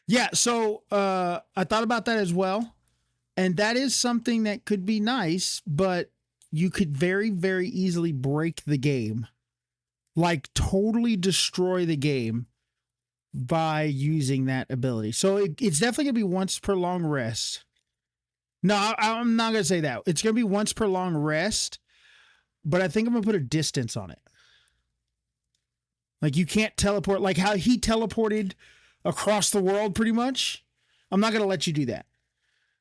Yeah, so I thought about that as well. And that is something that could be nice, but you could very, very easily break the game. Like totally destroy the game by using that ability. So it's definitely gonna be once per long rest. No, I'm not gonna say that. It's gonna be once per long rest, but I think I'm gonna put a distance on it. Like you can't teleport like how he teleported across the world pretty much. I'm not gonna let you do that.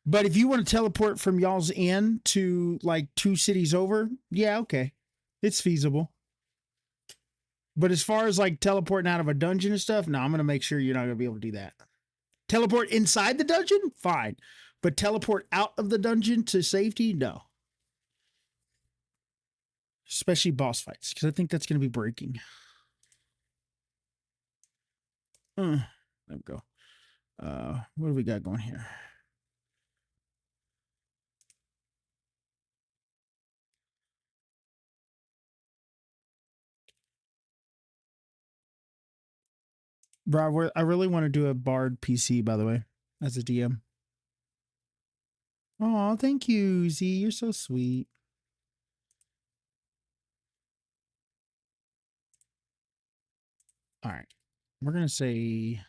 But if you want to teleport from y'all's inn to like 2 cities over, yeah, okay. It's feasible. But as far as like teleporting out of a dungeon and stuff, no, I'm gonna make sure you're not gonna be able to do that. Teleport inside the dungeon, fine. But teleport out of the dungeon to safety, no. Especially boss fights, because I think that's gonna be breaking. There we go. What do we got going here? Bro, I really want to do a Bard PC, by the way, as a DM. Oh, thank you, Z. You're so sweet. All right. We're gonna say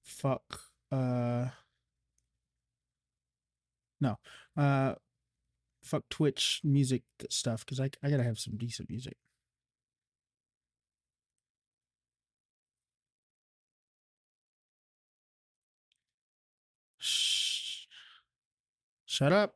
fuck no. Uh fuck Twitch music stuff because I gotta have some decent music. Shh. Shut up.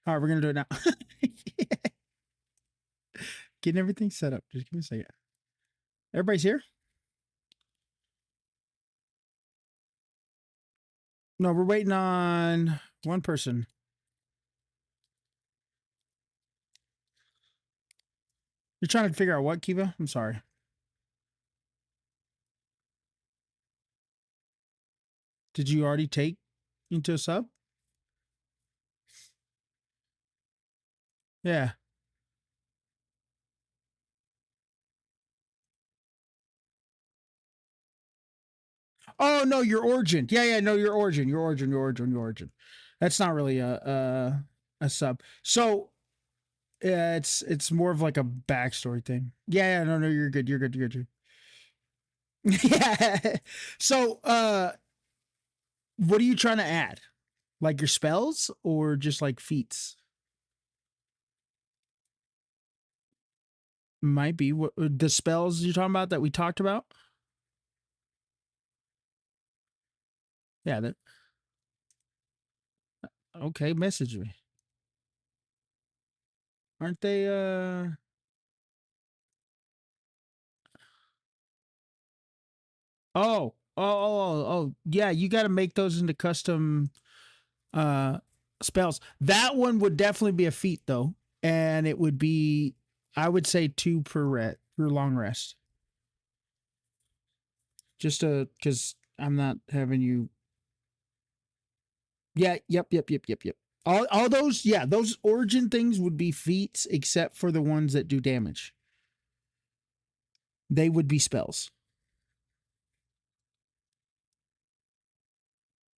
All right, we're gonna do it now. Getting everything set up. Just give me a second. Everybody's here? No, we're waiting on one person. You're trying to figure out what, Kiva? I'm sorry. Did you already take into a sub? Yeah. Oh no, your origin. Yeah, yeah, no, your origin, your origin, your origin, your origin. That's not really a sub. So yeah, it's more of like a backstory thing. Yeah, yeah, no, no, you're good, you're good, you're good. Yeah. So what are you trying to add? Like your spells or just like feats? Might be what the spells you're talking about that we talked about. Yeah, that okay, message me. Aren't they oh, yeah, you got to make those into custom uh spells. That one would definitely be a feat though, and it would be I would say 2 per long rest. Just cuz I'm not having you. Yeah, yep. All those, yeah, those origin things would be feats except for the ones that do damage. They would be spells.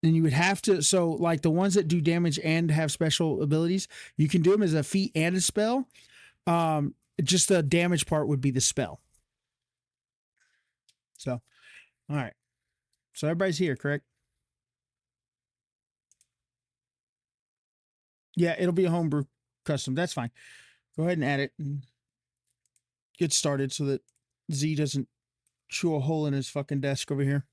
And you would have to like the ones that do damage and have special abilities, you can do them as a feat and a spell. Just the damage part would be the spell. So, all right. So everybody's here, correct? Yeah, it'll be a homebrew custom. That's fine. Go ahead and add it and get started so that Z doesn't chew a hole in his fucking desk over here.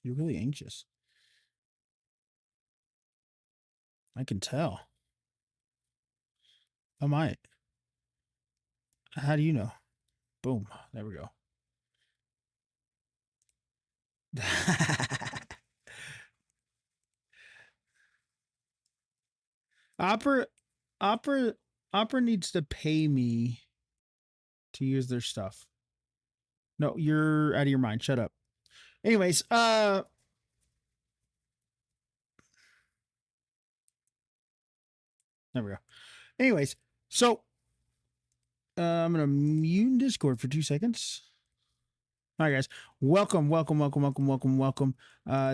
You're really anxious. I can tell. I might. How do you know? Boom. There we go. Opera, Opera, Opera needs to pay me to use their stuff. No, you're out of your mind. Shut up. Anyways, there we go. Anyways, so I'm gonna mute Discord for 2 seconds. All right, guys. Welcome.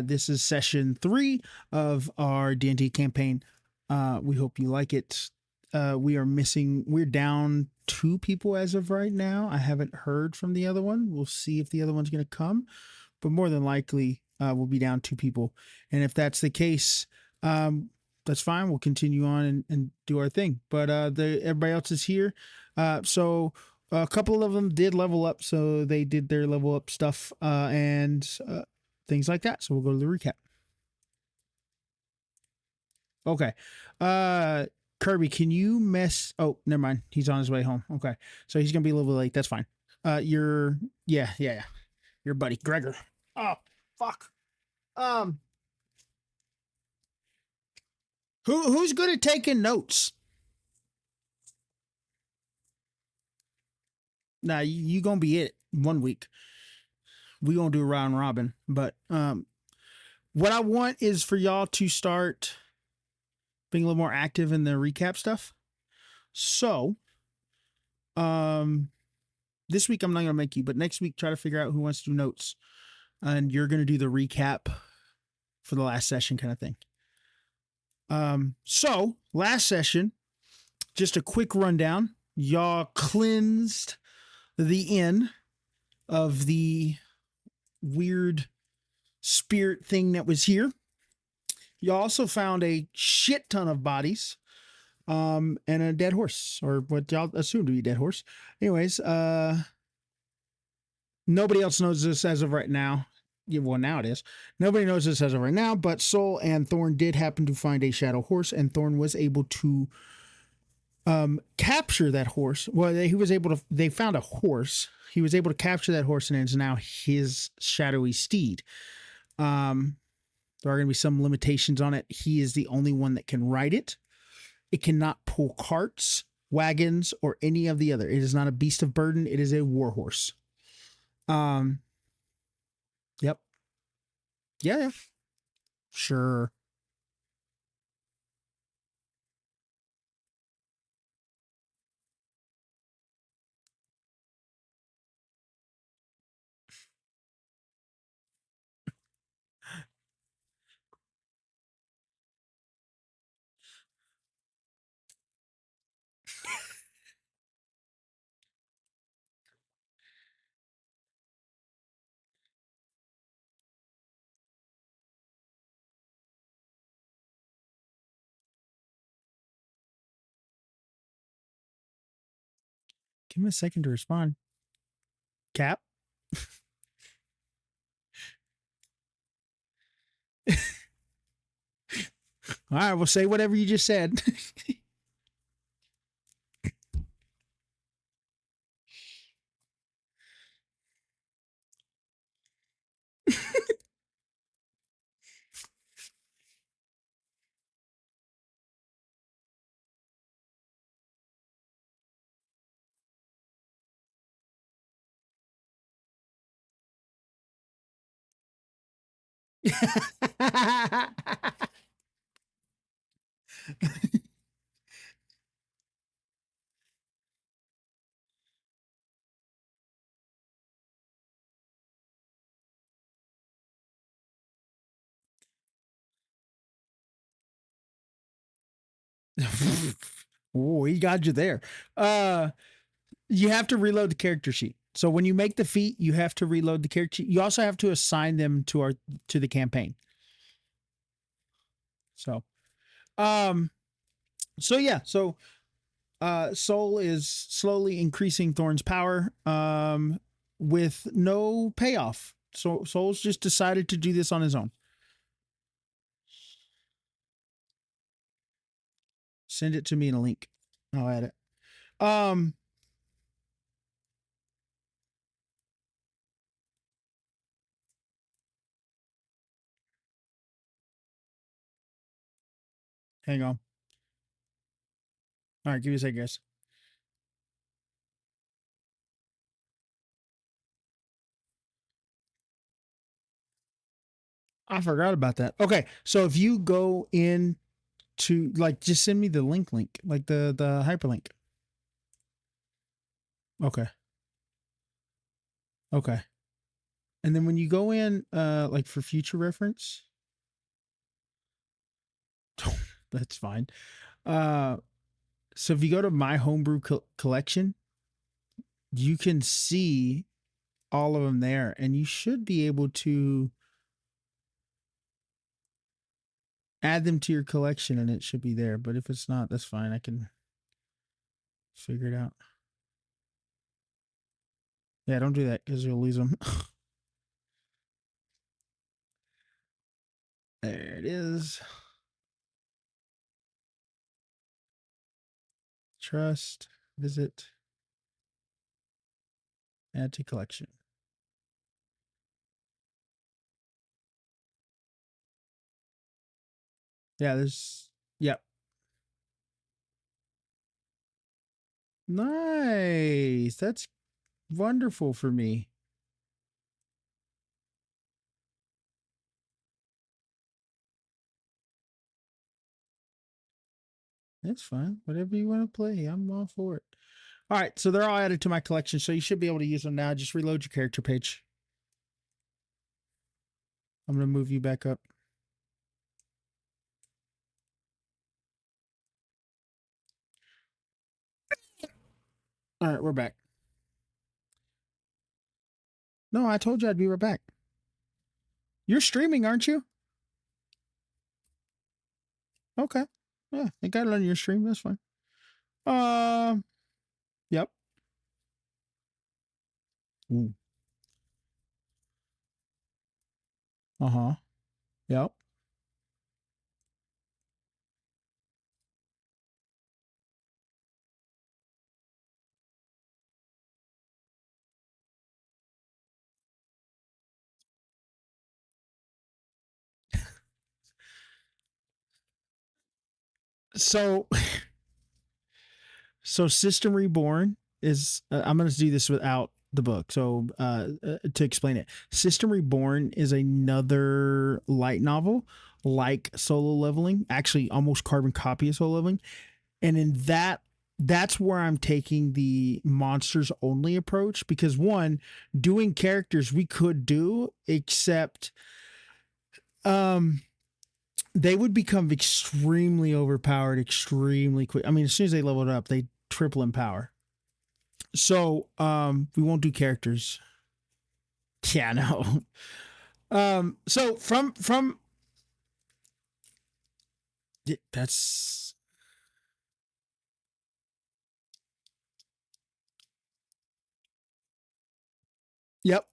This is session 3 of our D&D campaign. We hope you like it. We're down 2 people as of right now. I haven't heard from the other one. We'll see if the other one's going to come, but more than likely, we'll be down 2 people. And if that's the case, that's fine. We'll continue on and do our thing. But everybody else is here. So a couple of them did level up, so they did their level up stuff and things like that. So we'll go to the recap. Okay. Kirby, can you mess? Oh, never mind. He's on his way home. Okay, so he's gonna be a little bit late. That's fine. Yeah. Your buddy Gregor. Oh, fuck. Um, who's good at taking notes? Nah, you gonna be it 1 week. We gonna do a round robin, but what I want is for y'all to start being a little more active in the recap stuff. So, this week I'm not gonna make you, but next week try to figure out who wants to do notes, and you're gonna do the recap for the last session kind of thing. So last session, just a quick rundown. Y'all cleansed the inn of the weird spirit thing that was here. You also found a shit ton of bodies, and a dead horse, or what y'all assumed to be a dead horse. Anyways, nobody else knows this as of right now. Yeah, well, now it is. Nobody knows this as of right now, but Soul and Thorn did happen to find a shadow horse, and Thorn was able to capture that horse. Well, they found a horse. He was able to capture that horse, and it's now his shadowy steed. There are going to be some limitations on it. He is the only one that can ride it. It cannot pull carts, wagons, or any of the other. It is not a beast of burden. It is a war horse. Yep. Yeah. Sure. Give me a second to respond. Cap. All right, we'll say whatever you just said. Oh, he got you there. You have to reload the character sheet. So when you make the feat, you have to reload the character sheet. You also have to assign them to the campaign. So, um, Soul is slowly increasing Thorn's power, with no payoff. So Soul's just decided to do this on his own. Send it to me in a link. I'll add it. Hang on. All right, give me a second, guys. I forgot about that. Okay, so if you go in to like, just send me the link, like the hyperlink. Okay, okay. And then when you go in, like for future reference, that's fine. Uh, so if you go to my homebrew collection, you can see all of them there, and you should be able to add them to your collection, and it should be there. But if it's not, that's fine. I can figure it out. Yeah, don't do that because you'll lose them. There it is. Trust, visit, add to collection. Yeah, there's, yep. Nice. That's wonderful for me. That's fine. Whatever you want to play, I'm all for it. All right, so they're all added to my collection, so you should be able to use them now. Just reload your character page. I'm going to move you back up. All right, we're back. No, I told you I'd be right back. You're streaming, aren't you? Okay. Yeah, I got it on your stream. That's fine. Uh, yep. Ooh. Uh-huh. Yep. So So System Reborn is I'm going to do this without the book. So to explain it, System Reborn is another light novel like Solo Leveling, actually almost carbon copy of Solo Leveling, and in that's where I'm taking the monsters only approach because one, doing characters we could do except um they would become extremely overpowered extremely quick. I mean, as soon as they leveled up, they triple in power. So we won't do characters. Yeah, no. So from that's yep.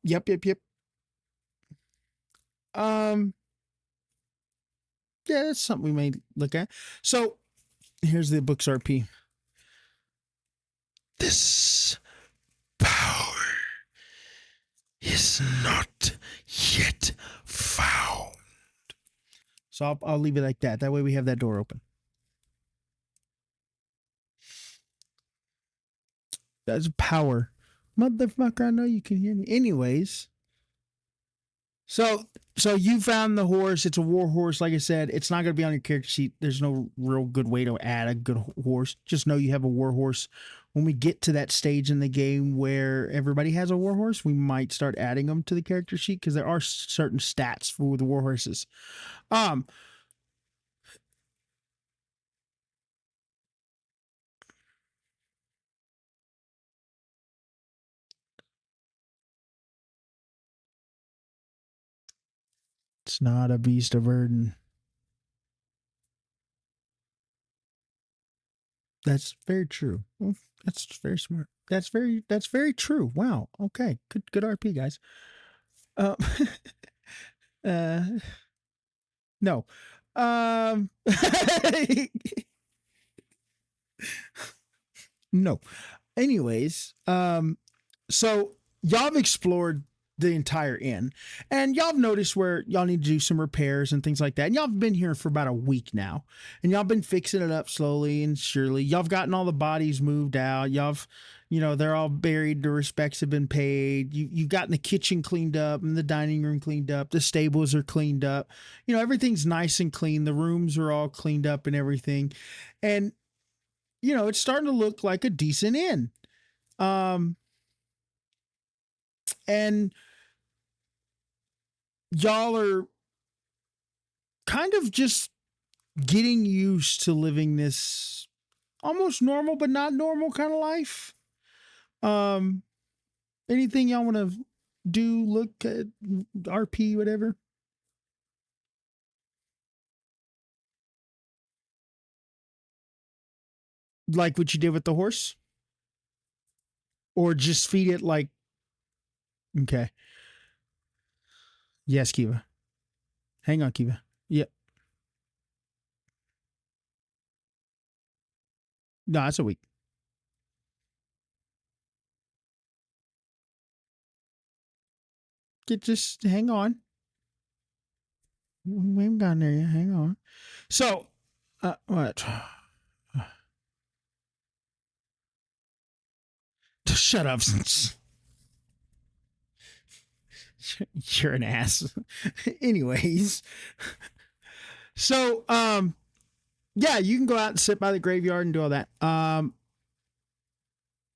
Um yeah, that's something we may look at. So here's the book's RP. This power is not yet found. So I'll leave it like that. That way we have that door open. That's power. Motherfucker, I know you can hear me. Anyways, so you found the horse. It's a war horse. Like I said, it's not going to be on your character sheet. There's no real good way to add a good horse. Just know you have a war horse. When we get to that stage in the game where everybody has a war horse, we might start adding them to the character sheet because there are certain stats for the war horses. Um, it's not a beast of burden. That's very true. Well, that's very smart. That's very true. Wow. Okay. Good RP, guys. Um, uh, no. Um, no. Anyways, so y'all have explored the entire inn, and y'all have noticed where y'all need to do some repairs and things like that. And y'all have been here for about a week now, and y'all been fixing it up slowly and surely. Y'all have gotten all the bodies moved out. They're all buried. The respects have been paid. You've gotten the kitchen cleaned up and the dining room cleaned up. The stables are cleaned up. Everything's nice and clean. The rooms are all cleaned up and everything. And, it's starting to look like a decent inn. And y'all are kind of just getting used to living this almost normal but not normal kind of life. Anything y'all want to do? Look at RP, whatever. Like what you did with the horse, or just feed it like. Okay. Yes, Kiva. Hang on, Kiva. Yep. No, it's a week. Just hang on. We haven't gotten there yet. Hang on. So, what? Shut up. You're an ass. Anyways, so yeah, you can go out and sit by the graveyard and do all that.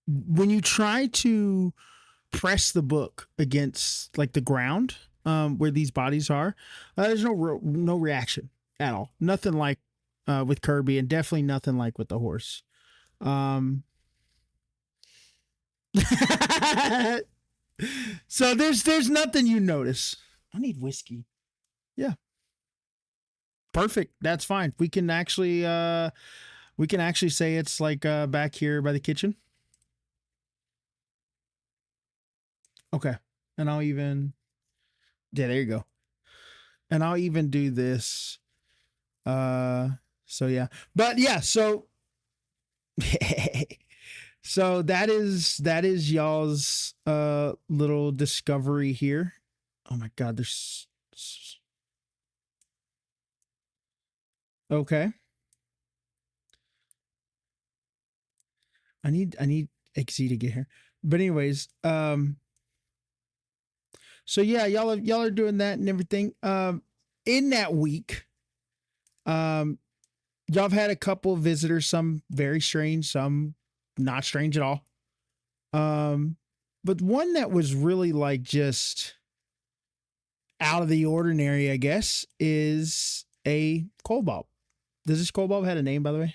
When you try to press the book against like the ground where these bodies are, there's no reaction at all. Nothing like with Kirby, and definitely nothing like with the horse. So there's nothing you notice. I need whiskey. Yeah. Perfect. That's fine. We can actually say it's like back here by the kitchen. Okay. And I'll even yeah, there you go. And I'll even do this. So yeah. But yeah, so so that is y'all's little discovery here. Oh my god, there's okay. I need XZ to get here. But anyways, so yeah, y'all are doing that and everything. In that week, y'all have had a couple of visitors, some very strange, some not strange at all. But one that was really like just out of the ordinary, I guess, is a kobold. Does this kobold had a name, by the way?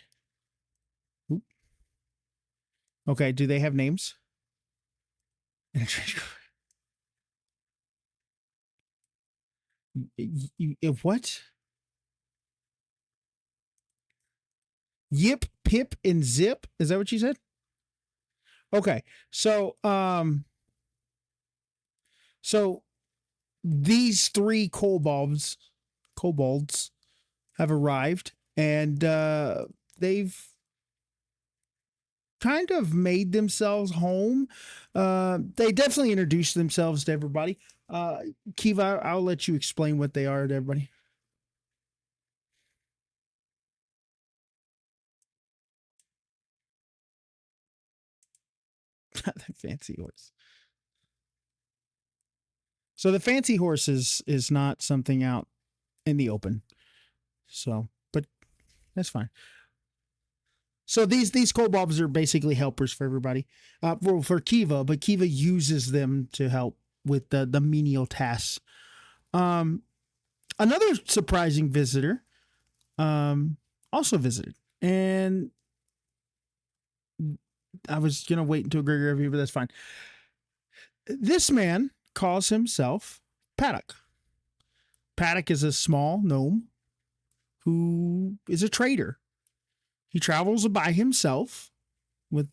Oop. Okay, do they have names? What? Yip, Pip, and Zip? Is that what you said? Okay. So these three kobolds have arrived, and they've kind of made themselves home. They definitely introduced themselves to everybody. Kiva, I'll let you explain what they are to everybody. The fancy horse. So the fancy horse is not something out in the open. So, but that's fine. So these kobolds are basically helpers for everybody. For Kiva, but Kiva uses them to help with the menial tasks. Another surprising visitor also visited, and I was gonna wait until Gregory review, but that's fine. This man calls himself Paddock. Paddock is a small gnome who is a trader. He travels by himself with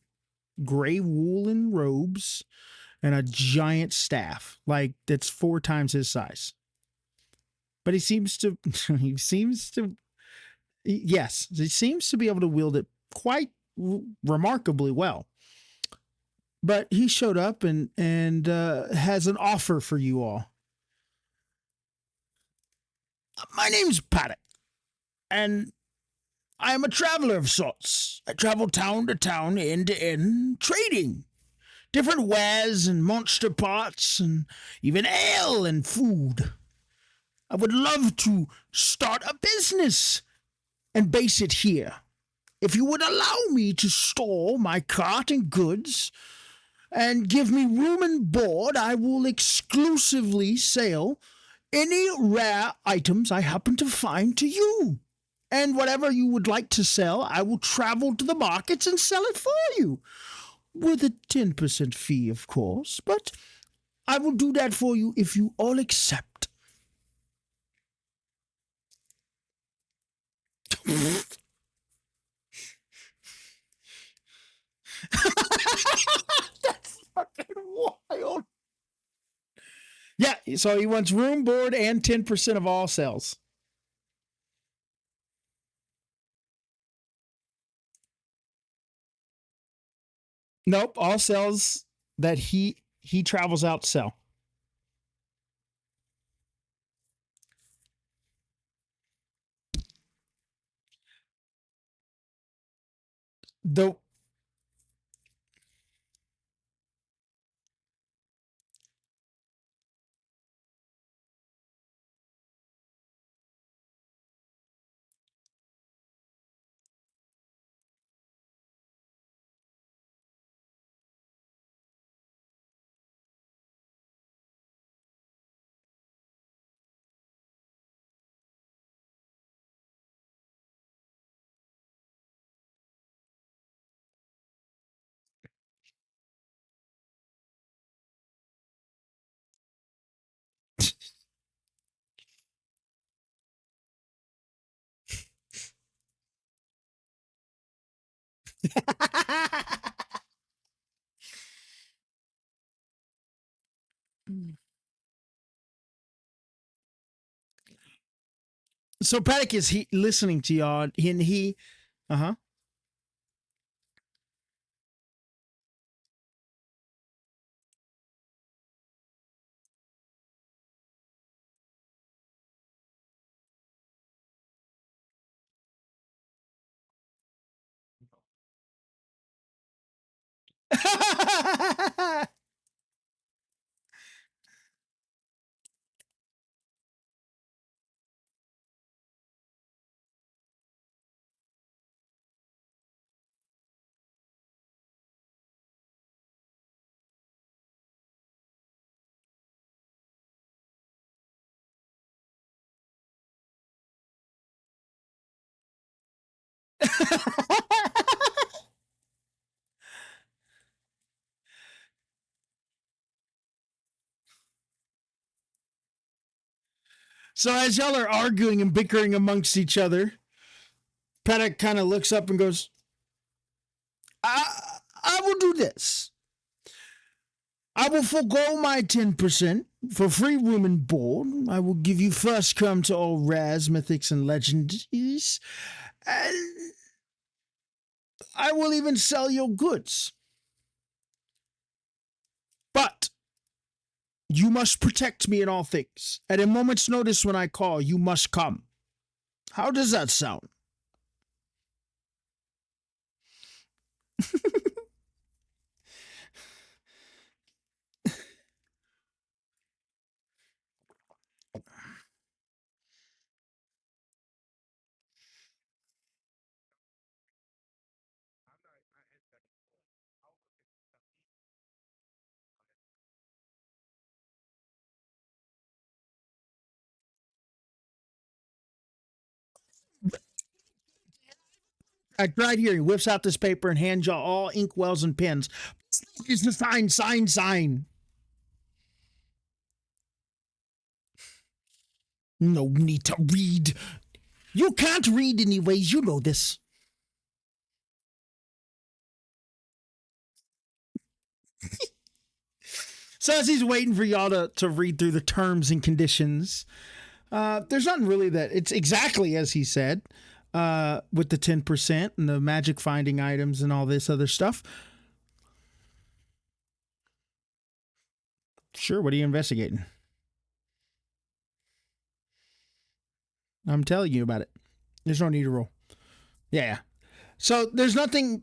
gray woolen robes and a giant staff, like that's 4 times his size. But he seems to yes, he seems to be able to wield it quite remarkably well. But he showed up and has an offer for you all. My name's Paddock, and I am a traveler of sorts. I travel town to town, inn to inn, trading. different wares and monster parts and even ale and food. I would love to start a business and base it here. If you would allow me to store my cart and goods and give me room and board, I will exclusively sell any rare items I happen to find to you. And whatever you would like to sell, I will travel to the markets and sell it for you. With a 10% fee, of course, but I will do that for you if you all accept. That's fucking wild. Yeah, so he wants room, board, and 10% of all sales. Nope, all sales that he travels out to sell. The so Paddock is he listening to y'all, and he uh huh. So as y'all are arguing and bickering amongst each other, Paddock kind of looks up and goes, I will do this. I will forego my 10% for free room and board. I will give you first come to all rares, mythics, and legendaries. And I will even sell your goods. But you must protect me in all things. At a moment's notice when I call, you must come. How does that sound? Right here, he whips out this paper and hands y'all all inkwells and pens. It's the sign. No need to read. You can't read anyways, you know this. So as he's waiting for y'all to read through the terms and conditions, there's nothing really that it's exactly as he said, with the 10% and the magic finding items and all this other stuff. Sure, what are you investigating? I'm telling you about it. There's no need to roll. Yeah. So there's nothing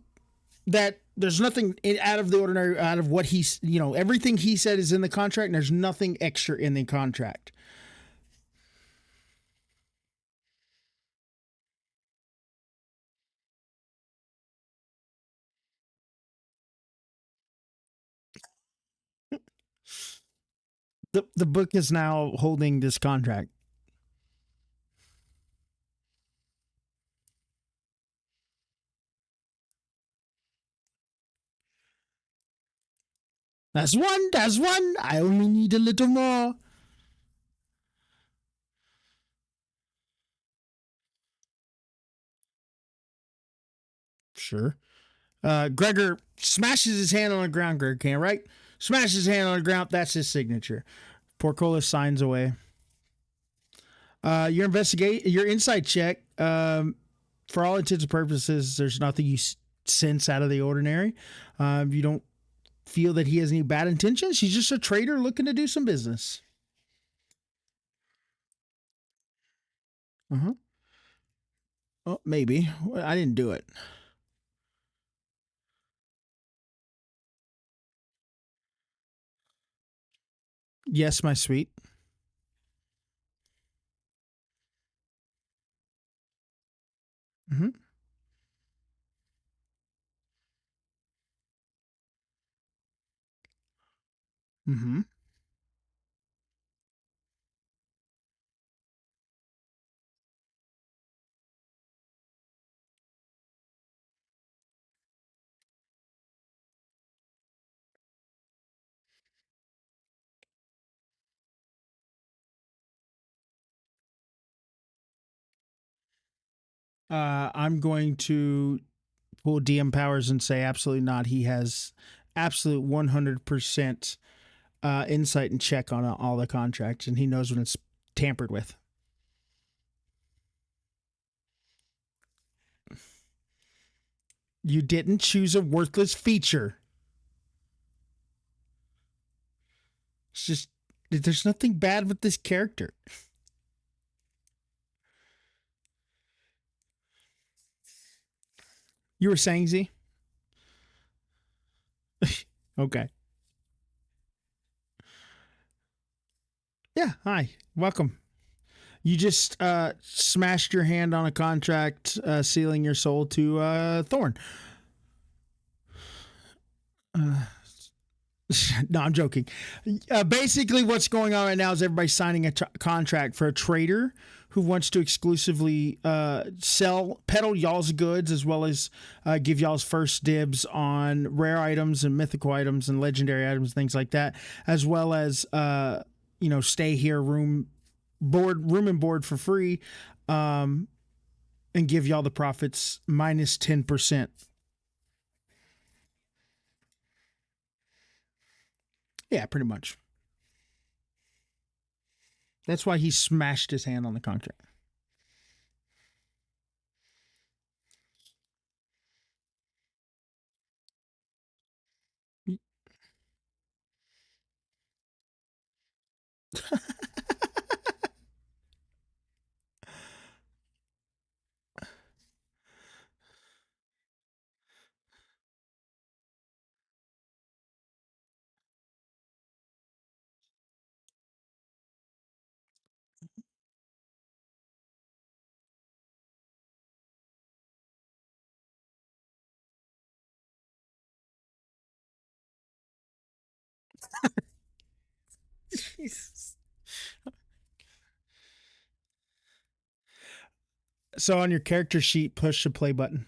that There's nothing out of the ordinary out of what he's, everything he said is in the contract, and there's nothing extra in the contract. The book is now holding this contract. That's one. That's one. I only need a little more. Sure. Gregor smashes his hand on the ground. Gregor can, right? Smashes his hand on the ground. That's his signature. Porcola signs away. Your insight check. For all intents and purposes, there's nothing you sense out of the ordinary. You don't feel that he has any bad intentions. He's just a trader looking to do some business. Uh huh. Oh, maybe. I didn't do it. Yes, my sweet. Mm-hmm. Mm-hmm. I'm going to pull DM powers and say absolutely not. He has absolute 100% insight and check on all the contracts, and he knows when it's tampered with. You didn't choose a worthless feature. It's just there's nothing bad with this character. You were saying Z? Okay. Yeah. Hi. Welcome. You just smashed your hand on a contract, sealing your soul to Thorn. Uh, no, I'm joking. Basically, what's going on right now is everybody's signing a contract for a trader who wants to exclusively peddle y'all's goods as well as give y'all's first dibs on rare items and mythical items and legendary items, things like that, as well as stay here, room and board for free, um, and give y'all the profits minus 10%. Yeah, pretty much. That's why he smashed his hand on the contract. So on your character sheet, push the play button.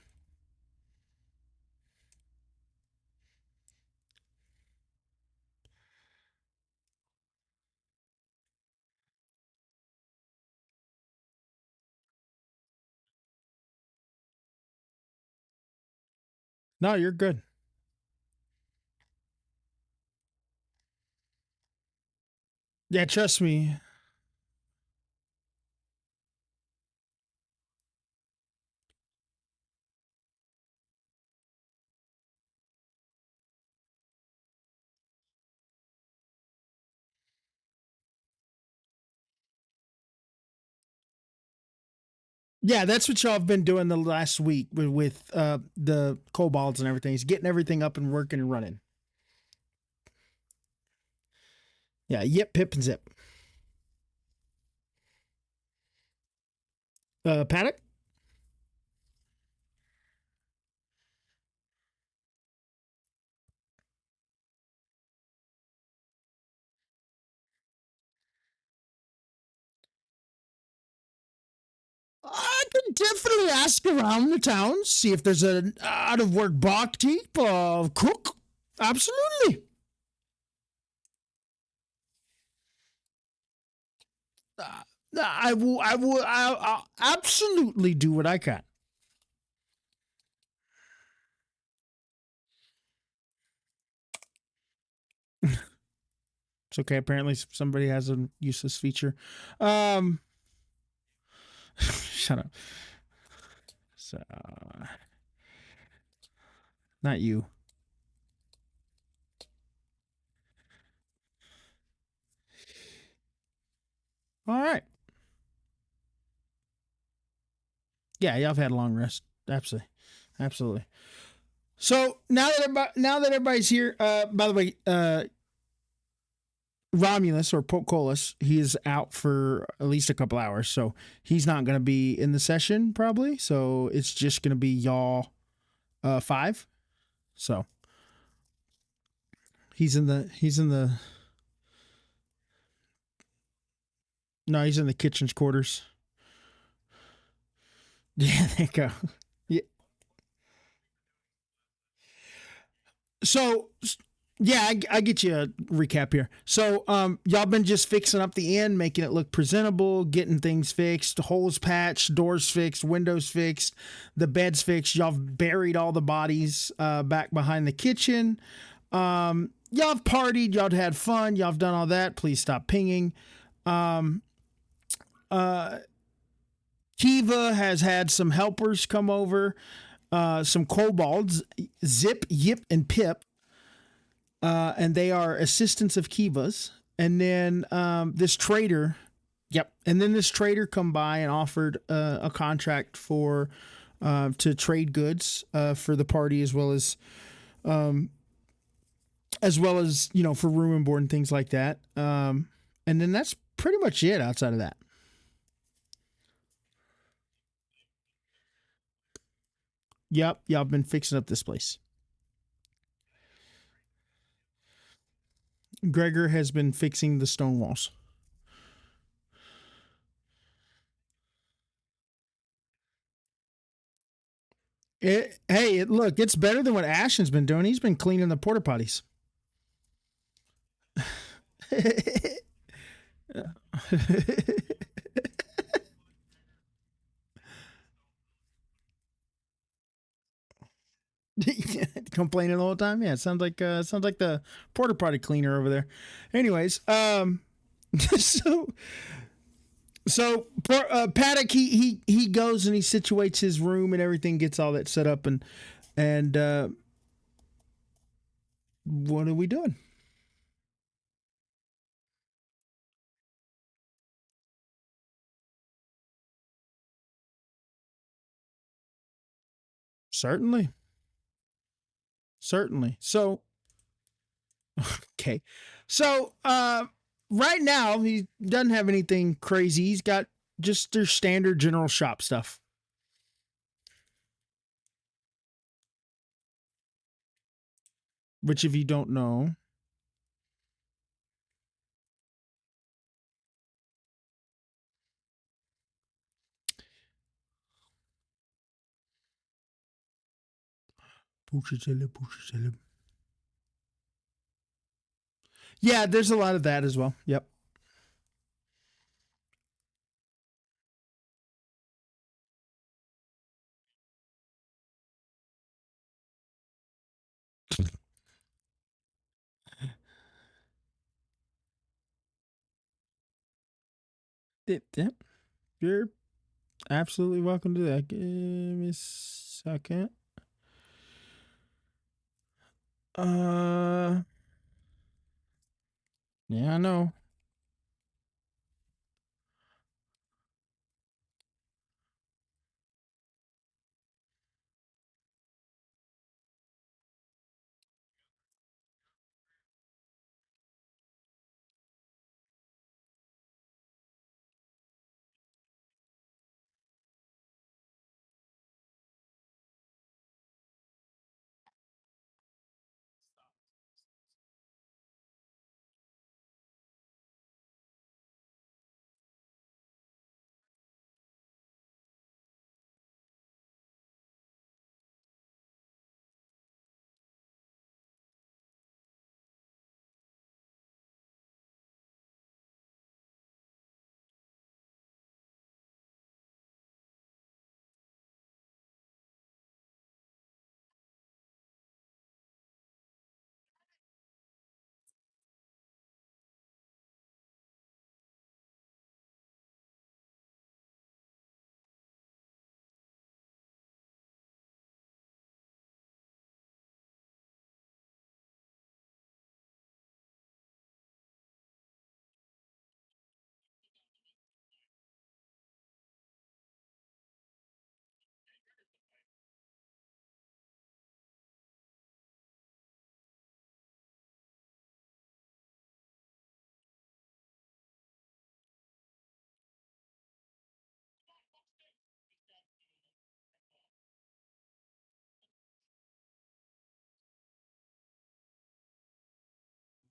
No, you're good. Yeah, trust me. Yeah, that's what y'all have been doing the last week with the kobolds and everything. Is getting everything up and working and running. Yeah, yip, pip, and zip. Paddock? I can definitely ask around the town, see if there's an out of work barkeep cook. Absolutely. Uh, I'll absolutely do what I can. It's okay. Apparently, somebody has a useless feature. Um, shut up. So, not you. All right. Yeah, y'all have had a long rest. Absolutely, absolutely. So now that everybody's here, by the way, Romulus or Portcullis, he is out for at least a couple hours, so he's not going to be in the session probably. So it's just going to be y'all five. So he's in the no, he's in the kitchen's quarters. Yeah, there you go. Yeah. So yeah, I get you a recap here. So y'all been just fixing up the inn, making it look presentable, getting things fixed, holes patched, doors fixed, windows fixed, the beds fixed. Y'all have buried all the bodies back behind the kitchen. Y'all have partied, y'all have had fun, y'all have done all that. Please stop pinging. Um, uh, Kiva has had some helpers come over, some kobolds, Zip, Yip, and Pip, and they are assistants of Kiva's. And then this trader, yep, and then this trader come by and offered a contract for to trade goods for the party as well as for room and board and things like that. And then that's pretty much it outside of that. Yep, y'all been fixing up this place. Gregor has been fixing the stone walls. Look, it's better than what Ashton's been doing. He's been cleaning the porta potties. Complaining the whole time. Yeah, it sounds like the porta potty cleaner over there. Anyways, so Paddock he goes and he situates his room and everything, gets all that set up, and what are we doing? Certainly, certainly. So okay, so right now he doesn't have anything crazy. He's got just their standard general shop stuff. Which, if you don't know, yeah, there's a lot of that as well. Yep. Yep. You're absolutely welcome to that. Give me a second. Uh, yeah, I know.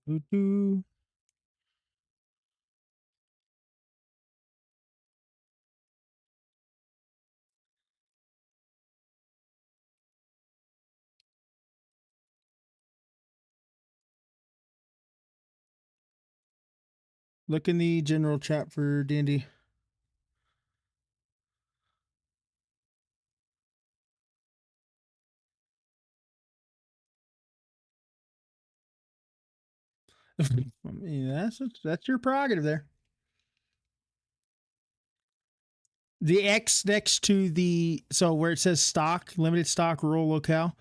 Doo-doo. Look in the general chat for Dandy. I mean, that's your prerogative there. The X next to the where it says stock, limited stock, rural locale,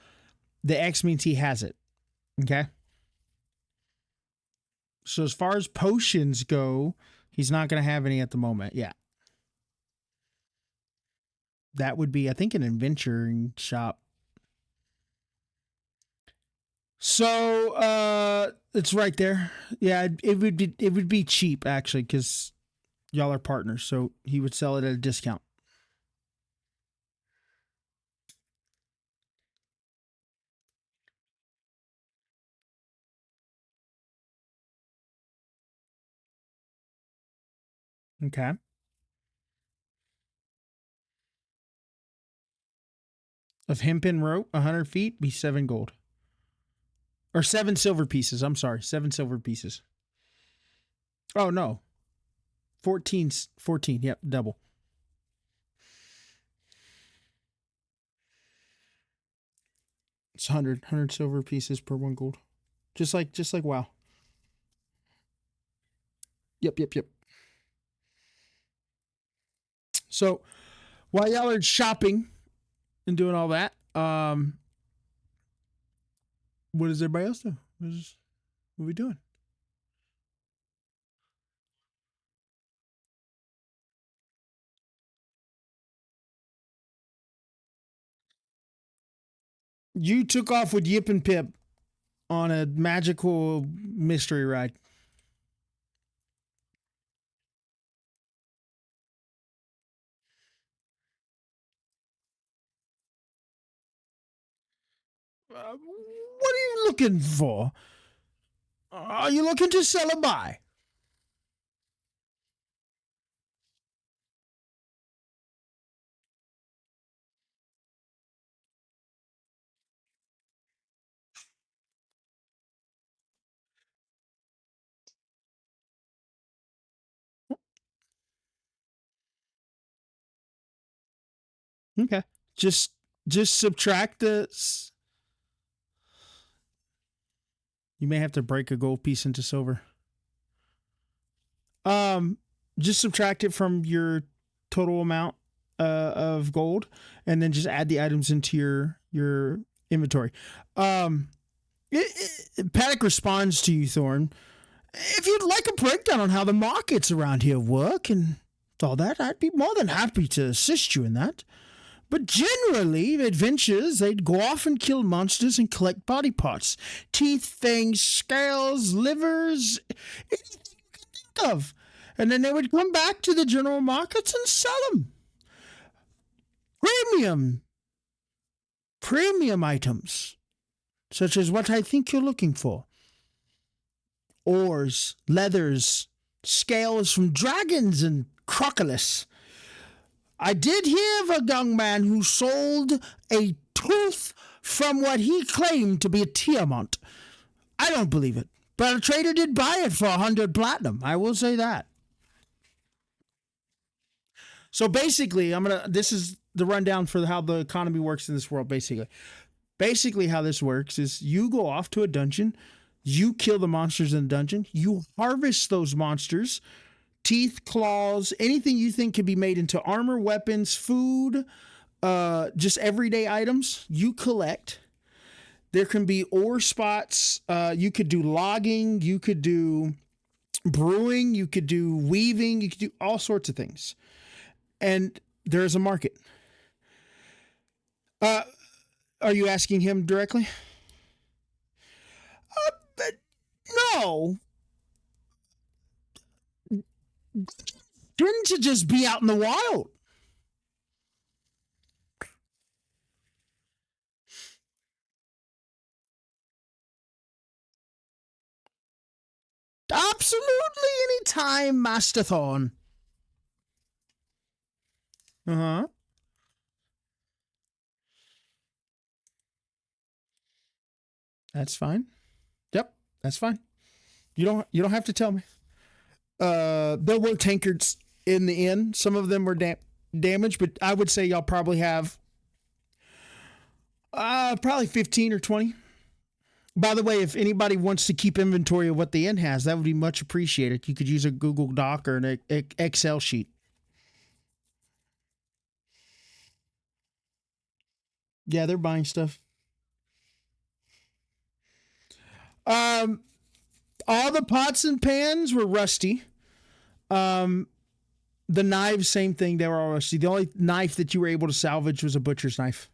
the X means he has it. Okay. So as far as potions go, he's not going to have any at the moment. Yeah. That would be, I think, an adventuring shop. So it's right there. Yeah, it would be cheap actually because y'all are partners. So he would sell it at a discount. Okay. Of hempen rope, 100 feet, be 7 gold. Or 7 silver pieces. I'm sorry, 7 silver pieces. Oh, no. 14, 14. Yep, double. It's 100 silver pieces per 1 gold. Just like WoW. Yep. So while y'all are shopping and doing all that, what does everybody else do? What are we doing? You took off with Yip and Pip on a magical mystery ride. What are you looking for? Are you looking to sell or buy? Okay. Just just subtract the. You may have to break a gold piece into silver. Um, just subtract it from your total amount of gold, and then just add the items into your inventory. Um, Paddock responds to you, Thorn. If you'd like a breakdown on how the markets around here work and all that, I'd be more than happy to assist you in that. But generally, adventures, they'd go off and kill monsters and collect body parts. Teeth, fangs, scales, livers, anything you can think of. And then they would come back to the general markets and sell them. Premium, premium items, such as what I think you're looking for. Ores, leathers, scales from dragons and crocodilus. I did hear of a young man who sold a tooth from what he claimed to be a Tiamat. I don't believe it, but a trader did buy it for 100 platinum. I will say that. So basically, this is the rundown for how the economy works in this world, basically how this works is you go off to a dungeon, you kill the monsters in the dungeon, you harvest those monsters, teeth, claws, anything you think could be made into armor, weapons, food, just everyday items you collect. There can be ore spots. You could do logging. You could do brewing. You could do weaving. You could do all sorts of things. And there is a market. Uh, are you asking him directly? But no. Tend to just be out in the wild. Absolutely any time, Master Thorn. Uh huh. That's fine. Yep, that's fine. You don't have to tell me. There were tankards in the inn. Some of them were damaged, but I would say y'all probably have probably 15 or 20. By the way, if anybody wants to keep inventory of what the inn has, that would be much appreciated. You could use a Google Doc or an Excel sheet. Yeah, they're buying stuff. Um, all the pots and pans were rusty. Um, the knives, same thing. They were all rusty. The only knife that you were able to salvage was a butcher's knife.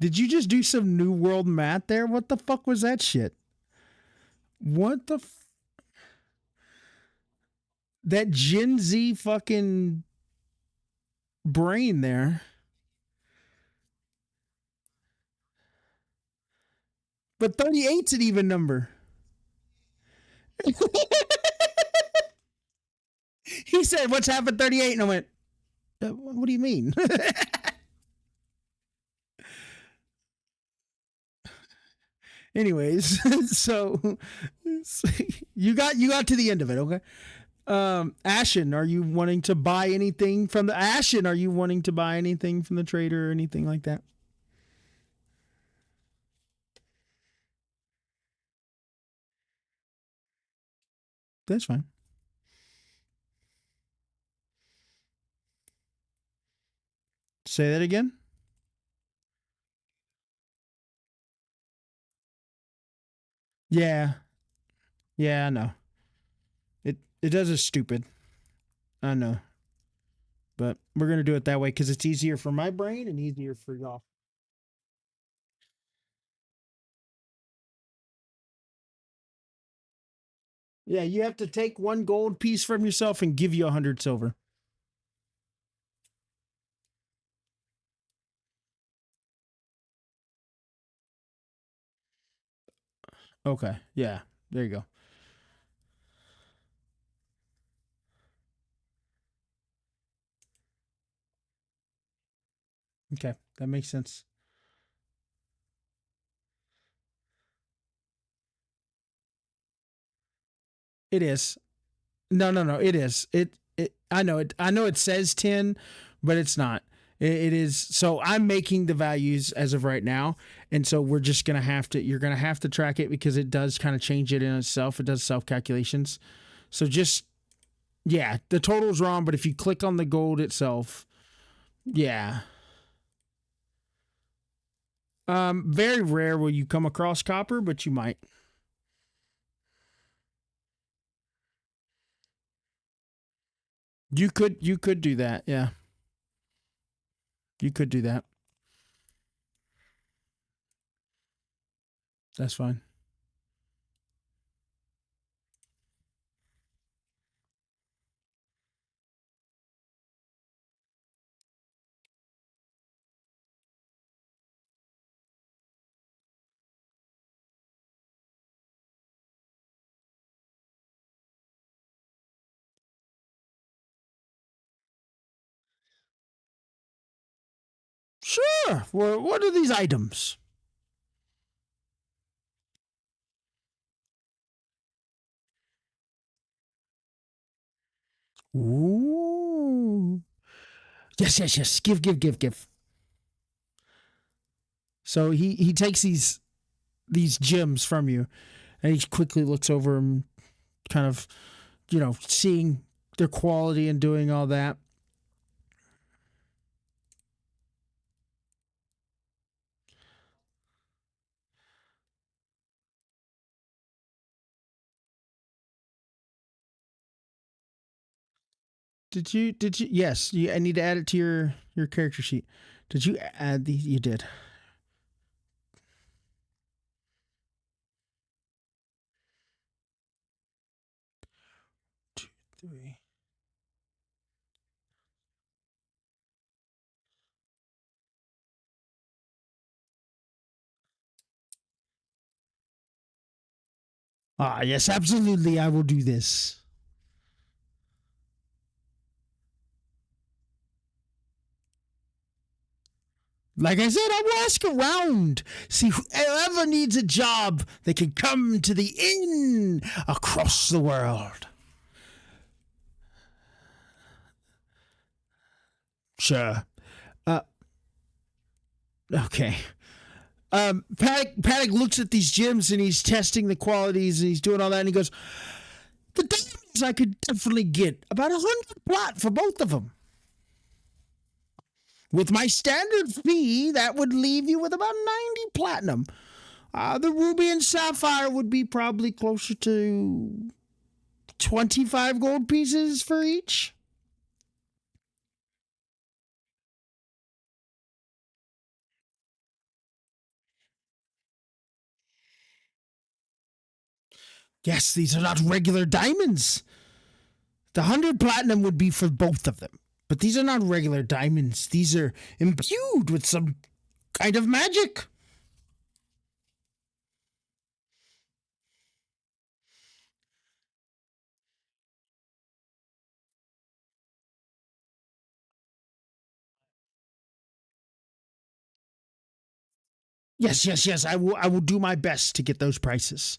Did you just do some New World math there? What the fuck was that shit? What the that Gen Z fucking brain there? But 38's an even number. He said, "What's half of 38?" And I went, "What do you mean?" Anyways, so you got to the end of it, okay? Ashen, are you wanting to buy anything from the Ashen? Are you wanting to buy anything from the trader or anything like that? That's fine. Say that again. Yeah, yeah, I know. It does is stupid. I know, but we're gonna do it that way because it's easier for my brain and easier for y'all. Yeah, you have to take one gold piece from yourself and give you 100 silver. Okay, yeah, there you go. Okay, that makes sense. It is. No, no, no. It is. It. I know it. I know it says 10, but it's not. It is. So I'm making the values as of right now, and so we're just gonna have to. You're gonna have to track it because it does kind of change it in itself. It does self calculations. So just yeah, the total's wrong, but if you click on the gold itself, yeah. Very rare will you come across copper, but you might. You could do that. Yeah, you could do that. That's fine. Sure. What are these items? Ooh. Yes, yes, yes. Give, give, give, give. So he takes these gems from you, and he quickly looks over them, kind of seeing their quality and doing all that. Did you? Yes, I need to add it to your character sheet. Did you add the? You did. Two, three. Ah, yes, absolutely. I will do this. Like I said, I will ask around. See whoever needs a job, they can come to the inn across the world. Sure. Uh, okay. Paddock looks at these gyms and he's testing the qualities and he's doing all that and he goes, the diamonds I could definitely get about 100 plat for both of them. With my standard fee, that would leave you with about 90 platinum. The ruby and sapphire would be probably closer to 25 gold pieces for each. Yes, these are not regular diamonds. The 100 platinum would be for both of them. But these are not regular diamonds. These are imbued with some kind of magic. Yes, yes, yes. I will do my best to get those prices.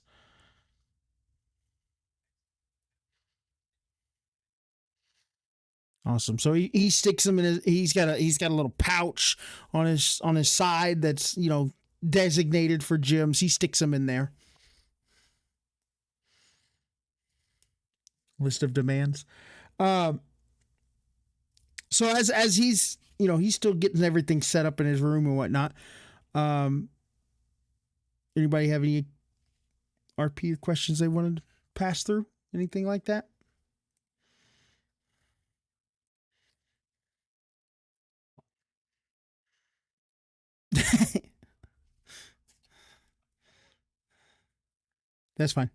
Awesome. So he sticks them in his he's got a little pouch on his side that's, designated for gyms. He sticks them in there. List of demands. Um so as he's, he's still getting everything set up in his room and whatnot. Um Anybody have any RP or questions they wanted to pass through? Anything like that? That's fine.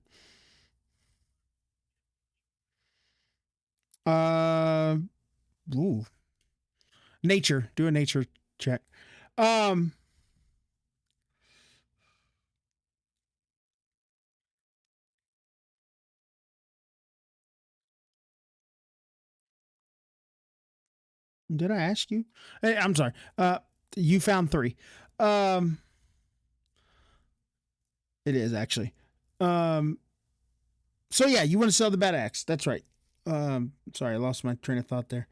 Uh, ooh, nature. Do a nature check. Um, did I ask you? I'm sorry. You found three. Um, it is actually. Um, so yeah, you want to sell the bad axe? That's right. Sorry, I lost my train of thought there.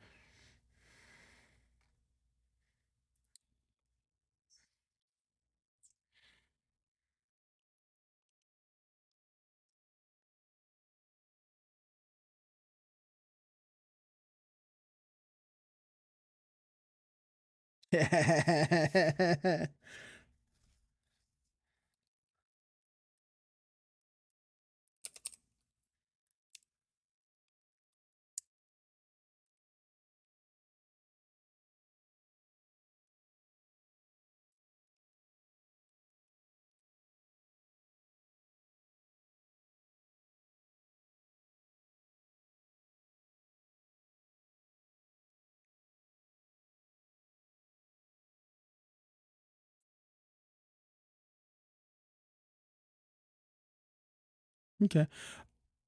Okay.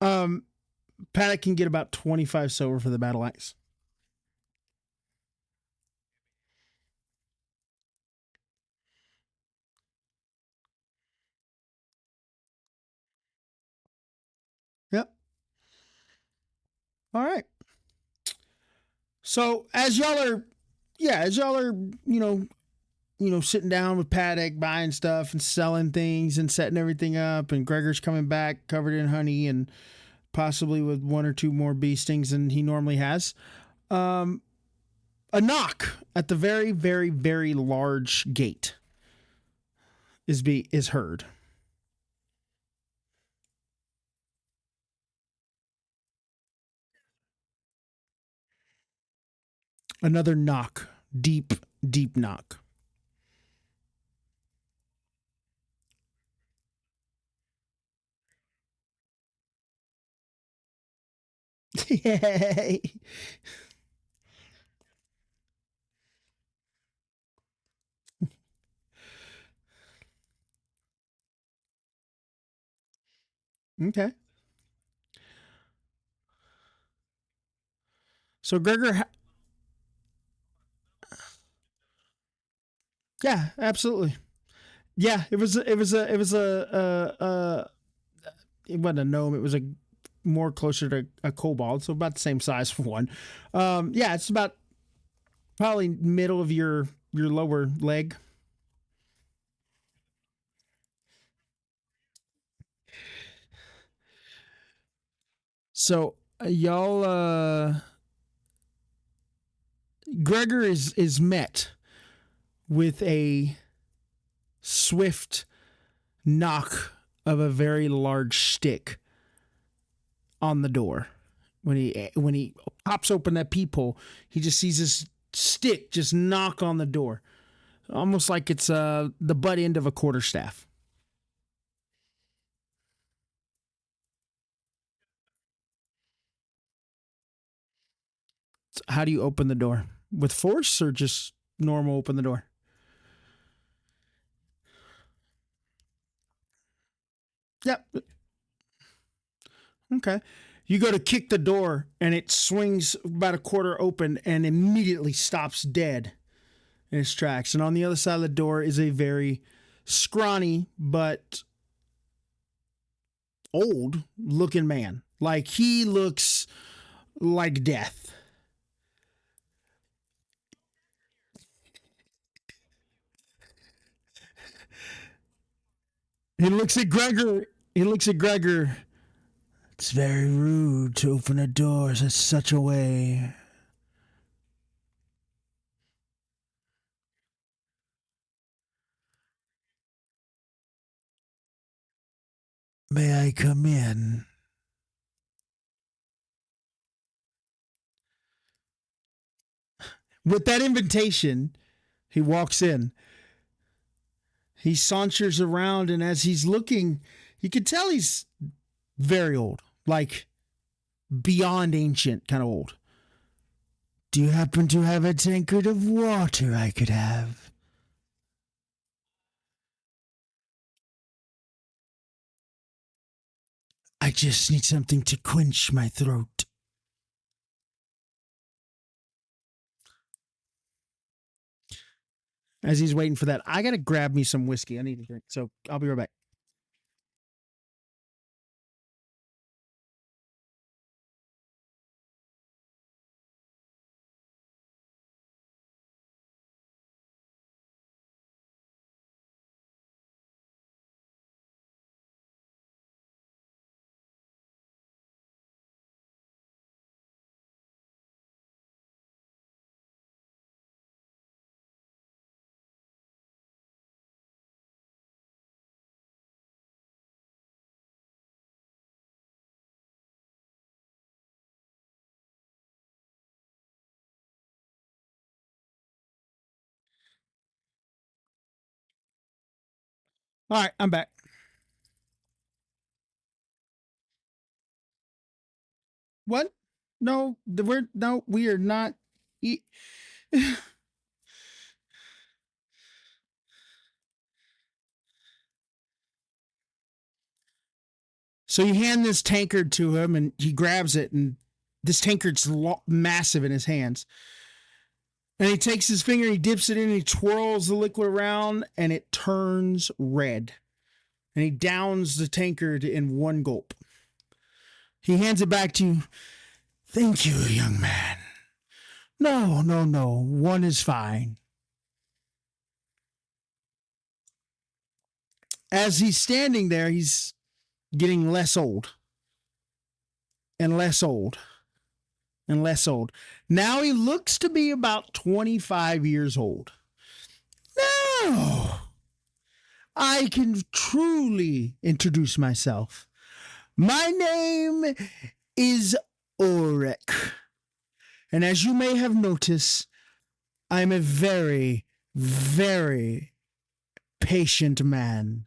Um, Paddock can get about 25 silver for the battle axe. Yep. All right. So as y'all are, sitting down with Paddock, buying stuff and selling things and setting everything up, and Gregor's coming back covered in honey and possibly with one or two more bee stings than he normally has. Um, a knock at the very, very, very large gate is heard. Another knock. Deep, deep knock. Yay. Okay. So Gregor, yeah, absolutely. Yeah, it wasn't a gnome. It was a more closer to a kobold, so about the same size for one. Yeah, it's about probably middle of your lower leg. So y'all, Gregor is met with a swift knock of a very large stick on the door. When he pops open that peephole, he just sees this stick just knock on the door, almost like it's the butt end of a quarterstaff. So how do you open the door? With force or just normal open the door? Yep. Okay. You go to kick the door and it swings about a quarter open and immediately stops dead in its tracks. And on the other side of the door is a very scrawny but old looking man. Like he looks like death. He looks at Gregor. He looks at Gregor. It's very rude to open the doors in such a way. May I come in? With that invitation, he walks in. He saunters around, and as he's looking, you can tell he's very old, like beyond ancient, kind of old. Do you happen to have a tankard of water I could have? I just need something to quench my throat. As he's waiting for that, I gotta grab me some whiskey. I need a drink, so I'll be right back. All right, I'm back. What? No, we are not. E- so you hand this tankard to him, and he grabs it, and this tankard's massive in his hands. And he takes his finger, he dips it in, and he twirls the liquid around, and it turns red. And he downs the tankard in one gulp. He hands it back to you. Thank you, young man. No, no, no. One is fine. As he's standing there, he's getting less old and less old and less old. Now he looks to be about 25 years old. Now I can truly introduce myself. My name is Ulrich. And as you may have noticed, I'm a very, very patient man.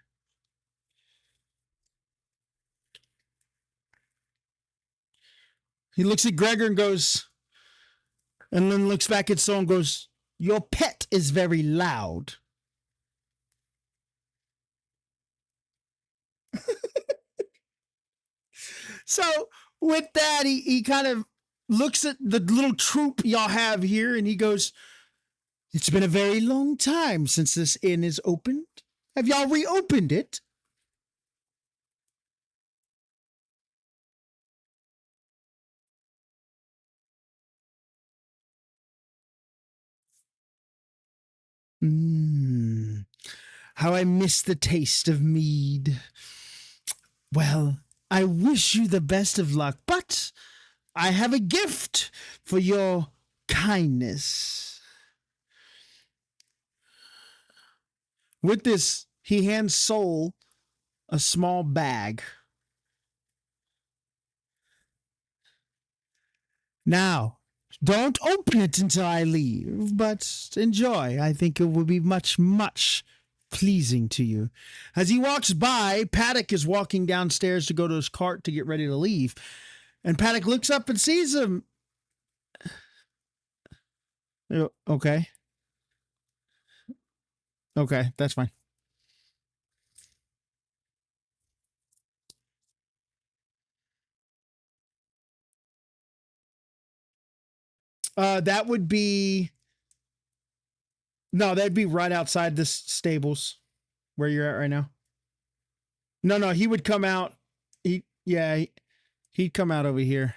He looks at Gregor and goes, and then looks back at Soul and goes, your pet is very loud. So with that, he kind of looks at the little troop y'all have here and he goes, it's been a very long time since this inn is opened. Have y'all reopened it? Mmm. How I miss the taste of mead. Well, I wish you the best of luck, but I have a gift for your kindness. With this, he hands Soul a small bag. Now, don't open it until I leave, but enjoy. I think it will be much, much pleasing to you. As he walks by, Paddock is walking downstairs to go to his cart to get ready to leave. And Paddock looks up and sees him. Okay. Okay, that's fine. That would be no, that'd be right outside the stables where you're at right now. No, he would come out. He'd come out over here.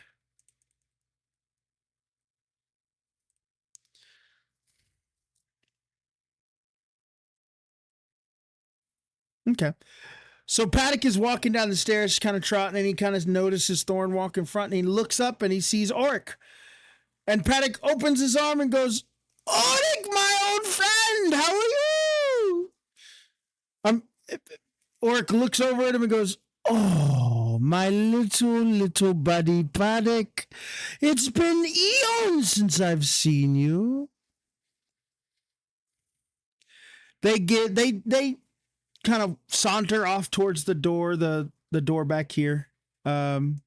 Okay. So Paddock is walking down the stairs, kind of trotting, and he kind of notices Thorn walk in front, and he looks up and he sees Oric. And Paddock opens his arm and goes, Oric, my old friend, how are you? Um, Oric looks over at him and goes, oh, my little buddy Paddock. It's been eons since I've seen you. They kind of saunter off towards the door, the door back here. And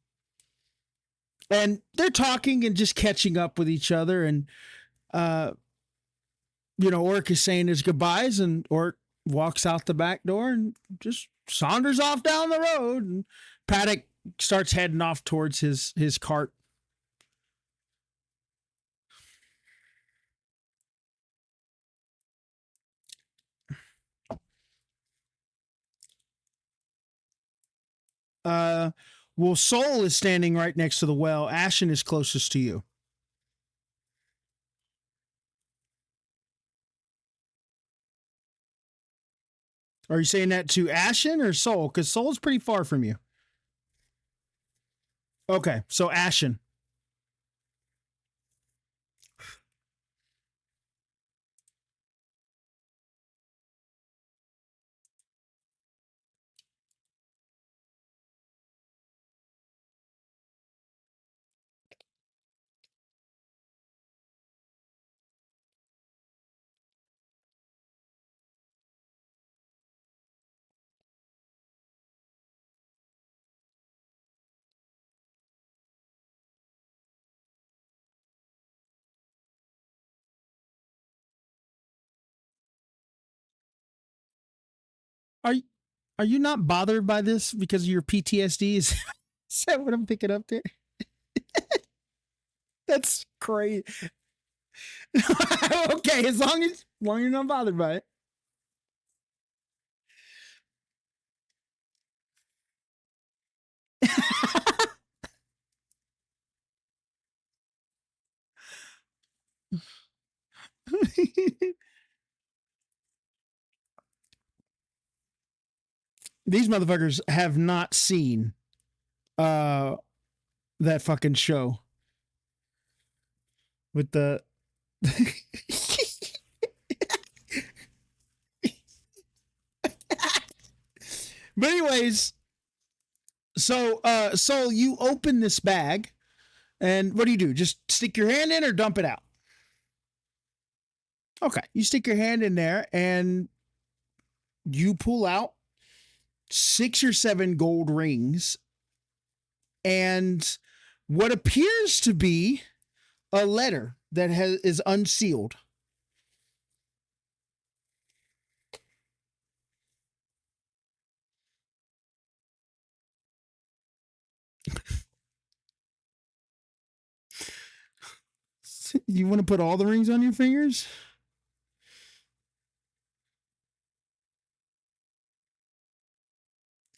they're talking and just catching up with each other. And, Oric is saying his goodbyes, and Oric walks out the back door and just saunters off down the road. And Paddock starts heading off towards his cart. Well, Soul is standing right next to the well. Ashen is closest to you. Are you saying that to Ashen or Soul? Because Soul's pretty far from you. Okay, so Ashen. Are are you not bothered by this because of your PTSD? Is that what I'm picking up there? That's crazy. Okay, as long as you're not bothered by it. These motherfuckers have not seen uh that fucking show with the But anyways, so Soul, you open this bag And what do? Just stick your hand in or dump it out? Okay. You stick your hand in there and you pull out 6 or 7 gold rings and what appears to be a letter that is unsealed. You want to put all the rings on your fingers?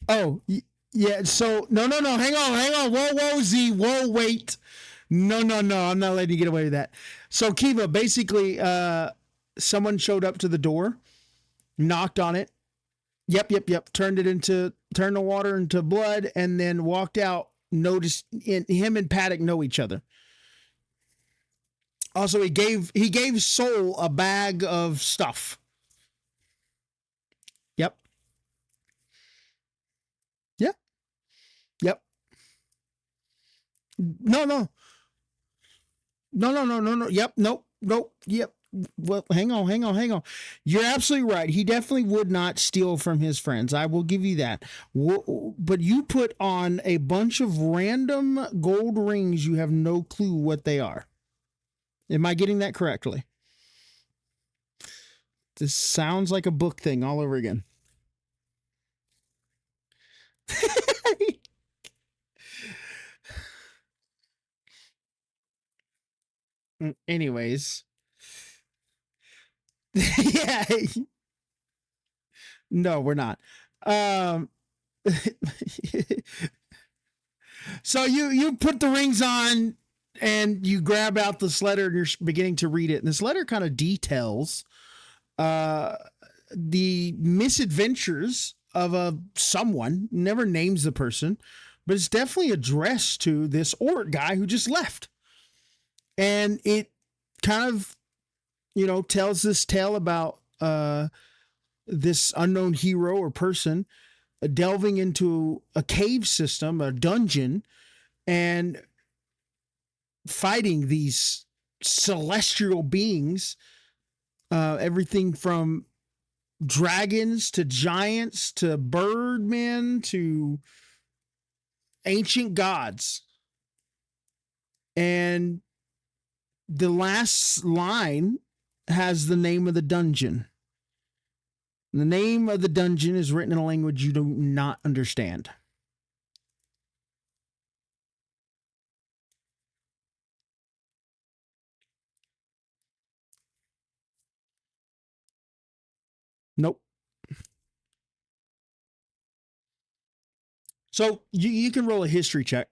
Oh, yeah. So no. Hang on. Whoa, Z. Whoa, wait. No. I'm not letting you get away with that. So Kiva, basically, someone showed up to the door, knocked on it. Yep. Turned the water into blood, and then walked out. Noticed him and Paddock know each other. Also, he gave Soul a bag of stuff. Yep. Yeah. Yep. No. No. Yep. Nope. Yep. Well, hang on. You're absolutely right. He definitely would not steal from his friends. I will give you that. But you put on a bunch of random gold rings. You have no clue what they are. Am I getting that correctly? This sounds like a book thing all over again. Anyways, yeah. No, we're not. Um, so you put the rings on and you grab out this letter and you're beginning to read it. And this letter kind of details uh, the misadventures of a someone. Never names the person, but it's definitely addressed to this orc guy who just left. And it kind of tells this tale about this unknown hero or person delving into a cave system, a dungeon, and fighting these celestial beings. Everything from dragons to giants to birdmen to ancient gods. And the last line has the name of the dungeon. The name of the dungeon is written in a language you do not understand. Nope. So you can roll a history check.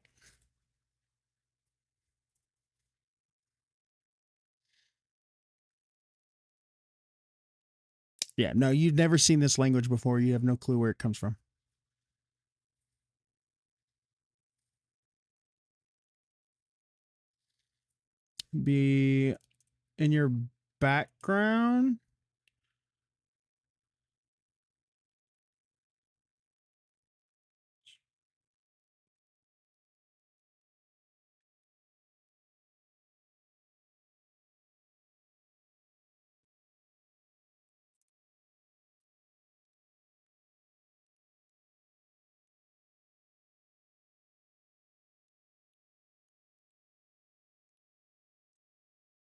Yeah, no, you've never seen this language before. You have no clue where it comes from. Be in your background.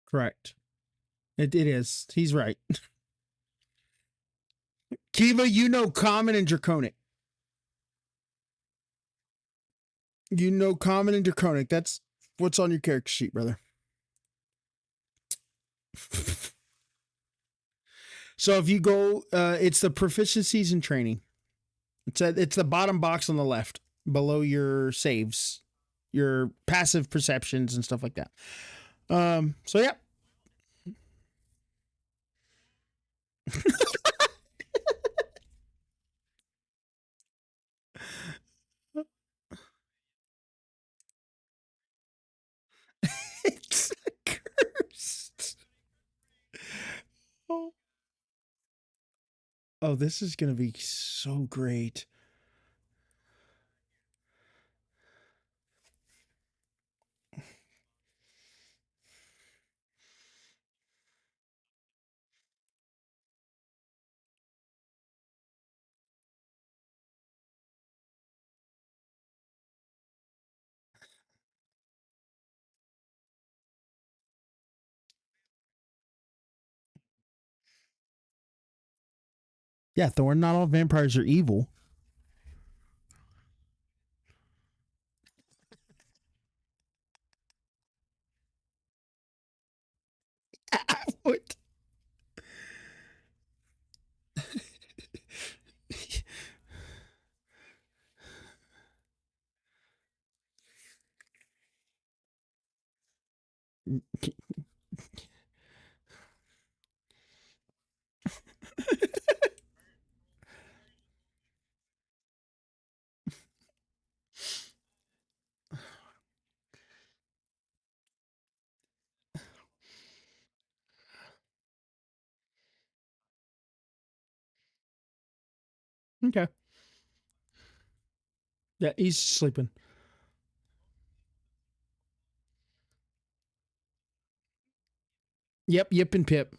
Correct. It is. He's right. Kiva, you know common and draconic. You know common and draconic. That's what's on your character sheet, brother. So if you go, it's the proficiencies and training. It's the bottom box on the left below your saves, your passive perceptions and stuff like that. So yeah. It's cursed. Oh. Oh, this is gonna be so great. Yeah, Thorn. Not all vampires are evil. What? Okay. Yeah, he's sleeping. Yep, Yip and Pip.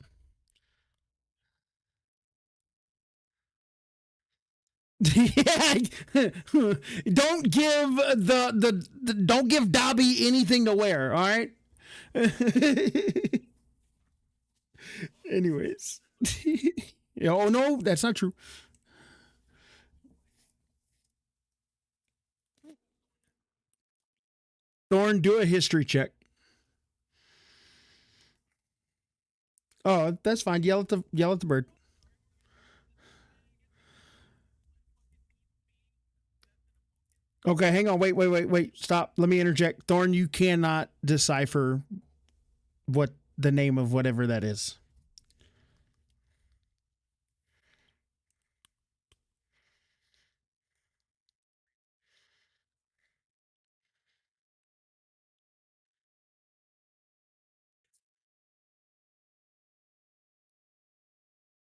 Yeah. Don't give don't give Dobby anything to wear, all right? Anyways. Oh no, that's not true. Thorn, do a history check. Oh, that's fine. Yell at the bird. Okay, hang on. Wait. Stop. Let me interject. Thorn, you cannot decipher what the name of whatever that is.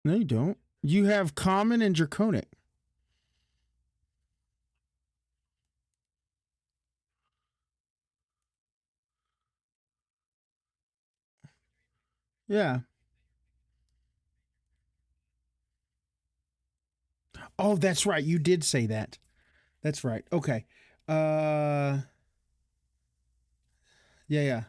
No, you don't. You have common and draconic. Yeah. Oh, that's right. You did say that. That's right. Okay. Uh yeah.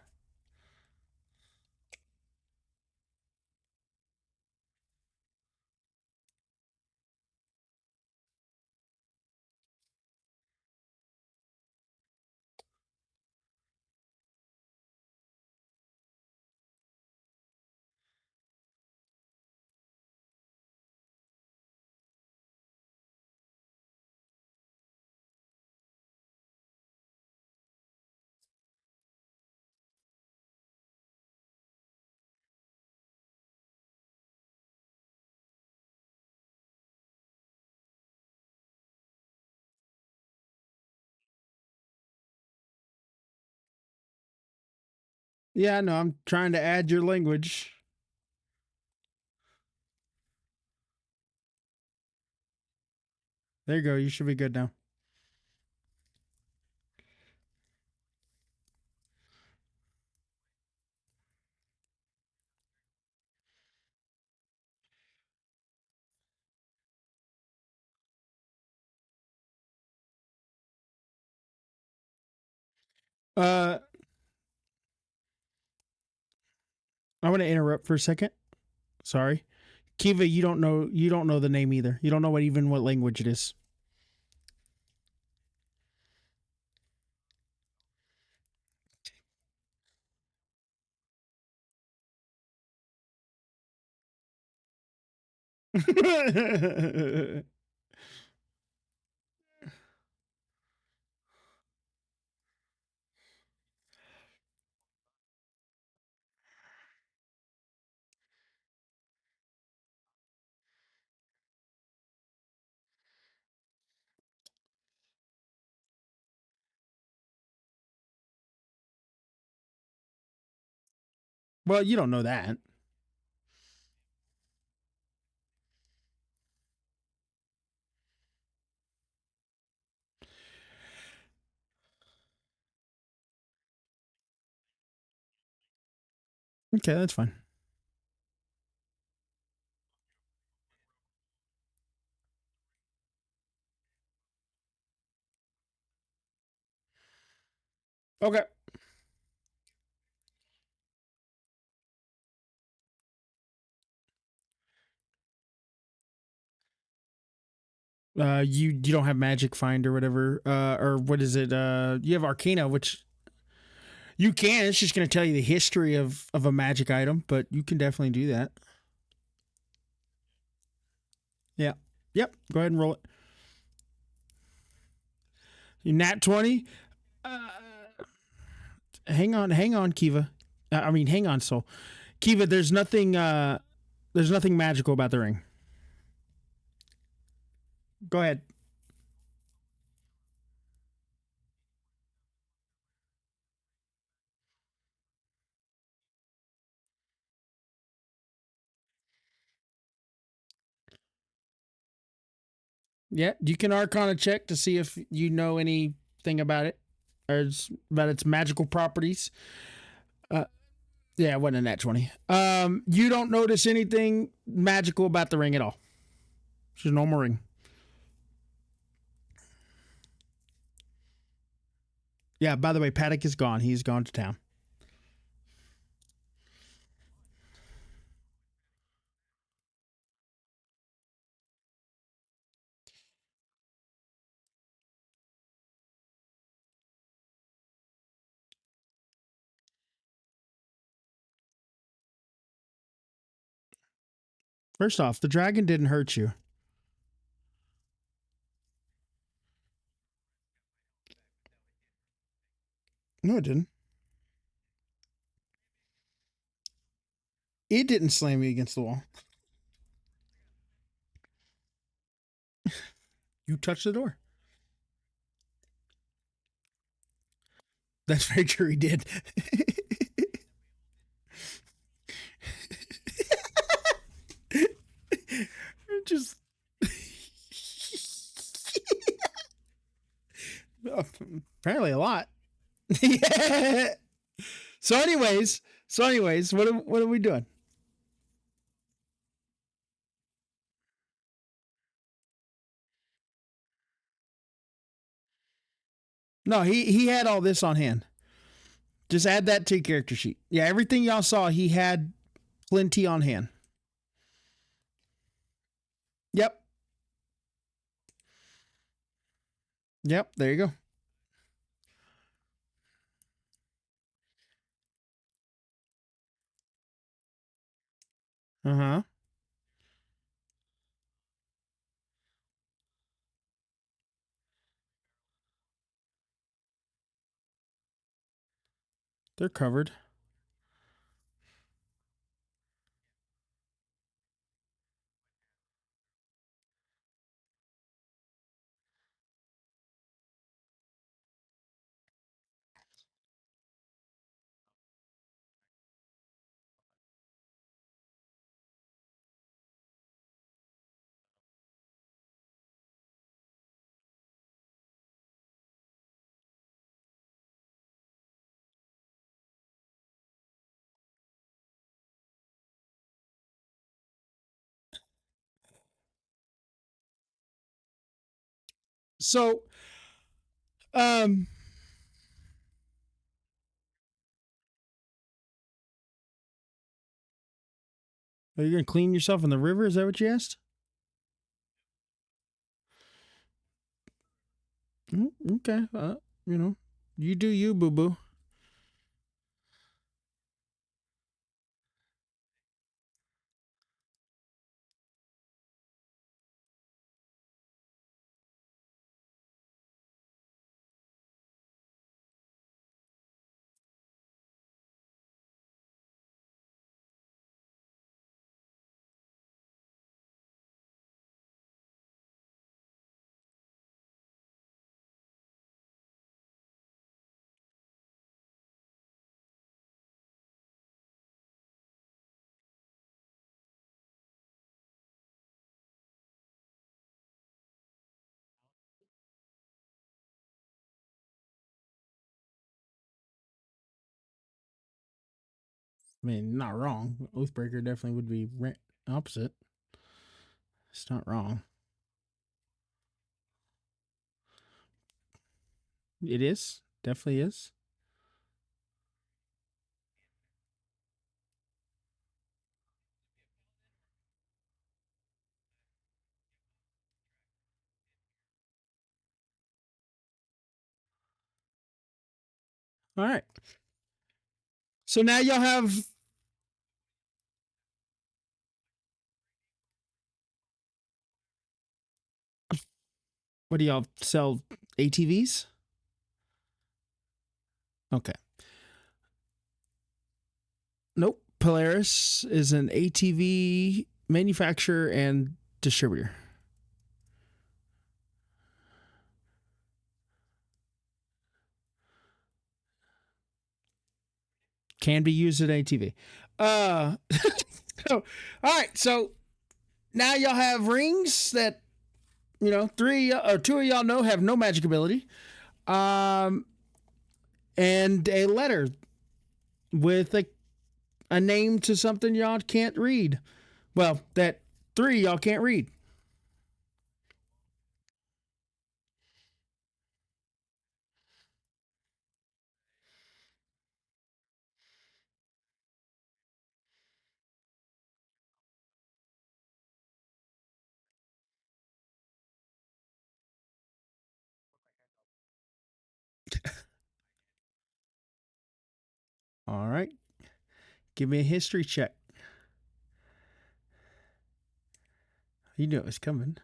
Yeah, no, I'm trying to add your language. There you go. You should be good now. Uh I want to interrupt for a second. Sorry. Kiva, you don't know the name either. You don't know what language it is. Well, you don't know that. Okay, that's fine. Okay. You don't have Magic Find or whatever, or what is it? You have Arcana, which you can. It's just going to tell you the history of a magic item, but you can definitely do that. Yeah. Yep. Go ahead and roll it. You nat 20. Uh, hang on, Kiva. I mean, hang on, Soul. Kiva, there's nothing magical about the ring. Go ahead. Yeah, you can Arcana check to see if you know anything about it or about its magical properties. Uh, yeah, it wasn't a nat 20. You don't notice anything magical about the ring at all. It's just a normal ring. Yeah, by the way, Paddock is gone. He's gone to town. First off, the dragon didn't hurt you. No, it didn't. It didn't slam me against the wall. You touched the door. That's very true. He did. Just apparently a lot. Yeah. So anyways, what are we doing? No, he had all this on hand. Just add that to your character sheet. Yeah, everything y'all saw, he had plenty on hand. Yep. Yep. There you go. Uh huh. They're covered. So, um, are you gonna clean yourself in the river? Is that what you asked? Okay. You know, you do you, boo boo. I mean, not wrong. Oathbreaker definitely would be opposite. It's not wrong. It is. Definitely is. All right. So now y'all have. What do y'all sell? ATVs? Okay. Nope. Polaris is an ATV manufacturer and distributor. Can be used at ATV. So, all right. So now y'all have rings that three or two of y'all know have no magic ability, um, and a letter with a name to something y'all can't read. Well, that three y'all can't read. All right. Give me a history check. You knew it was coming.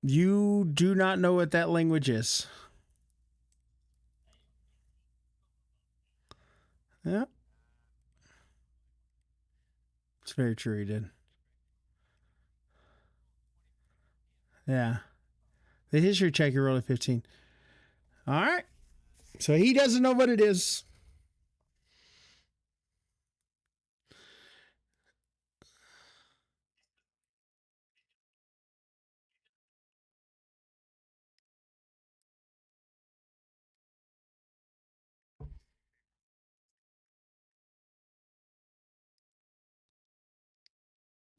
You do not know what that language is. Yeah, it's very true. He did. Yeah. The history check, you rolled a 15. All right. So he doesn't know what it is.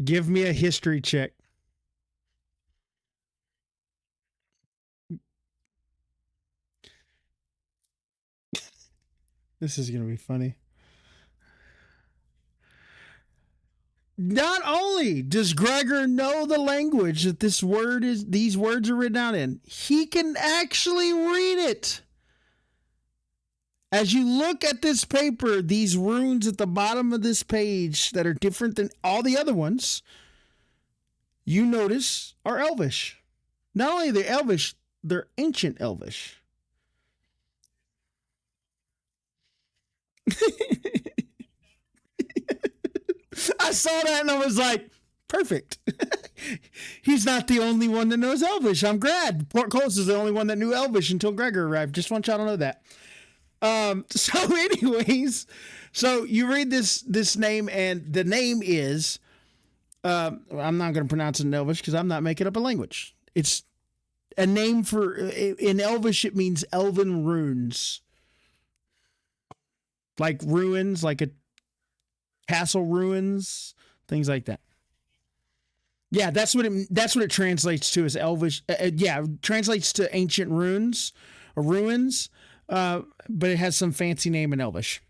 Give me a history check. This is going to be funny. Not only does Gregor know the language that these words are written out in, he can actually read it. As you look at this paper, these runes at the bottom of this page that are different than all the other ones, you notice are Elvish. Not only are they Elvish, they're ancient Elvish. I saw that and I was like, perfect. He's not the only one that knows Elvish. I'm glad. Port Close is the only one that knew Elvish until Gregor arrived. Just want y'all to know that. So, anyways, so you read this name, and the name is I'm not going to pronounce it in Elvish because I'm not making up a language. It's a name for in Elvish. It means elven runes, like ruins, like a castle ruins, things like that. Yeah, that's what it translates to as Elvish. Yeah, it translates to ancient runes or ruins, but it has some fancy name in Elvish.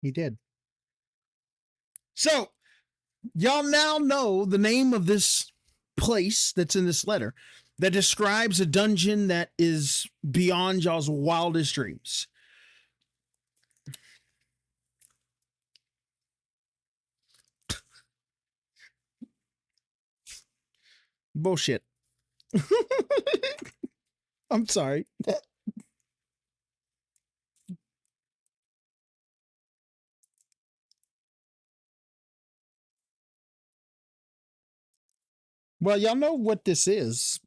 He did. So y'all now know the name of this place that's in this letter that describes a dungeon that is beyond y'all's wildest dreams. Bullshit. I'm sorry. Well, y'all know what this is.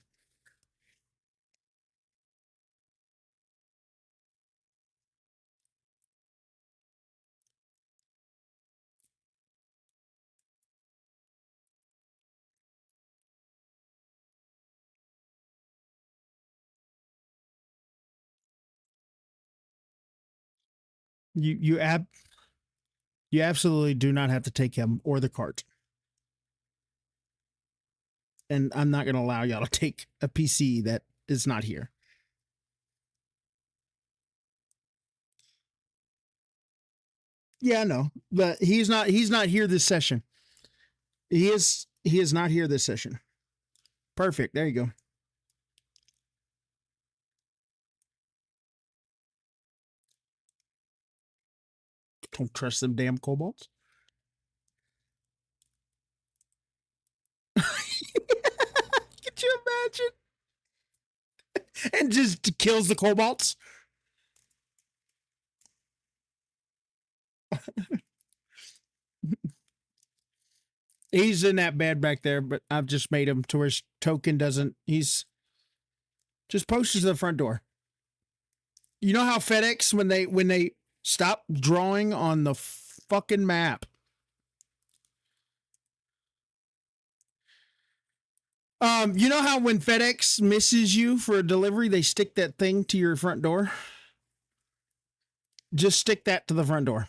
You you absolutely do not have to take him or the cart. And I'm not going to allow y'all to take a PC that is not here. Yeah, I know, but he's not here this session. He is not here this session. Perfect. There you go. Don't trust them damn kobolds. Could you imagine? And just kills the kobolds. He's in that bad back there, but I've just made him to where his token doesn't. He's just posted to the front door. You know how FedEx when they stop drawing on the fucking map. You know how when FedEx misses you for a delivery, they stick that thing to your front door? Just stick that to the front door.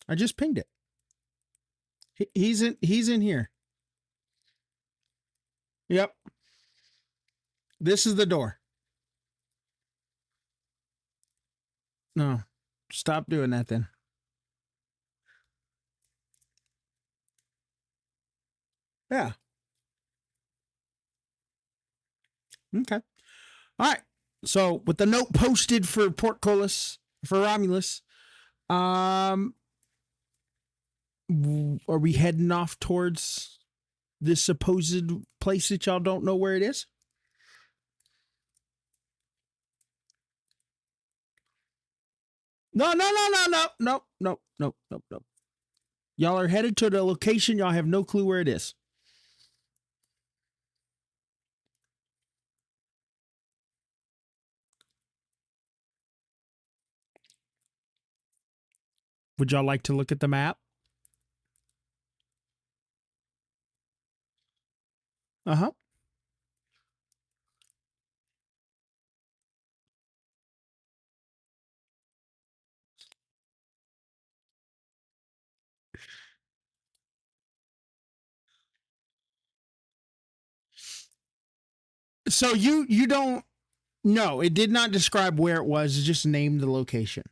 I just pinged it. He's in here. Yep. This is the door. No. Stop doing that then. Yeah. Okay. All right. So with the note posted for Portcullis for Romulus, are we heading off towards this supposed place that y'all don't know where it is? No. Y'all are headed to the location. Y'all have no clue where it is. Would y'all like to look at the map? Uh-huh. So you don't know. It did not describe where it was. It just named the location.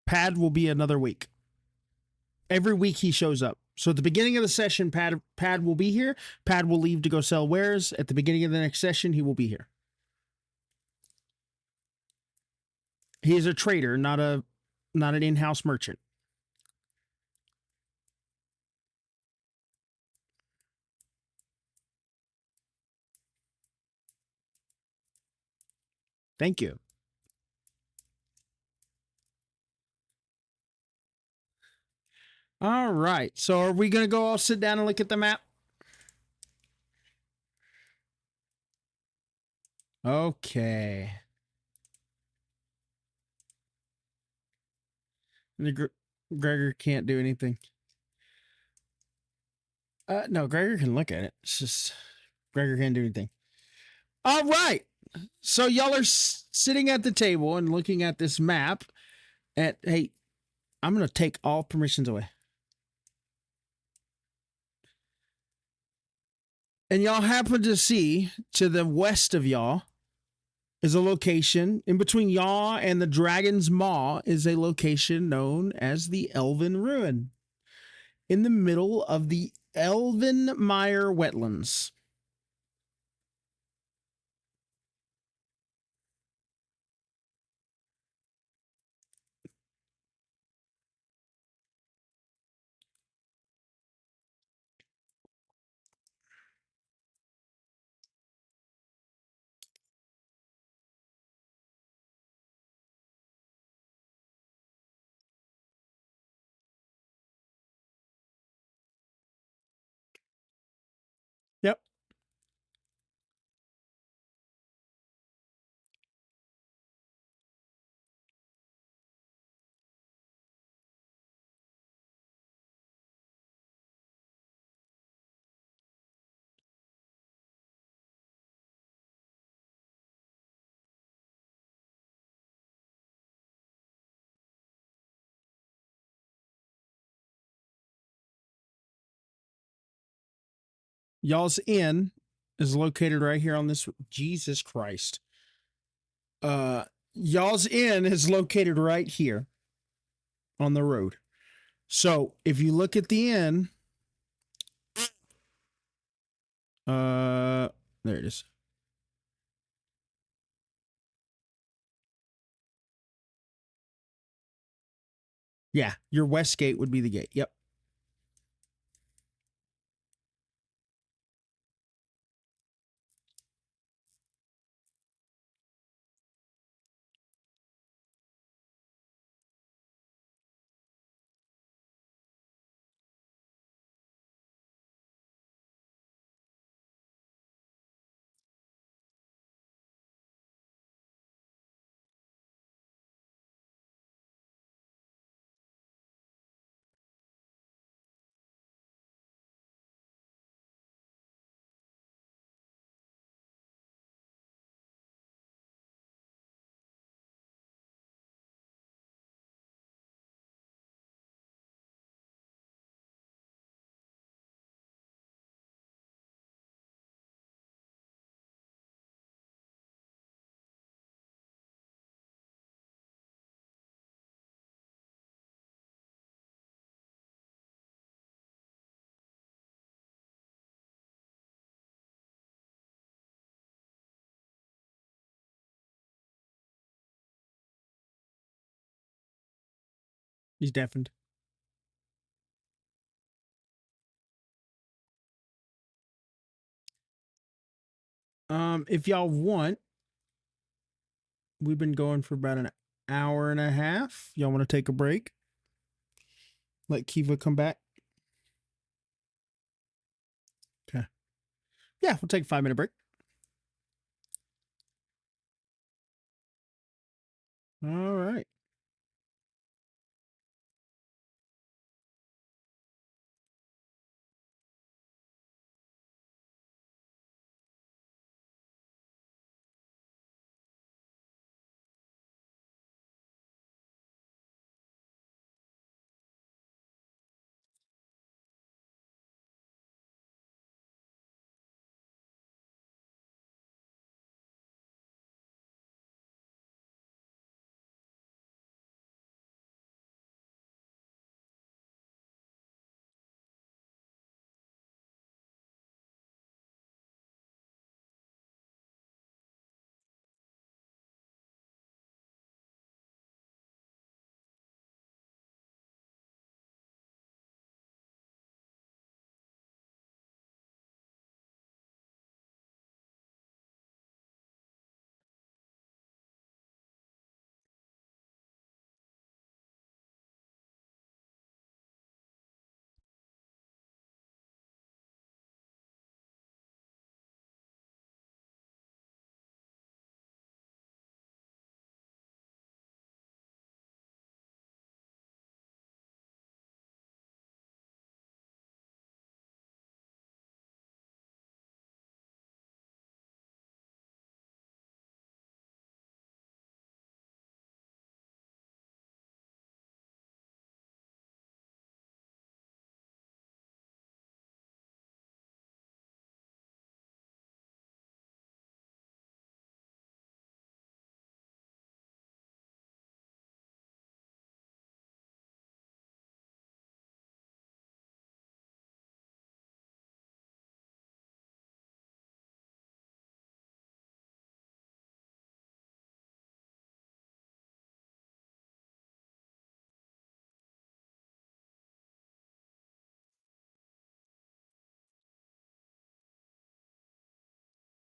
Pad will be another week. Every week he shows up. So at the beginning of the session, Pad will be here. Pad will leave to go sell wares. At the beginning of the next session, he will be here. He is a trader, not an in-house merchant. Thank you. All right. So are we going to go all sit down and look at the map? Okay. Gregor can't do anything. No, Gregor can look at it. It's just Gregor can't do anything. All right. So y'all are sitting at the table and looking at this map. Hey, I'm going to take all permissions away. And y'all happen to see to the west of y'all is a location in between y'all and the Dragon's Maw is a location known as the Elven Ruin. in the middle of the Elvenmeyer wetlands. Yep. Y'all's Inn is located right here on this. Jesus Christ. Uh, Y'all's Inn is located right here on the road. So if you look at the inn, there it is. Yeah, your west gate would be the gate. Yep. He's deafened. If y'all want, we've been going for about an hour and a half. Y'all want to take a break? Let Kiva come back? Okay. Yeah, we'll take a 5-minute break. All right.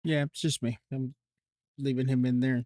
Yeah, it's just me. I'm leaving him in there.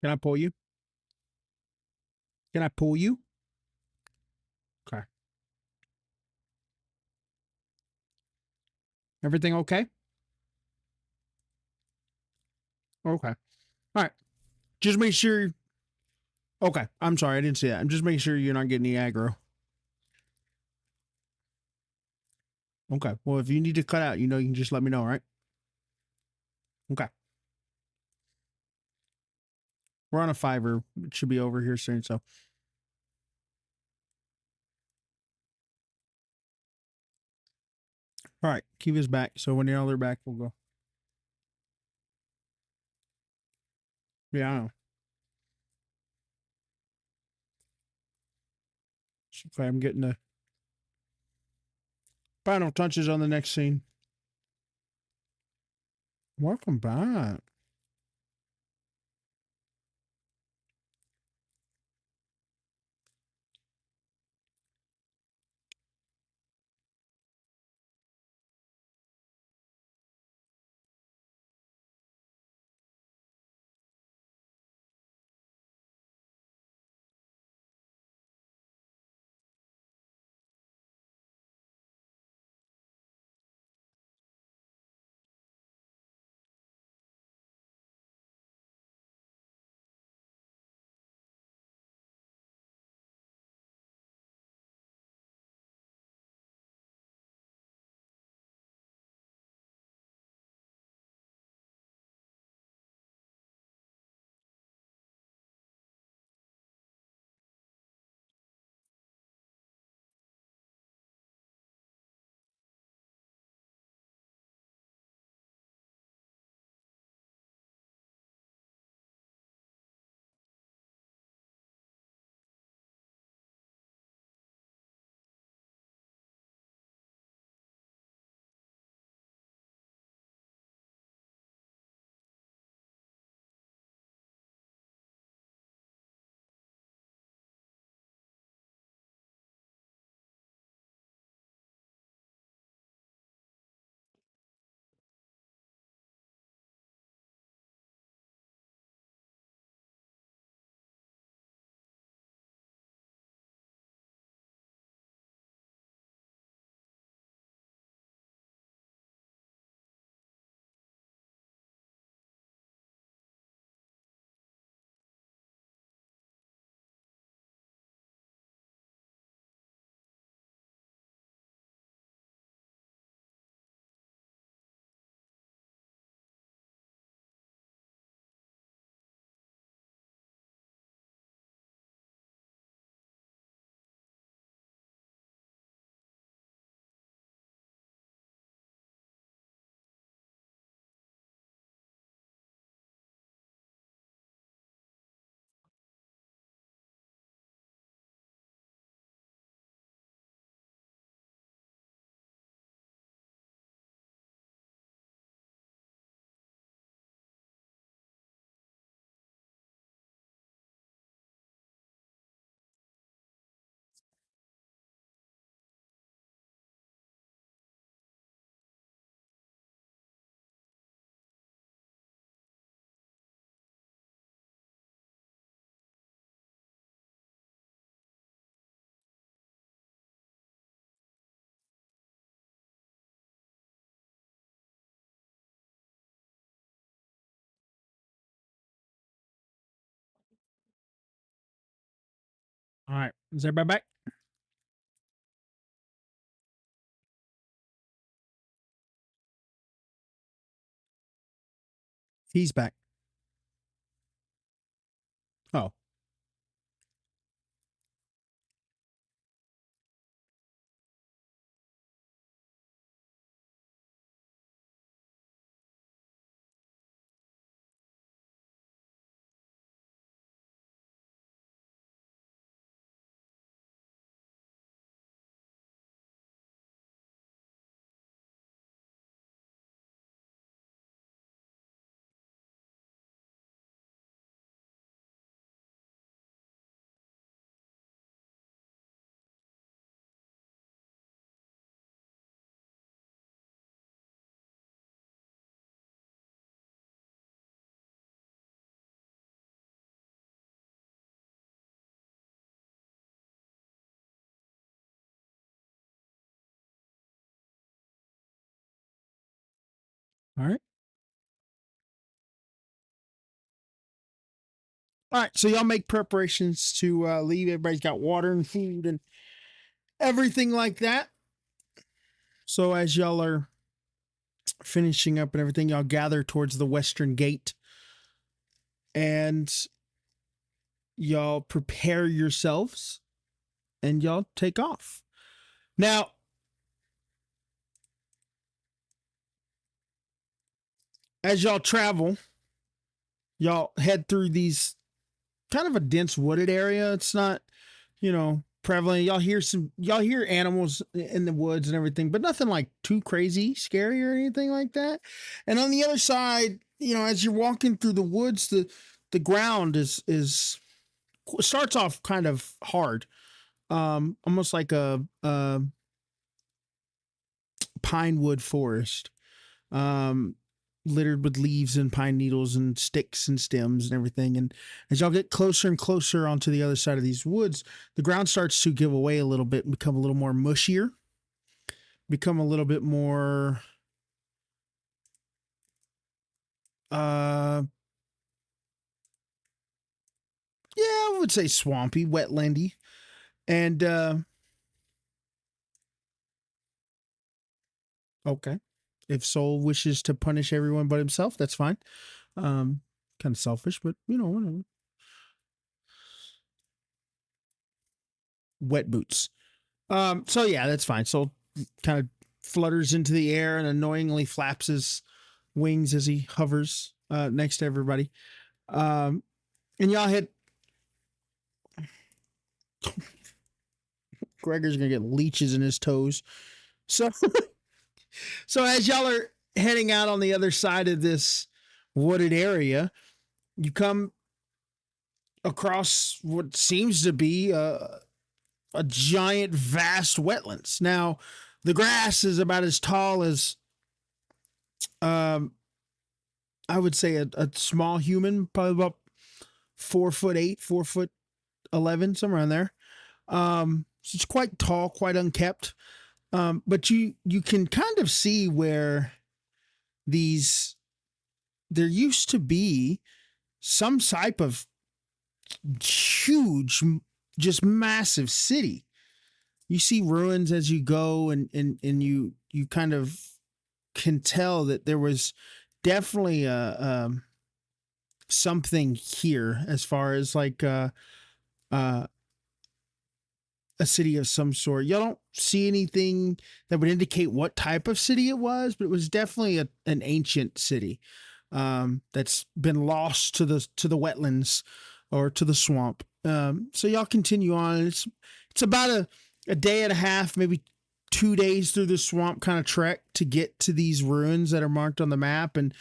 Can I pull you? Can I pull you? Okay. Everything okay? Okay. All right. Just make sure. Okay. I'm sorry. I didn't see that. I'm just making sure you're not getting any aggro. Okay. Well, if you need to cut out, you can just let me know, right? Okay. We're on a 5-er. It should be over here soon. So, all right. Keep his back. So when y'all are back, we'll go. Yeah, I know. Okay. I'm getting the final touches on the next scene. Welcome back. All right. Is everybody back? He's back. Oh. All right. All right. So y'all make preparations to leave. Everybody's got water and food and everything like that. So as y'all are finishing up and everything, y'all gather towards the western gate and y'all prepare yourselves and y'all take off. Now, as y'all travel, y'all head through these kind of a dense wooded area. It's not, prevalent. Y'all hear animals in the woods and everything, but nothing like too crazy, scary or anything like that. And on the other side, as you're walking through the woods, the ground is starts off kind of hard, almost like a pine wood forest, um, littered with leaves and pine needles and sticks and stems and everything. And as y'all get closer and closer onto the other side of these woods, the ground starts to give away a little bit and become a little more mushier, become a little bit more, uh, yeah, I would say swampy, wetlandy. And, okay. If Soul wishes to punish everyone but himself, that's fine. Um, Kind of selfish, but whatever. Wet boots. So yeah, that's fine. So kind of flutters into the air and annoyingly flaps his wings as he hovers next to everybody. And y'all hit. Gregor's gonna get leeches in his toes. So so as y'all are heading out on the other side of this wooded area, you come across what seems to be a giant, vast wetlands. Now, the grass is about as tall as um, I would say a small human, probably about 4'8", 4'11", somewhere in there. So it's quite tall, quite unkept. But you can kind of see where these there used to be some type of huge, just massive city. You see ruins as you go, and you kind of can tell that there was definitely something here as far as like uh, a city of some sort. You don't see anything that would indicate what type of city it was, but it was definitely an ancient city that's been lost to the wetlands or to the swamp. So y'all continue on. It's about a day and a half, maybe 2 days through the swamp kind of trek to get to these ruins that are marked on the map. And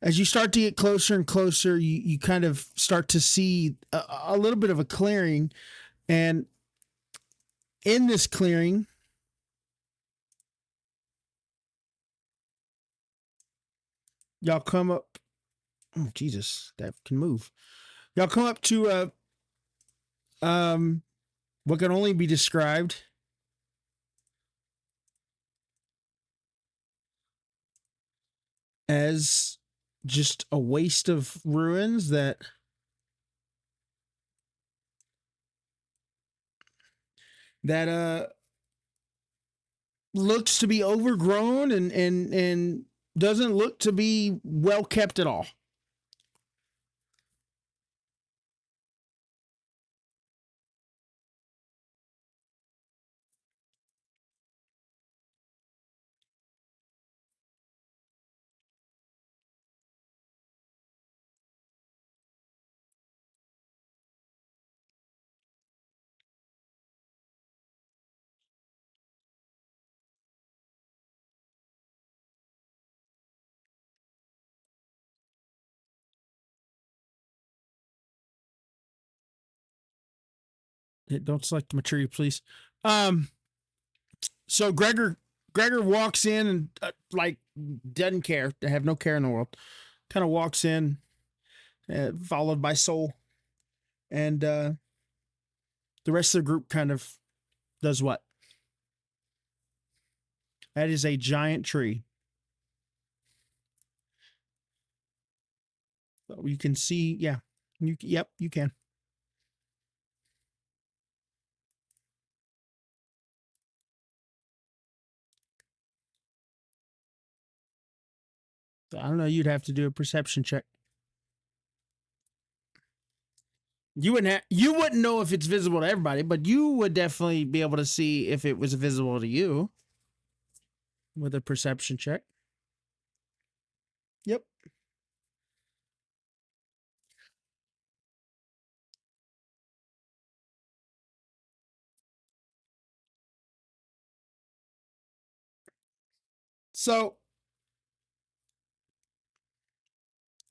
as you start to get closer and closer, you kind of start to see a little bit of a clearing. And in this clearing, y'all come up. Oh, Jesus, that can move. Y'all come up to um, what can only be described as just a waste of ruins that that looks to be overgrown and doesn't look to be well kept at all. Don't select the material, please. Um, so Gregor walks in and like doesn't care. They have no care in the world. Kind of walks in, followed by Soul, and the rest of the group kind of does what? That is a giant tree. So you can see, yeah, yep, you can. So I don't know. You'd have to do a perception check. You wouldn't know if it's visible to everybody, but you would definitely be able to see if it was visible to you with a perception check. Yep. So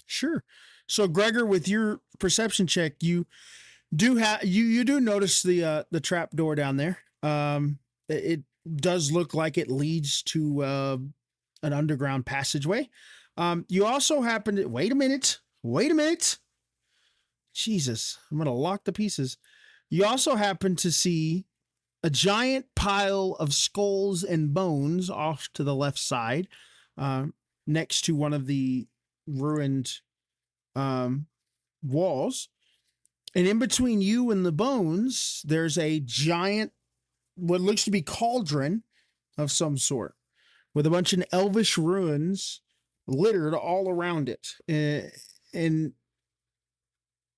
sure. So Gregor, with your perception check, you do notice the trap door down there. It does look like it leads to an underground passageway. You also happen to wait a minute. Wait a minute. Jesus, I'm gonna lock the pieces. You also happen to see a giant pile of skulls and bones off to the left side, uh, next to one of the ruined um, walls. And in between you and the bones, there's a giant, what looks to be cauldron of some sort, with a bunch of elvish ruins littered all around it. And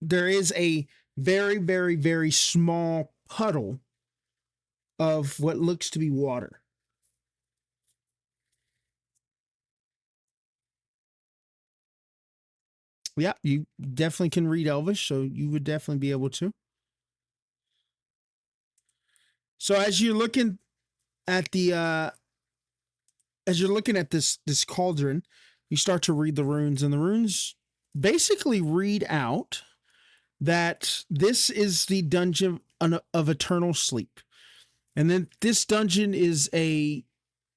there is a very, very, very small puddle of what looks to be water. Yeah, you definitely can read Elvish, so you would definitely be able to. So at the as you're looking at this cauldron, you start to read the runes, and the runes basically read out that this is the dungeon of eternal sleep. And then this dungeon is a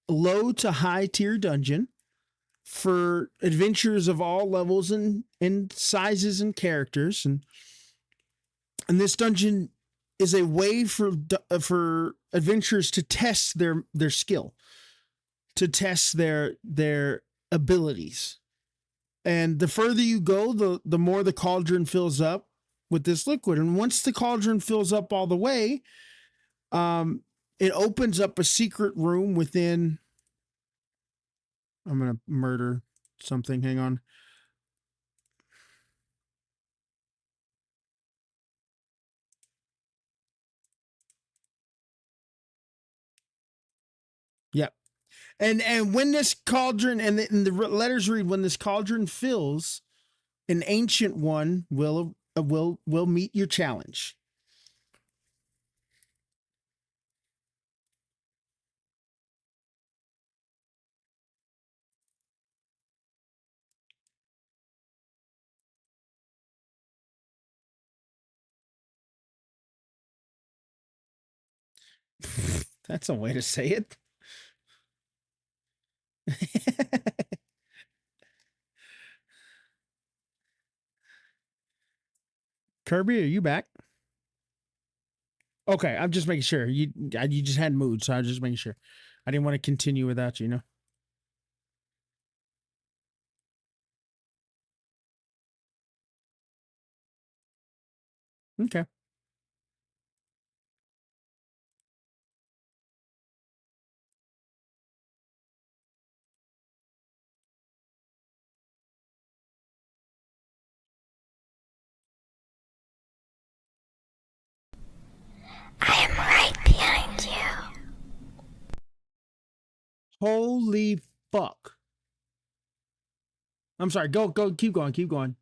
low to high tier dungeon for adventurers of all levels and sizes and characters. And this dungeon is a way for adventurers to test their skill, to test their abilities. And the further you go, the more the cauldron fills up with this liquid. And once the cauldron fills up all the way, it opens up a secret room within. I'm gonna murder something. Hang on. Yep. And when this cauldron and the letters read, when this cauldron fills, an ancient one will meet your challenge. That's a way to say it. Kirby, are you back? Okay, I'm just making sure. You just had mood, so I was just making sure. I didn't want to continue without you, you know. Okay. Holy fuck. I'm sorry. Go, keep going, keep going.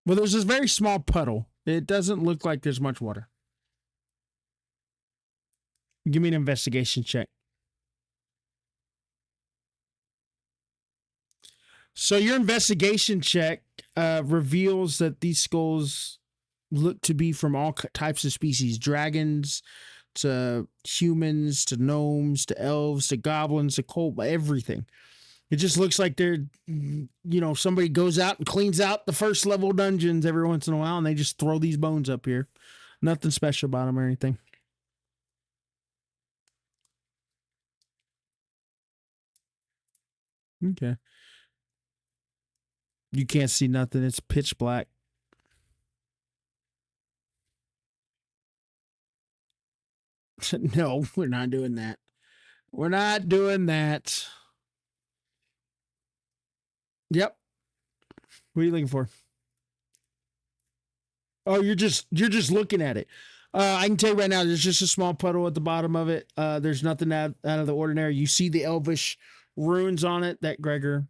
Well, there's this very small puddle. It doesn't look like there's much water. Give me an investigation check. So your investigation check reveals that these skulls look to be from all types of species: dragons to humans to gnomes to elves to goblins to kobold, everything. It just looks like they're, somebody goes out and cleans out the first level dungeons every once in a while, and they just throw these bones up here. Nothing special about them or anything. Okay. You can't see nothing. It's pitch black. No, we're not doing that. We're not doing that. Yep. What are you looking for? Oh, you're just looking at it. I can tell you right now, there's just a small puddle at the bottom of it. There's nothing out of the ordinary. You see the elvish runes on it that Gregor.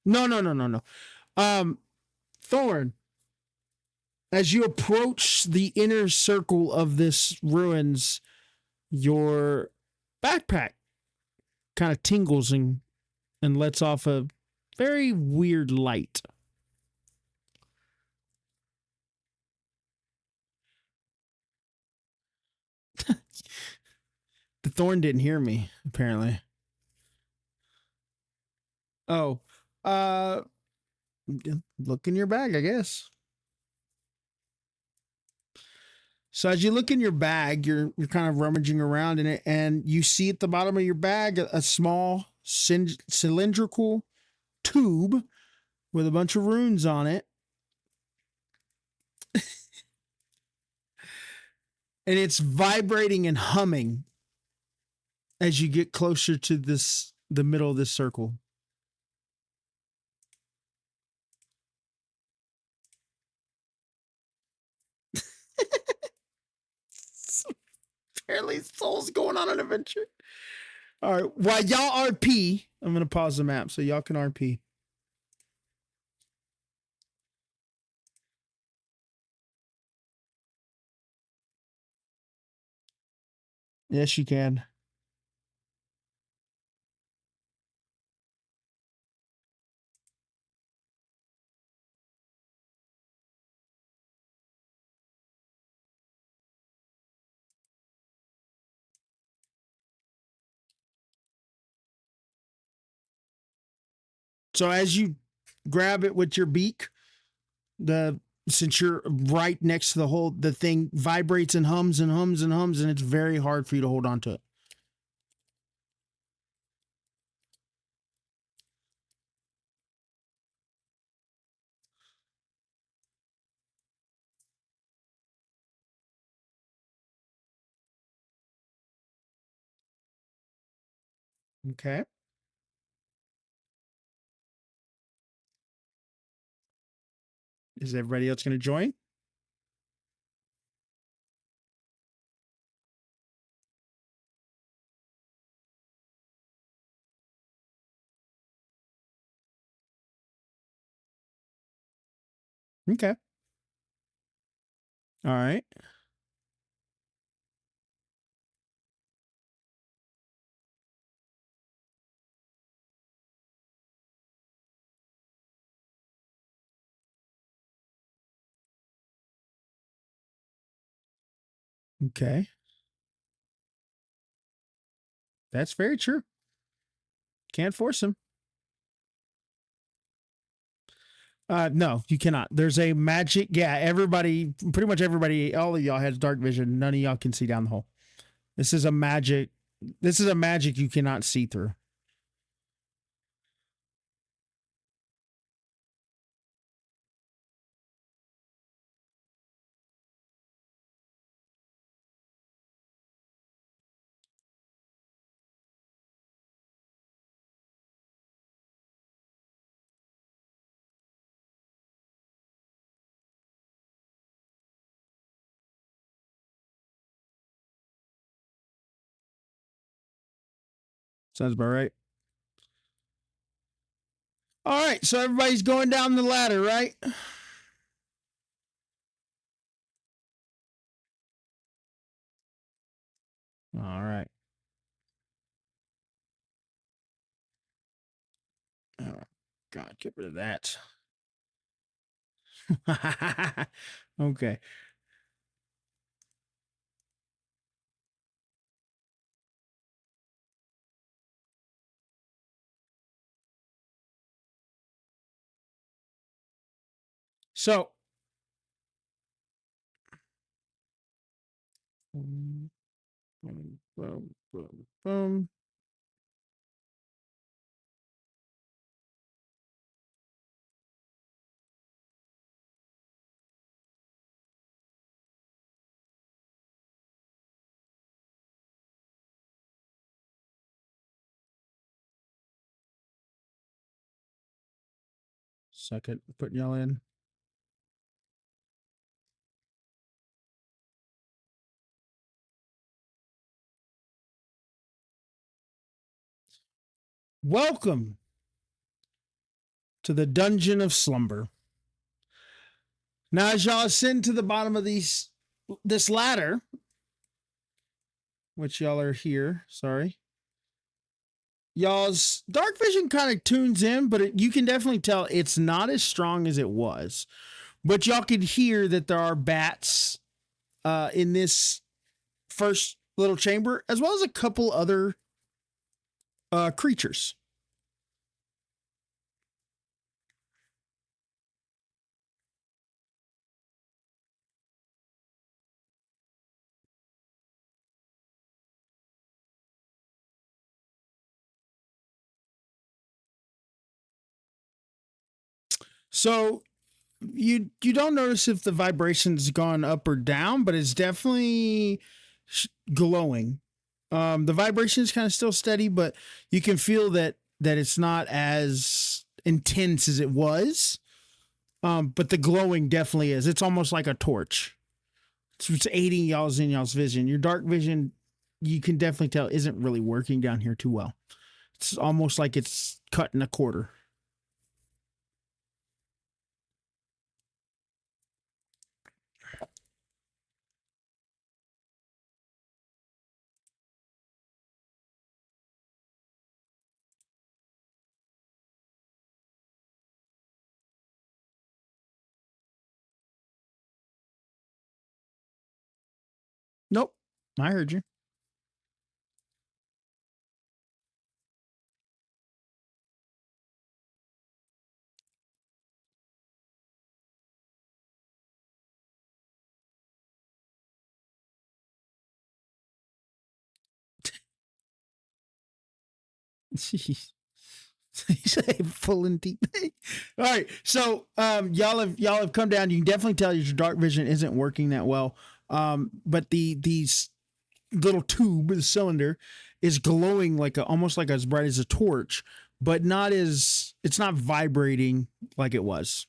No, no, no, no, no. Thorn, as you approach the inner circle of this ruins, your backpack kind of tingles and lets off a very weird light. The thorn didn't hear me, apparently. Oh, uh, look in your bag, I guess. So as you look in your bag, you're kind of rummaging around in it, and you see at the bottom of your bag a small cylindrical tube with a bunch of runes on it, and it's vibrating and humming as you get closer to the middle of this circle. Apparently, Soul's going on an adventure. All right, while y'all RP, I'm gonna pause the map so y'all can RP. Yes, you can. So as you grab it with your beak, the since you're right next to the hole, the thing vibrates and hums and hums and hums, and it's very hard for you to hold on to it. Okay. Is everybody else going to join? Okay. All right. Okay. That's very true. Can't force him. No, you cannot. There's a magic. Yeah, everybody, pretty much everybody, all of y'all has dark vision. None of y'all can see down the hole. This is a magic. This is a magic you cannot see through. Sounds about right. All right, so everybody's going down the ladder, right? All right. Oh, God, get rid of that. Okay. So, boom, boom, boom, boom, boom. Second, putting y'all in. Welcome to the Dungeon of Slumber. Now, as y'all ascend to the bottom of this ladder, which y'all are here, sorry, y'all's dark vision kind of tunes in, but you can definitely tell it's not as strong as it was. But y'all could hear that there are bats in this first little chamber, as well as a couple other creatures. So you don't notice if the vibration's gone up or down, but it's definitely glowing. The vibration is kind of still steady, but you can feel that it's not as intense as it was. But the glowing definitely is. It's almost like a torch. It's aiding y'all's vision. Your dark vision, you can definitely tell, isn't really working down here too well. It's almost like it's cut in a quarter. Nope, I heard you. Full and deep. All right, so y'all have come down. You can definitely tell your dark vision isn't working that well. But these little tube, the cylinder, is glowing like almost like as bright as a torch, but not as it's not vibrating like it was.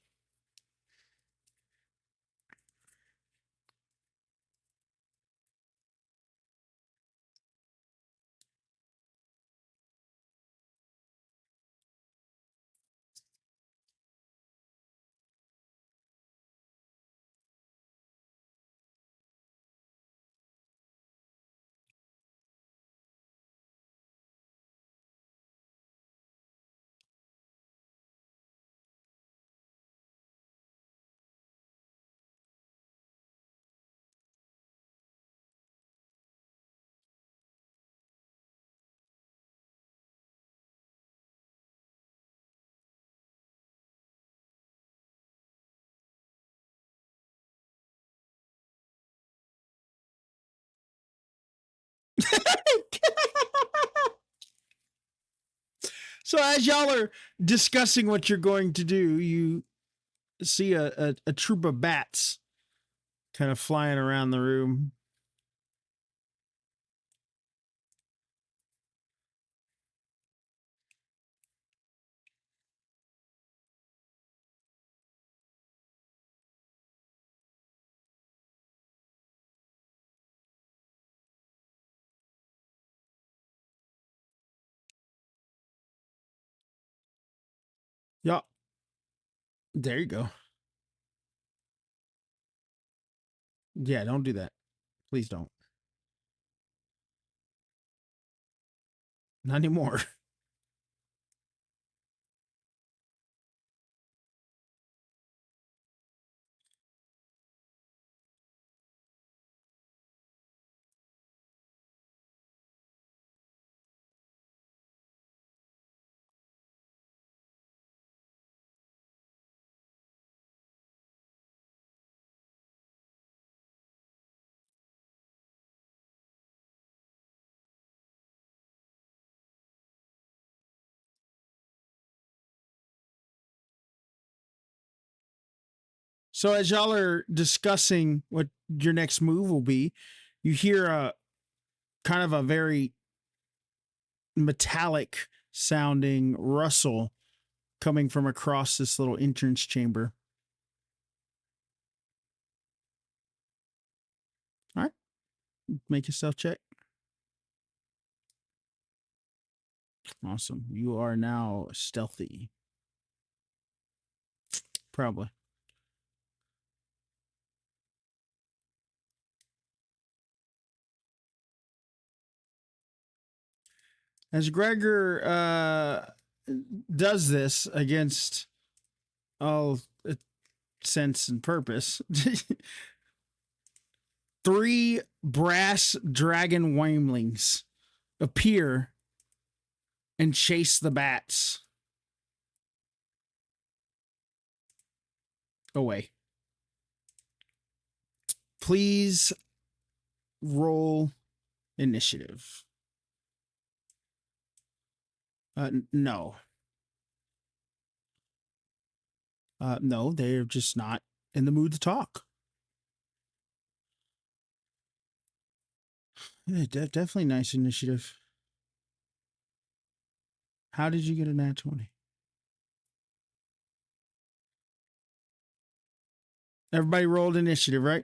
So as y'all are discussing what you're going to do, you see a troop of bats kind of flying around the room. Yeah. There you go. Yeah, don't do that. Please don't. Not anymore. So as y'all are discussing what your next move will be, you hear a kind of a very metallic sounding rustle coming from across this little entrance chamber. All right, make yourself check. Awesome. You are now stealthy. Probably. As Gregor does this against all sense and purpose, three brass dragon wymlings appear and chase the bats away. Please roll initiative. No. No, they're just not in the mood to talk. Yeah, definitely nice initiative. How did you get a nat 20? Everybody rolled initiative, right?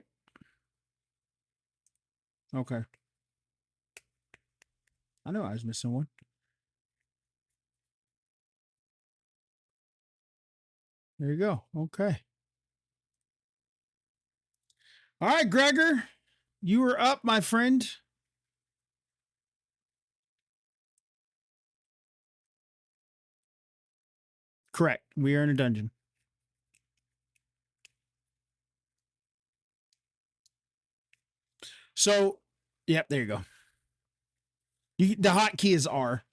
Okay. I know I was missing one. There you go. Okay. All right, Gregor, you are up, my friend. Correct. We are in a dungeon. So, yep, there you go. The hotkey is R.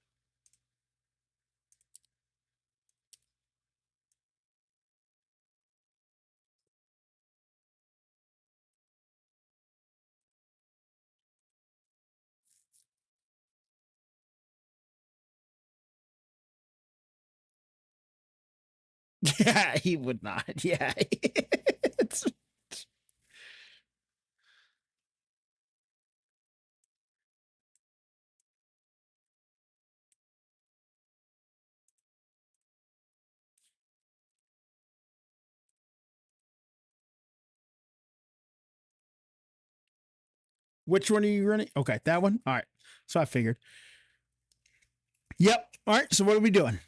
Yeah, he would not. Yeah. Which one are you running? Okay, that one. All right. So I figured. Yep. All right. So what are we doing?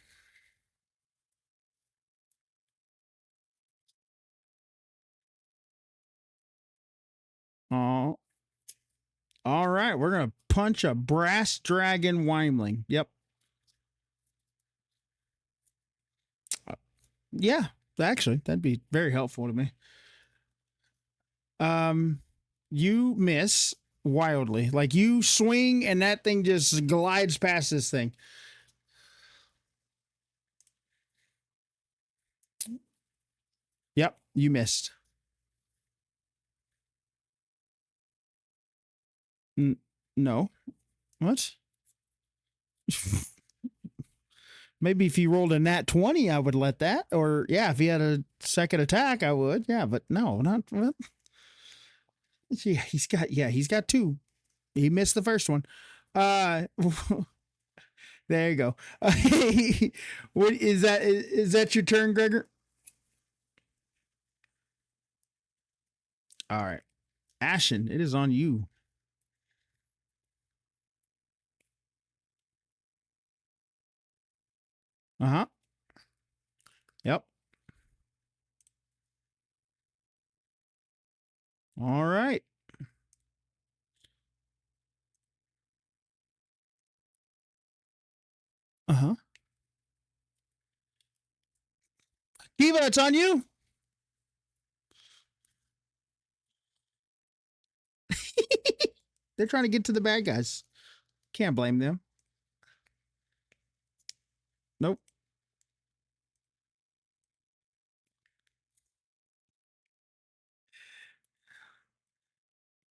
Oh, all right. We're gonna punch a brass dragon wymling. Yep. Yeah. Actually, that'd be very helpful to me. Um, you miss wildly. Like you swing and that thing just glides past this thing. Yep, you missed. No. What? Maybe if he rolled a nat 20, I would let that. Or, yeah, if he had a second attack, I would. Yeah, but no, not. Well, yeah, he's got two. He missed the first one. Uh, there you go. What is that? Is that your turn, Gregor? All right. Ashen, it is on you. Uh huh. Yep. All right. Uh huh. Kiva, it's on you. They're trying to get to the bad guys. Can't blame them. Nope.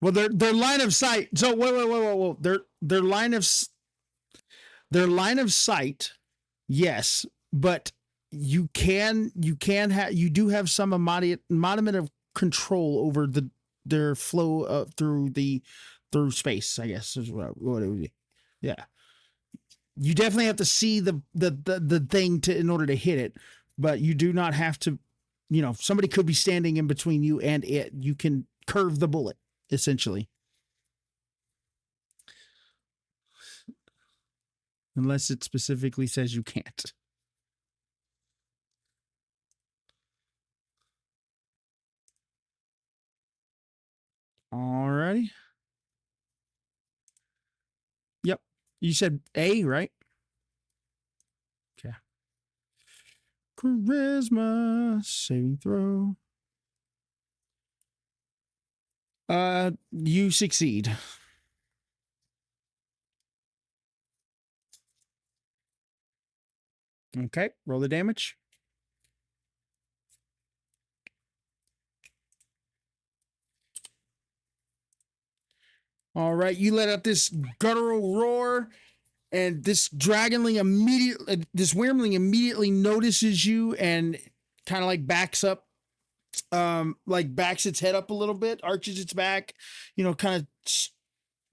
Well, their line of sight. So wait. Their line of sight. Yes, but you do have some amount of control over their flow through space. I guess is what it would be. Yeah, you definitely have to see the thing to in order to hit it, but you do not have to. You know, somebody could be standing in between you and it. You can curve the bullet essentially, unless it specifically says you can't. Alrighty. Yep. You said A, right? Okay. Charisma saving throw. You succeed. Okay, roll the damage. All right, you let out this guttural roar, and this wormling immediately notices you and kind of like backs up, like backs its head up a little bit, arches its back, you know, kind of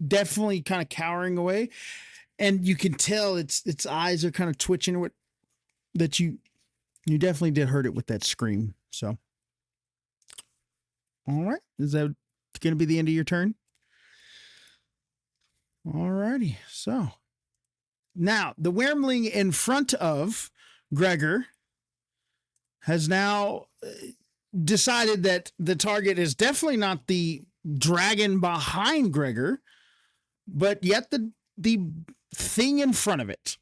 definitely kind of cowering away, and you can tell its eyes are kind of twitching. With that you definitely did hurt it with that scream. So, all right, is that going to be the end of your turn? All righty. So now the wormling in front of Gregor has now decided that the target is definitely not the dragon behind Gregor, but yet the thing in front of it.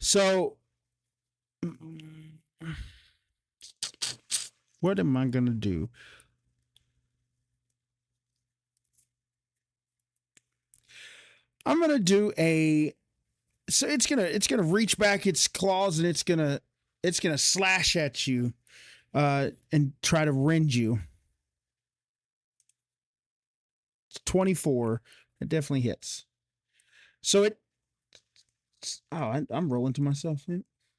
So what am I going to do? I'm going to do a so it's gonna reach back its claws and it's gonna slash at you and try to rend you. It's 24. It definitely hits. So I'm rolling to myself.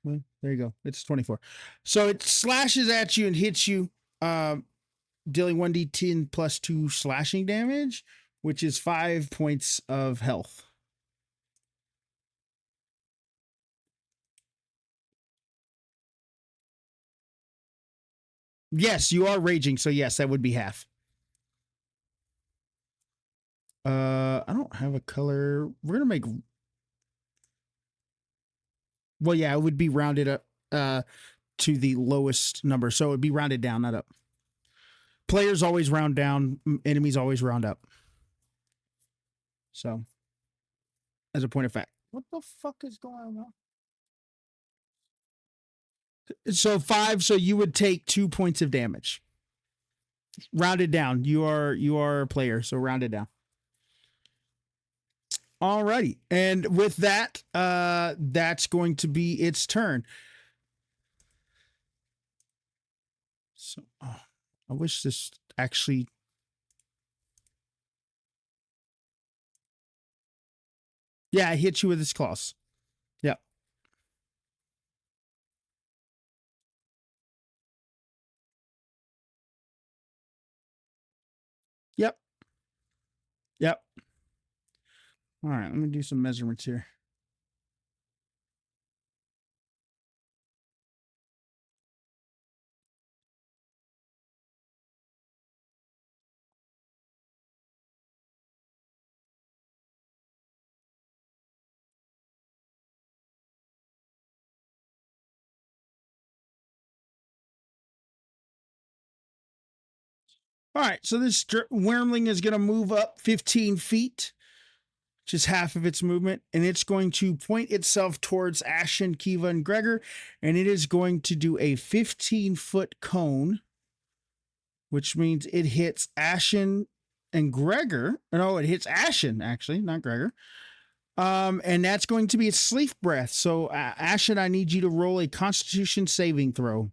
Well, there you go. It's 24. So it slashes at you and hits you, dealing 1d10 plus 2 slashing damage, which is 5 points of health. Yes, you are raging, so yes, that would be half. I don't have a color. We're gonna make. Well, yeah, it would be rounded up to the lowest number, so it would be rounded down, not up. Players always round down, enemies always round up. So, as a point of fact, what the fuck is going on? So 5. So you would take 2 points of damage. Rounded down. You are a player, so rounded down. Alrighty, and with that, that's going to be its turn. So, I wish this actually. Yeah, it hits you with its claws. Yep. Yep. Yep. All right, let me do some measurements here. All right, so this wormling is going to move up 15 feet, which is half of its movement, and it's going to point itself towards Ashen, Kiva, and Gregor, and it is going to do a 15-foot cone, which means it hits Ashen and Gregor. No, it hits Ashen, actually, not Gregor. And that's going to be its sleep breath. So, Ashen, I need you to roll a Constitution saving throw.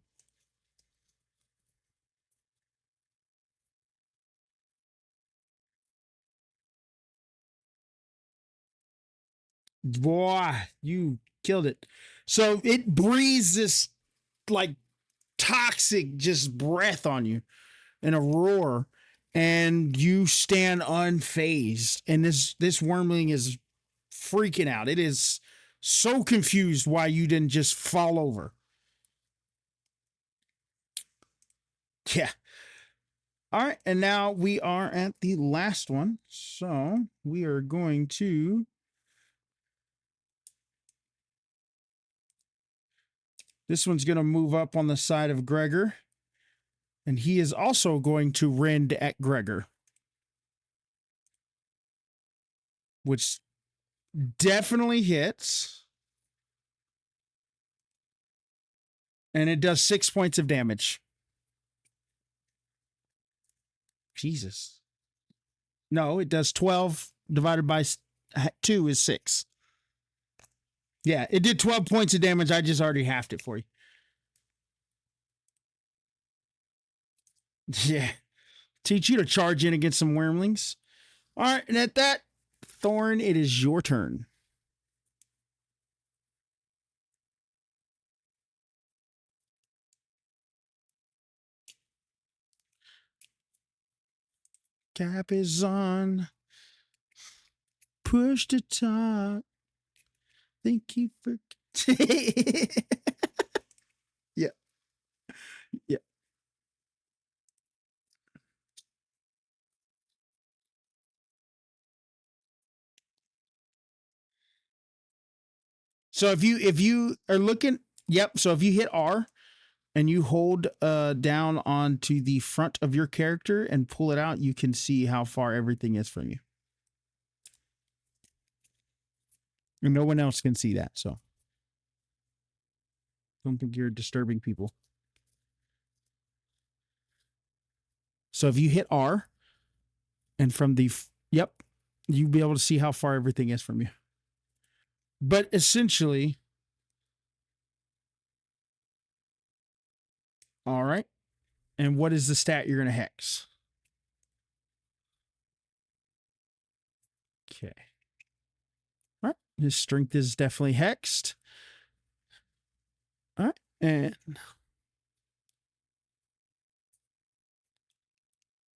Boy, you killed it. So it breathes this like toxic just breath on you in a roar, and you stand unfazed. And this wormling is freaking out. It is so confused why you didn't just fall over. Yeah. All right, and now we are at the last one. So we are going to this one's going to move up on the side of Gregor, and he is also going to rend at Gregor, which definitely hits. And it does 6 points of damage. Jesus. No, it does 12 divided by 2 is 6. Yeah, it did 12 points of damage. I just already halved it for you. Yeah. Teach you to charge in against some wormlings. All right, and at that, Thorn, it is your turn. Cap is on. Push to top. Thank you for. Yeah. Yeah. So if you are looking, yep. So if you hit R and you hold down onto the front of your character and pull it out, you can see how far everything is from you. And no one else can see that, so don't think you're disturbing people. So if you hit R and from the yep, you'll be able to see how far everything is from you. But essentially, all right. And what is the stat you're going to hex? Okay. All right. His strength is definitely hexed. All right. And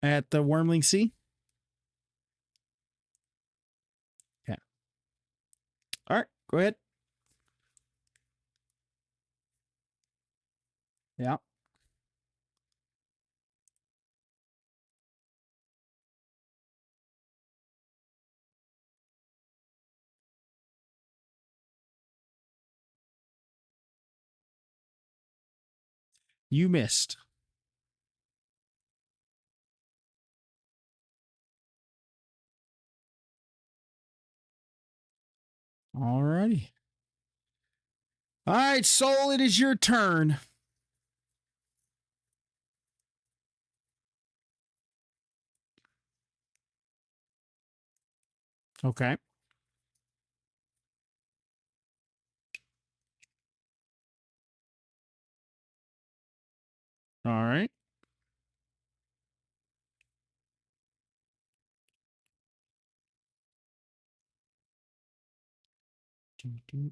at the Wormling Sea. Okay. All right. Go ahead. Yeah. You missed. All righty. All right, Soul, it is your turn. Okay. All right.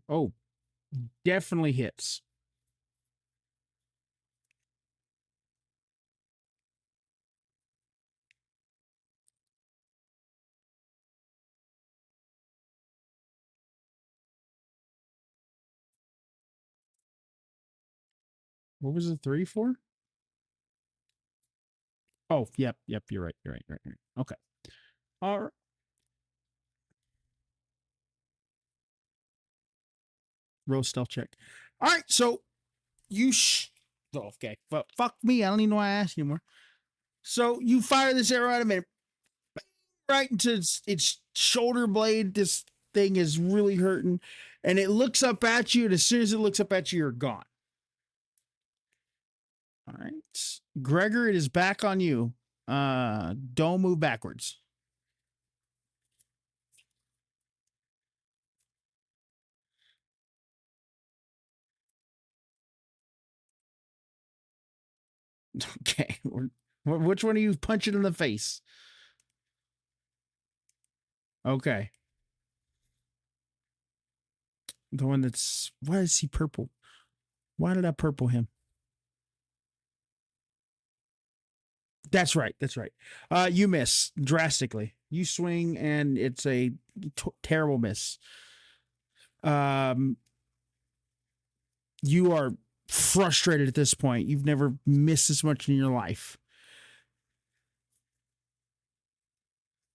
Oh, definitely hits. What was the 3 for? Oh, yep. You're right. You're right. Okay. All right. Roll stealth check. All right. So you oh, okay. Fuck me. I don't even know why I asked you more. So you fire this arrow at him and right into its shoulder blade. This thing is really hurting. And it looks up at you. And as soon as it looks up at you, you're gone. All right. Gregor, it is back on you. Don't move backwards. Okay. Which one are you punching in the face? Okay. The one that's. Why is he purple? Why did I purple him? That's right. That's right. You miss drastically. You swing and it's a terrible miss. Um, you are frustrated at this point. You've never missed this much in your life.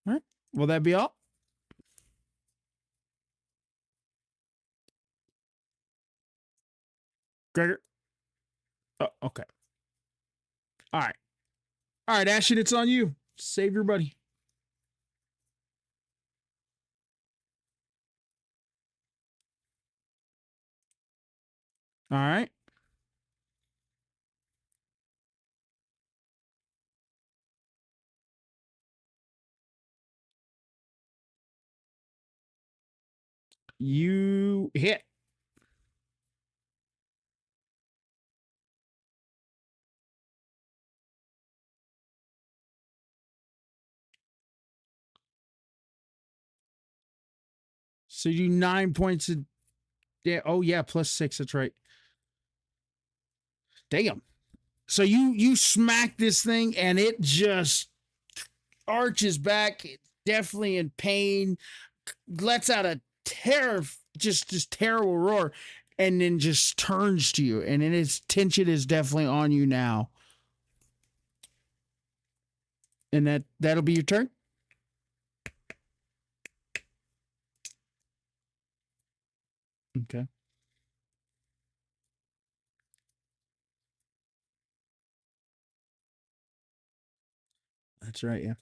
All right. Will that be all? Gregor? Oh, okay. All right. All right, Ashton, it's on you. Save your buddy. All right. You hit. So you do 9 points of. Yeah. Oh yeah, plus 6. That's right. Damn. So you smack this thing and it just arches back. It's definitely in pain. Lets out a just terrible roar, and then just turns to you. And then its tension is definitely on you now. And that'll be your turn. Okay. That's right. Yeah.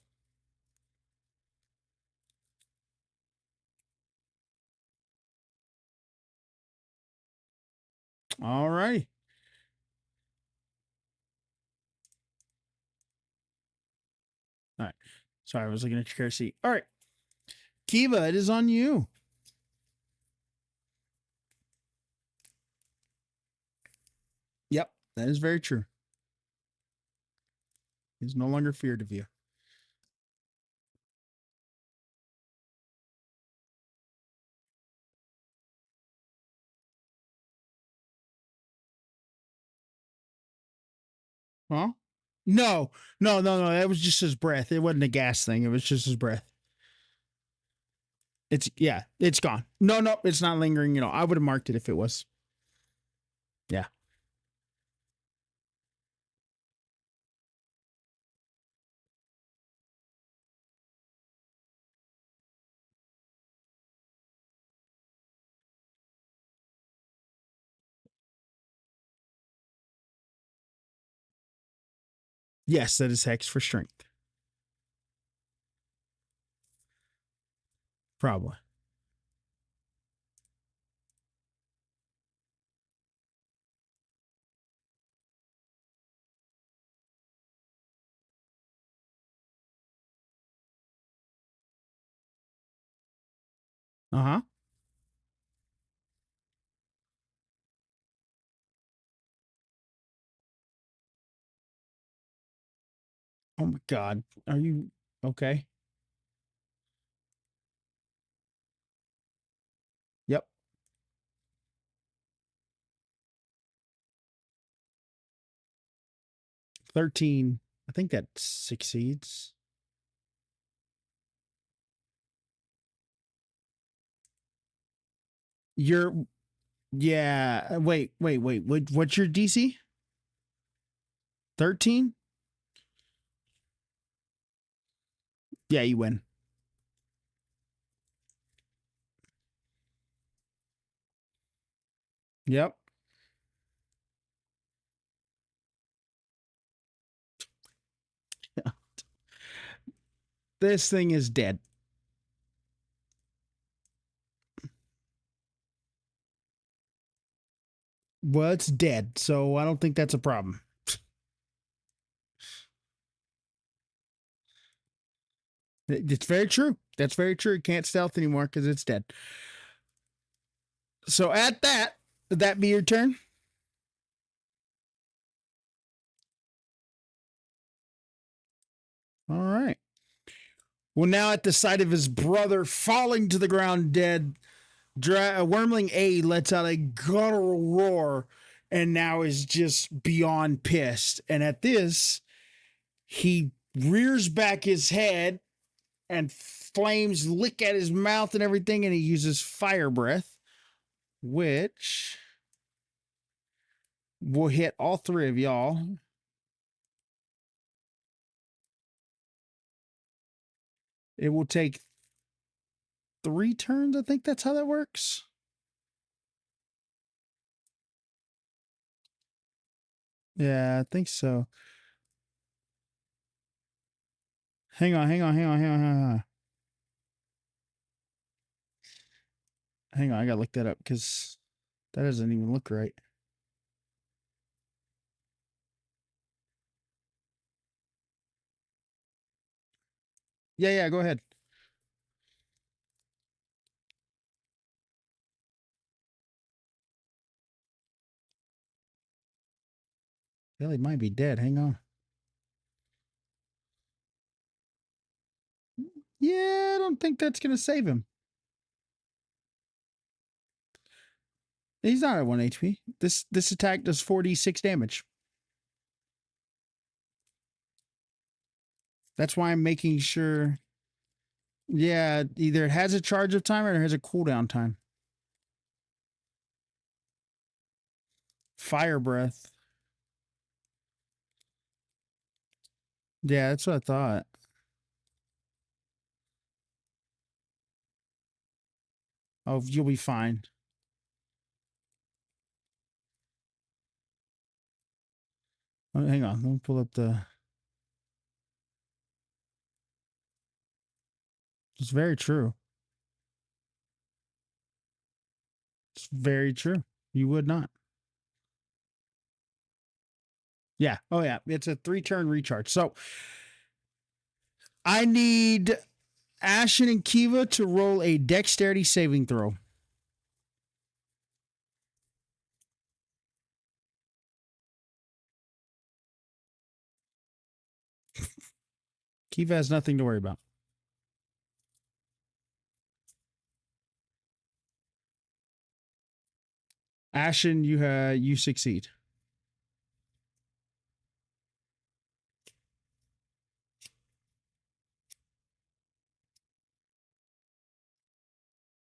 All right. All right. Sorry, I was looking at your car seat. All right. Kiva, it is on you. Yep, that is very true. He's no longer feared of you. Huh? No, no. That was just his breath. It wasn't a gas thing. It was just his breath. It's gone. No, it's not lingering. I would have marked it if it was. Yeah. Yes, that is hex for strength. Probably. Uh huh. Oh my God. Are you okay? Yep. 13. I think that succeeds. You're, yeah. Wait. What's your DC? 13? Yeah, you win. Yep. This thing is dead. Well, it's dead, so I don't think that's a problem. It's very true. That's very true. It can't stealth anymore because it's dead. So at that, would that be your turn? All right. Well, now at the sight of his brother falling to the ground dead, Wormling A lets out a guttural roar and now is just beyond pissed. And at this, he rears back his head and flames lick at his mouth and everything, and he uses fire breath, which will hit all three of y'all. It will take 3 turns. I think that's how that works. Yeah, I think so. Hang on. Hang on, I gotta look that up because that doesn't even look right. Yeah, go ahead. Billy might be dead. Hang on. Yeah, I don't think that's gonna save him. He's not at 1 HP. This attack does 4d6 damage. That's why I'm making sure. Yeah, either it has a charge of time or it has a cooldown time. Fire breath. Yeah, that's what I thought. Oh, you'll be fine. Oh, hang on, let me pull up the. It's very true. It's very true. You would not. Yeah. Oh, yeah. It's a 3-turn recharge. So I need Ashen and Kiva to roll a dexterity saving throw. Kiva has nothing to worry about. Ashen, you succeed.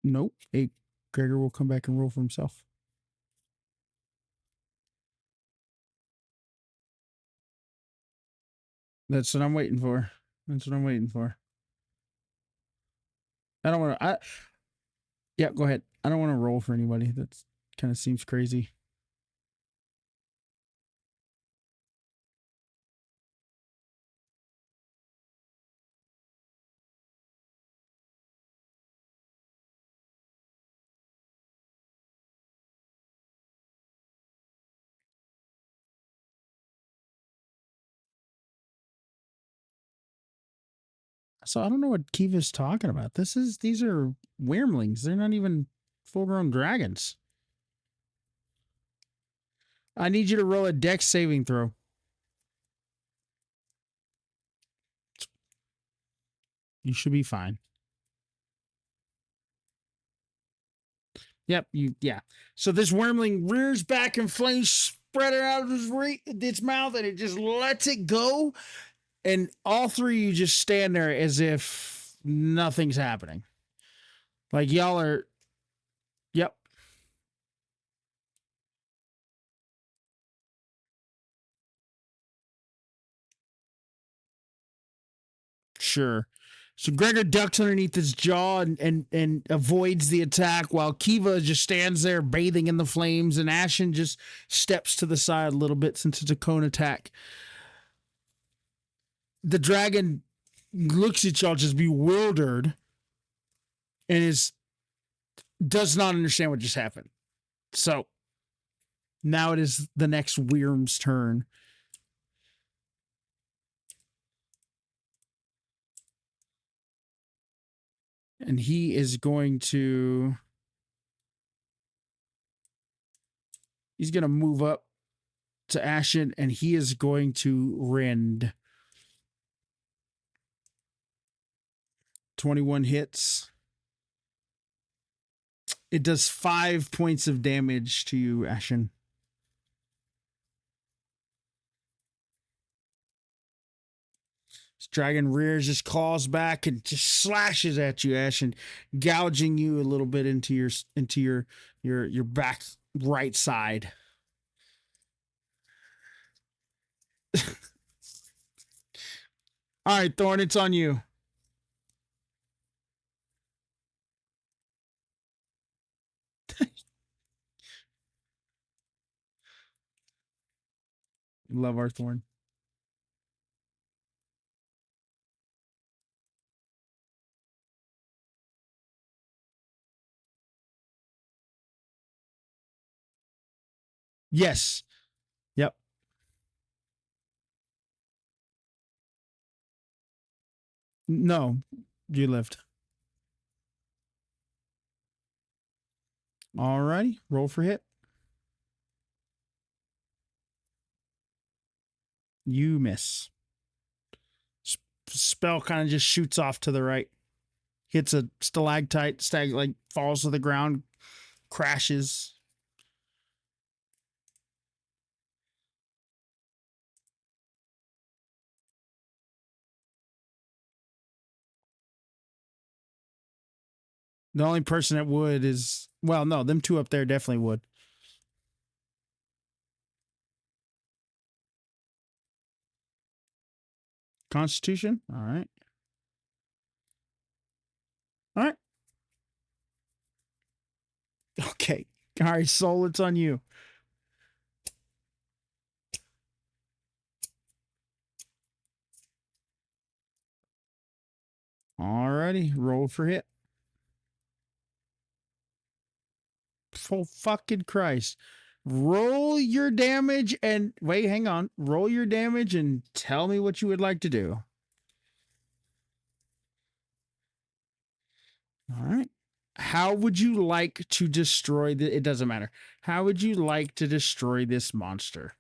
Nope. Gregor will come back and roll for himself. That's what I'm waiting for. That's what I'm waiting for. I don't want to. Yeah, go ahead. I don't want to roll for anybody. That kind of seems crazy. So I don't know what Kiva's talking about. These are wormlings. They're not even full-grown dragons. I need you to roll a dex saving throw. You should be fine. Yep, yeah. So this wormling rears back and flames spread it out of its mouth, and it just lets it go. And all three of you just stand there as if nothing's happening. Like y'all are. Yep. Sure. So Gregor ducks underneath his jaw and avoids the attack while Kiva just stands there bathing in the flames, and Ashen just steps to the side a little bit since it's a cone attack. The dragon looks at y'all just bewildered and does not understand what just happened. So now it is the next Wyrm's turn. And he is going to. He's going to move up to Ashen and he is going to rend. 21 hits. It does 5 points of damage to you, Ashen. This dragon rears his claws back and just slashes at you, Ashen, gouging you a little bit into your back right side. All right, Thorn, it's on you. Love our Thorn. Yes. Yep. No, you lived. All righty, roll for hit. You miss. Spell kind of just shoots off to the right. Hits a stalactite, like falls to the ground, crashes. The only person that would is, well, no, them two up there definitely would. Constitution? All right. All right. Okay. All right, Soul, it's on you. All righty. Roll for hit. For fucking Christ. Roll your damage and wait, hang on. Roll your damage and tell me what you would like to do. All right. How would you like to destroy the? It doesn't matter. How would you like to destroy this monster?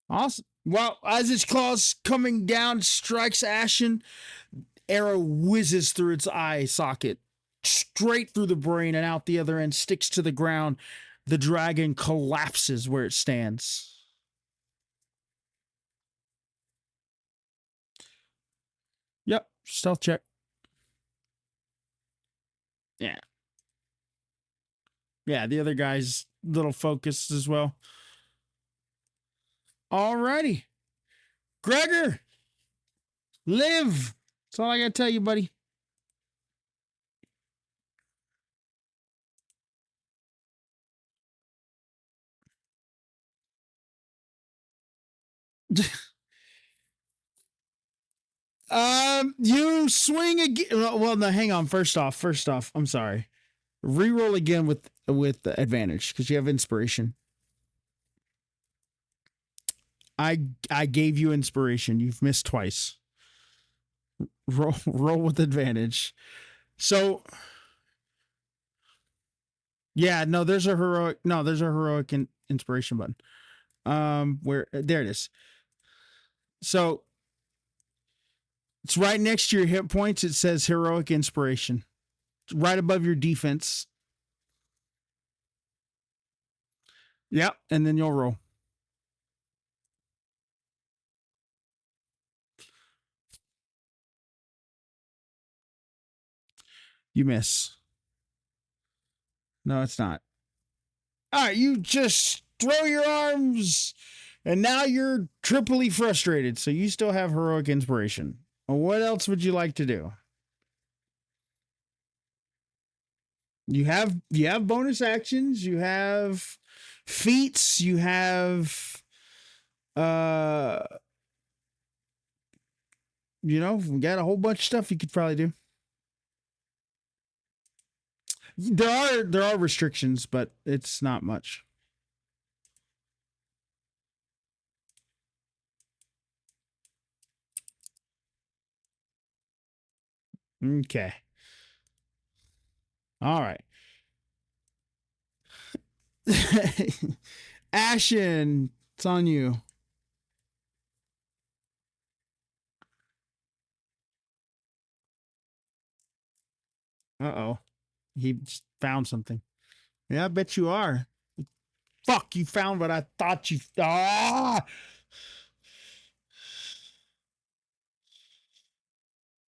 Awesome. Well, as its claws coming down, strikes Ashen, arrow whizzes through its eye socket, straight through the brain and out the other end, sticks to the ground. The dragon collapses where it stands. Yep, stealth check. Yeah. Yeah, the other guy's little focused as well. Alrighty. Gregor, live. That's all I gotta tell you, buddy. You swing again. Well, no, hang on. First off, I'm sorry. Reroll again with the advantage because you have inspiration. I gave you inspiration. You've missed twice. Roll with advantage. So yeah, no, there's a heroic inspiration button. Where there it is. So it's right next to your hit points. It says heroic inspiration. It's right above your defense. Yep, and then you'll roll. You miss. No, it's not. All right, you just throw your arms. And now you're triply frustrated. So you still have heroic inspiration. What else would you like to do? You have bonus actions, you have feats, you have uh we got a whole bunch of stuff you could probably do. There are restrictions, but it's not much. Okay. All right. Ashen, it's on you. Uh-oh. He found something. Yeah, I bet you are. Fuck, you found what I thought you. Ah!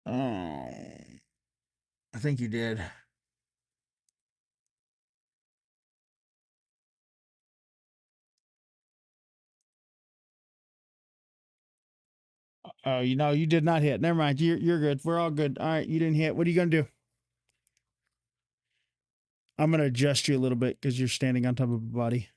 Oh. I think you did. Oh, you did not hit. Never mind. You're good. We're all good. All right, you didn't hit. What are you gonna do? I'm gonna adjust you a little bit because you're standing on top of a body.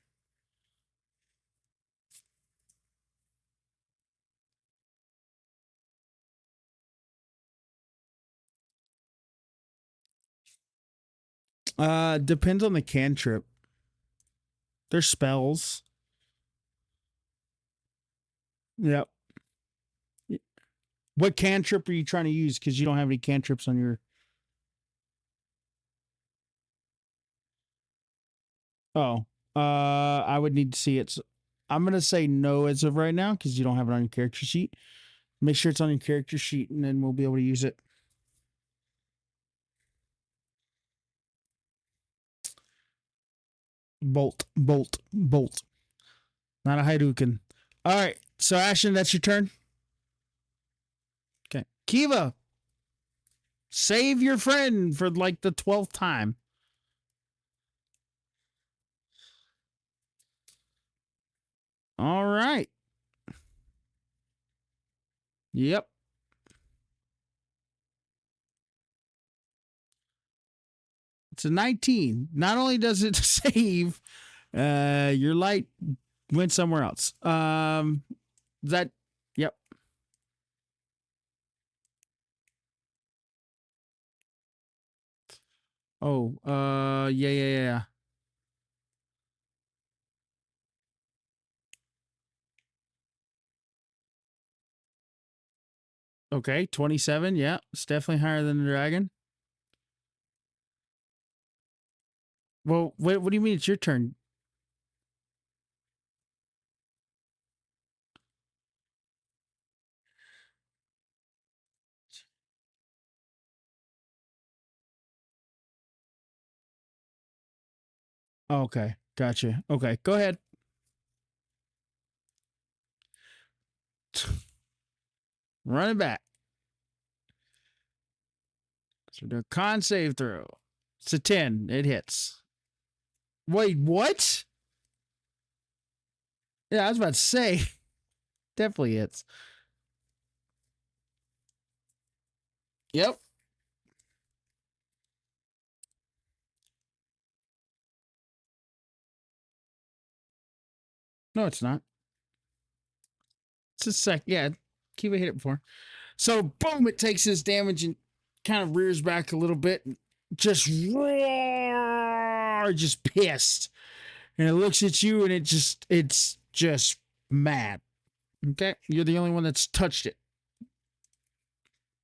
Depends on the cantrip. There's spells. Yep. What cantrip are you trying to use? Because you don't have any cantrips on your. Oh, I would need to see it. So I'm gonna say no as of right now because you don't have it on your character sheet. Make sure it's on your character sheet, and then we'll be able to use it. Bolt, bolt, bolt. Not a Hadouken. All right. So Ashton, that's your turn. Okay. Kiva, save your friend for like the 12th time. All right. Yep. It's a 19. Not only does it save, your light went somewhere else. That, yep. Oh, yeah. Okay, 27. Yeah, it's definitely higher than the dragon. Well, what do you mean it's your turn? Okay, gotcha. Okay, go ahead. Run it back. So do a con save throw. It's a 10. It hits. Wait, what? Yeah, I was about to say. Definitely hits. Yep. No, it's not. It's a sec. Yeah, Kiva hit it before. So, boom, it takes his damage and kind of rears back a little bit. And just roar, just pissed. And it looks at you and it's just mad. Okay? You're the only one that's touched it.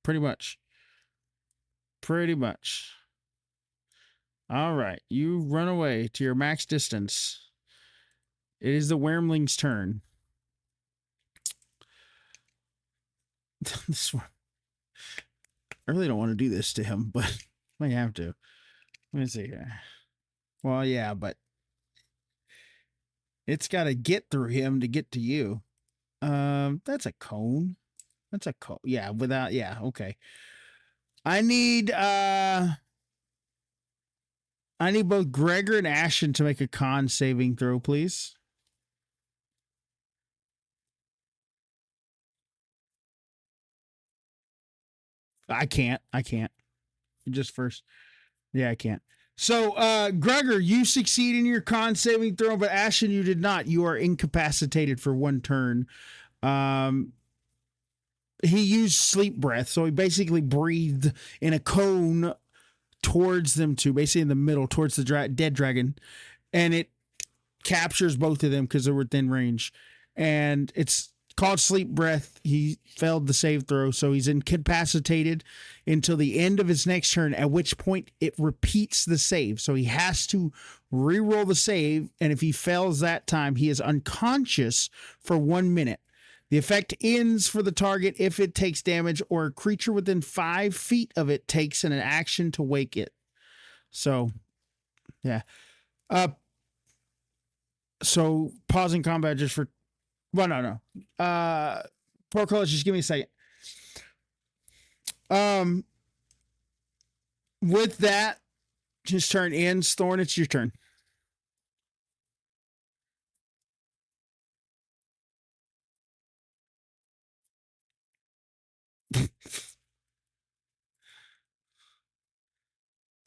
Pretty much. Pretty much. All right. You run away to your max distance. It is the Wormling's turn. This one. I really don't want to do this to him, but I have to. Let me see here. Well, yeah, but it's got to get through him to get to you. That's a cone. That's a cone. Yeah, without. Yeah, okay. I need both Gregor and Ashton to make a con saving throw, please. I can't. Just first. Yeah, I can't. So, Gregor, you succeed in your con saving throw, but Ashton, you did not. You are incapacitated for one turn. Um, he used sleep breath, so he basically breathed in a cone towards them two, basically in the middle, towards the dead dragon, and it captures both of them because they were within range. And it's called sleep breath. He failed the save throw, so he's incapacitated until the end of his next turn, at which point it repeats the save. So he has to re-roll the save, and if he fails that time, he is unconscious for 1 minute. The effect ends for the target if it takes damage or a creature within 5 feet of it takes an action to wake it. So, yeah. So pausing combat just for, well, no. Poor Carlos, just give me a second. With that, his turn ends. Thorn, it's your turn.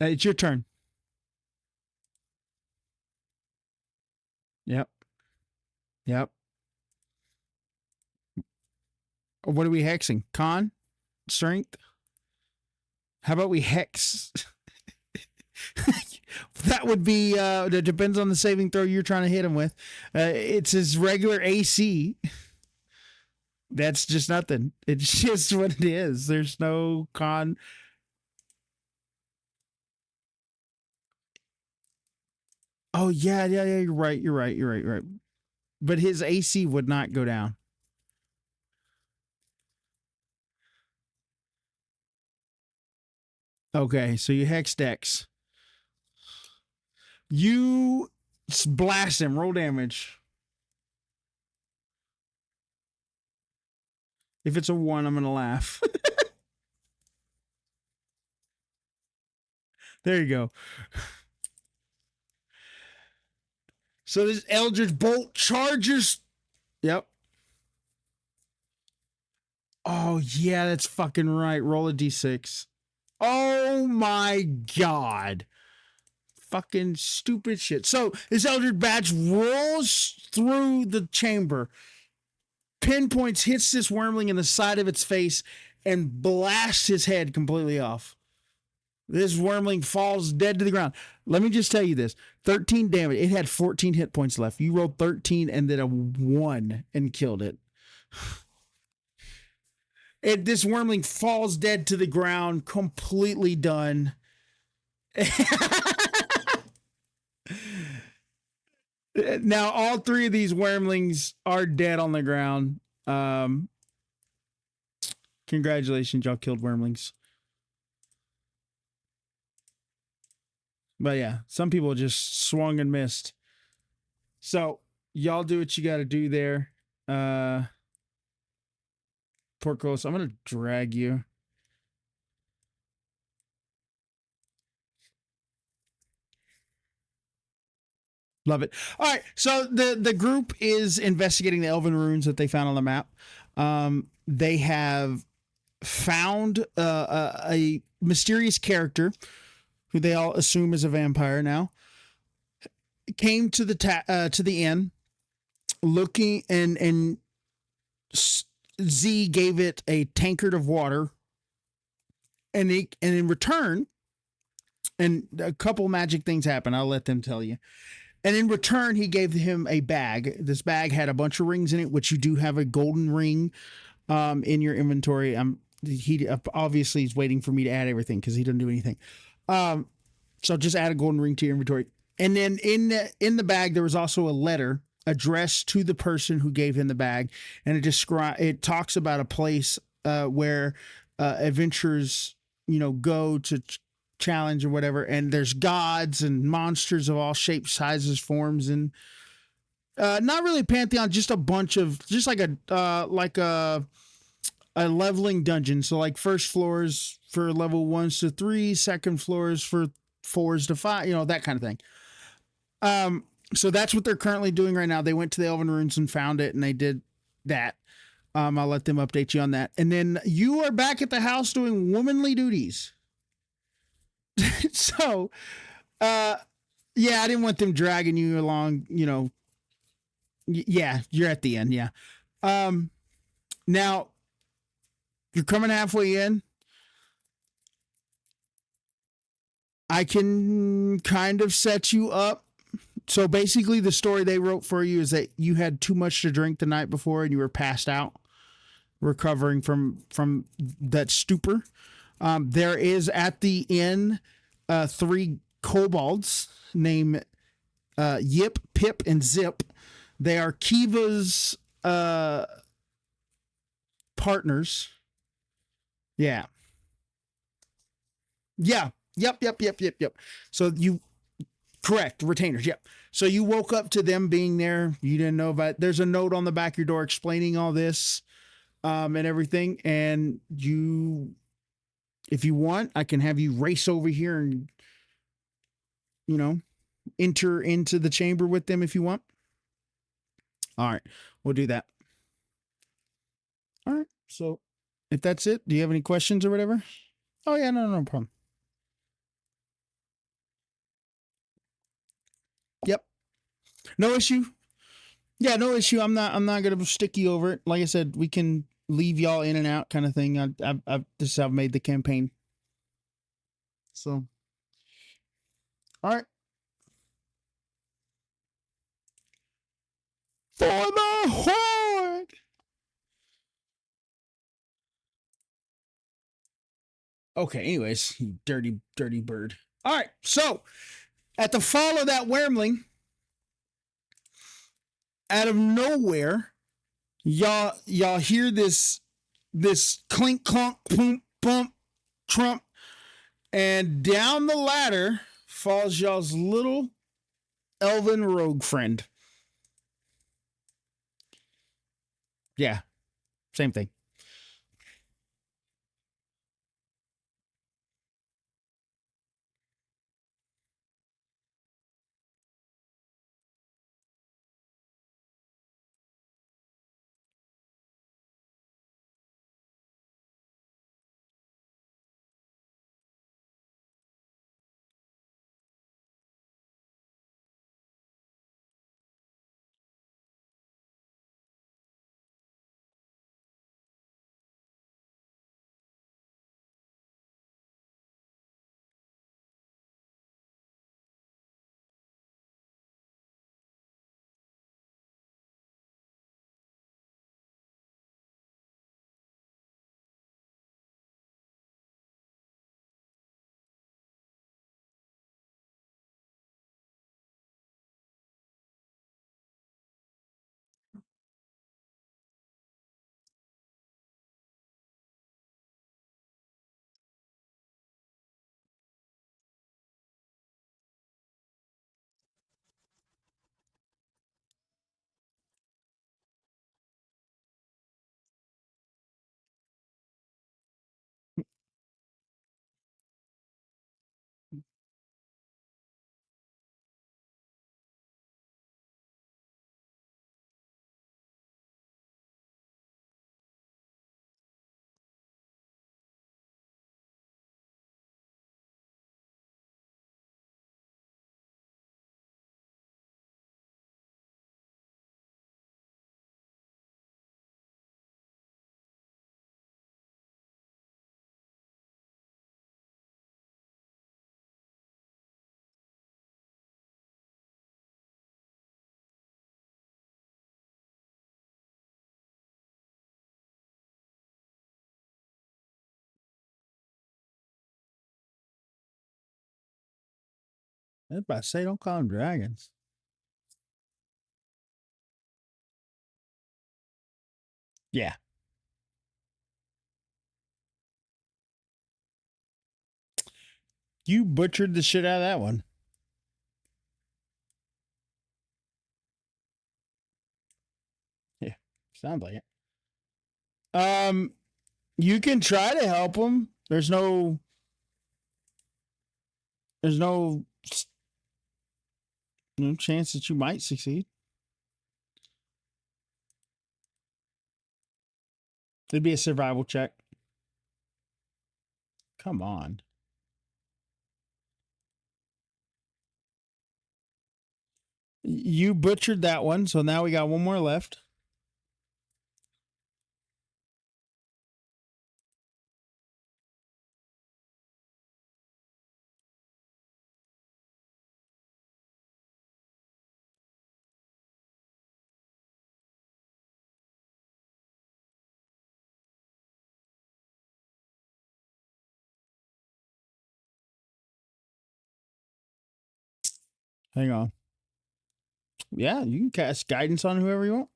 It's your turn. Yep. Yep. What are we hexing? Con? Strength? How about we hex? That would be, it depends on the saving throw you're trying to hit him with. It's his regular AC. That's just nothing. It's just what it is. There's no con. Oh, yeah. You're right. But his AC would not go down. Okay, so you hex Dex. You blast him. Roll damage. If it's a 1, I'm going to laugh. There you go. So this Eldritch Bolt charges. Yep. Oh, yeah, that's fucking right. Roll a d6. Oh, my God. Fucking stupid shit. So this Eldritch Batch rolls through the chamber, pinpoints, hits this wormling in the side of its face, and blasts his head completely off. This wormling falls dead to the ground. Let me just tell you this. 13 damage. It had 14 hit points left. You rolled 13 and then a 1 and killed it. This wormling falls dead to the ground, completely done. Now, all 3 of these wormlings are dead on the ground. Congratulations, y'all killed wormlings. But yeah, some people just swung and missed. So y'all do what you got to do there. Porcos, I'm gonna drag you. Love it. All right, so the group is investigating the elven runes that they found on the map. They have found a mysterious character who they all assume is a vampire now. Came to the inn, looking, and Z gave it a tankard of water, and in return, and a couple magic things happen. I'll let them tell you. And in return, he gave him a bag. This bag had a bunch of rings in it, which you do have a golden ring in your inventory. He obviously is waiting for me to add everything because he doesn't do anything. So just add a golden ring to your inventory. And then in the bag, there was also a letter addressed to the person who gave him the bag, and it talks about a place where adventurers, go to challenge or whatever, and there's gods and monsters of all shapes, sizes, forms, and not really pantheon, just a bunch of, just like a leveling dungeon. So like first floors for level 1s to 3, second floors for 4s to 5, that kind of thing. So that's what they're currently doing right now. They went to the Elven Runes and found it, and they did that. I'll let them update you on that. And then you are back at the house doing womanly duties. So, yeah, I didn't want them dragging you along, yeah, you're at the end, yeah. Now you're coming halfway in. I can kind of set you up. So basically, the story they wrote for you is that you had too much to drink the night before and you were passed out, recovering from that stupor. There is at the inn three kobolds named Yip, Pip, and Zip. They are Kiva's partners. Yeah. Yeah. Yep. So you correct retainers. Yep. So you woke up to them being there. You didn't know about. There's a note on the back of your door explaining all this, and everything. And you, if you want, I can have you race over here and enter into the chamber with them if you want. All right, we'll do that. All right. So if that's it, do you have any questions or whatever? Oh yeah, no problem. Yep. No issue. Yeah, no issue. I'm not gonna stick you over it. Like I said, we can leave y'all in and out kind of thing. This is how I've made the campaign. So all right. For the horde. Okay, anyways, you dirty bird. All right, so at the fall of that wormling, out of nowhere, y'all hear this clink clunk boom bump trump, and down the ladder falls y'all's little elven rogue friend. Yeah, same thing. I was about to say, don't call them dragons. Yeah, you butchered the shit out of that one. Yeah, sounds like it. You can try to help them. There's no chance that you might succeed. It'd be a survival check. Come on. You butchered that one, so now we got one more left. Hang on. Yeah, you can cast guidance on whoever you want.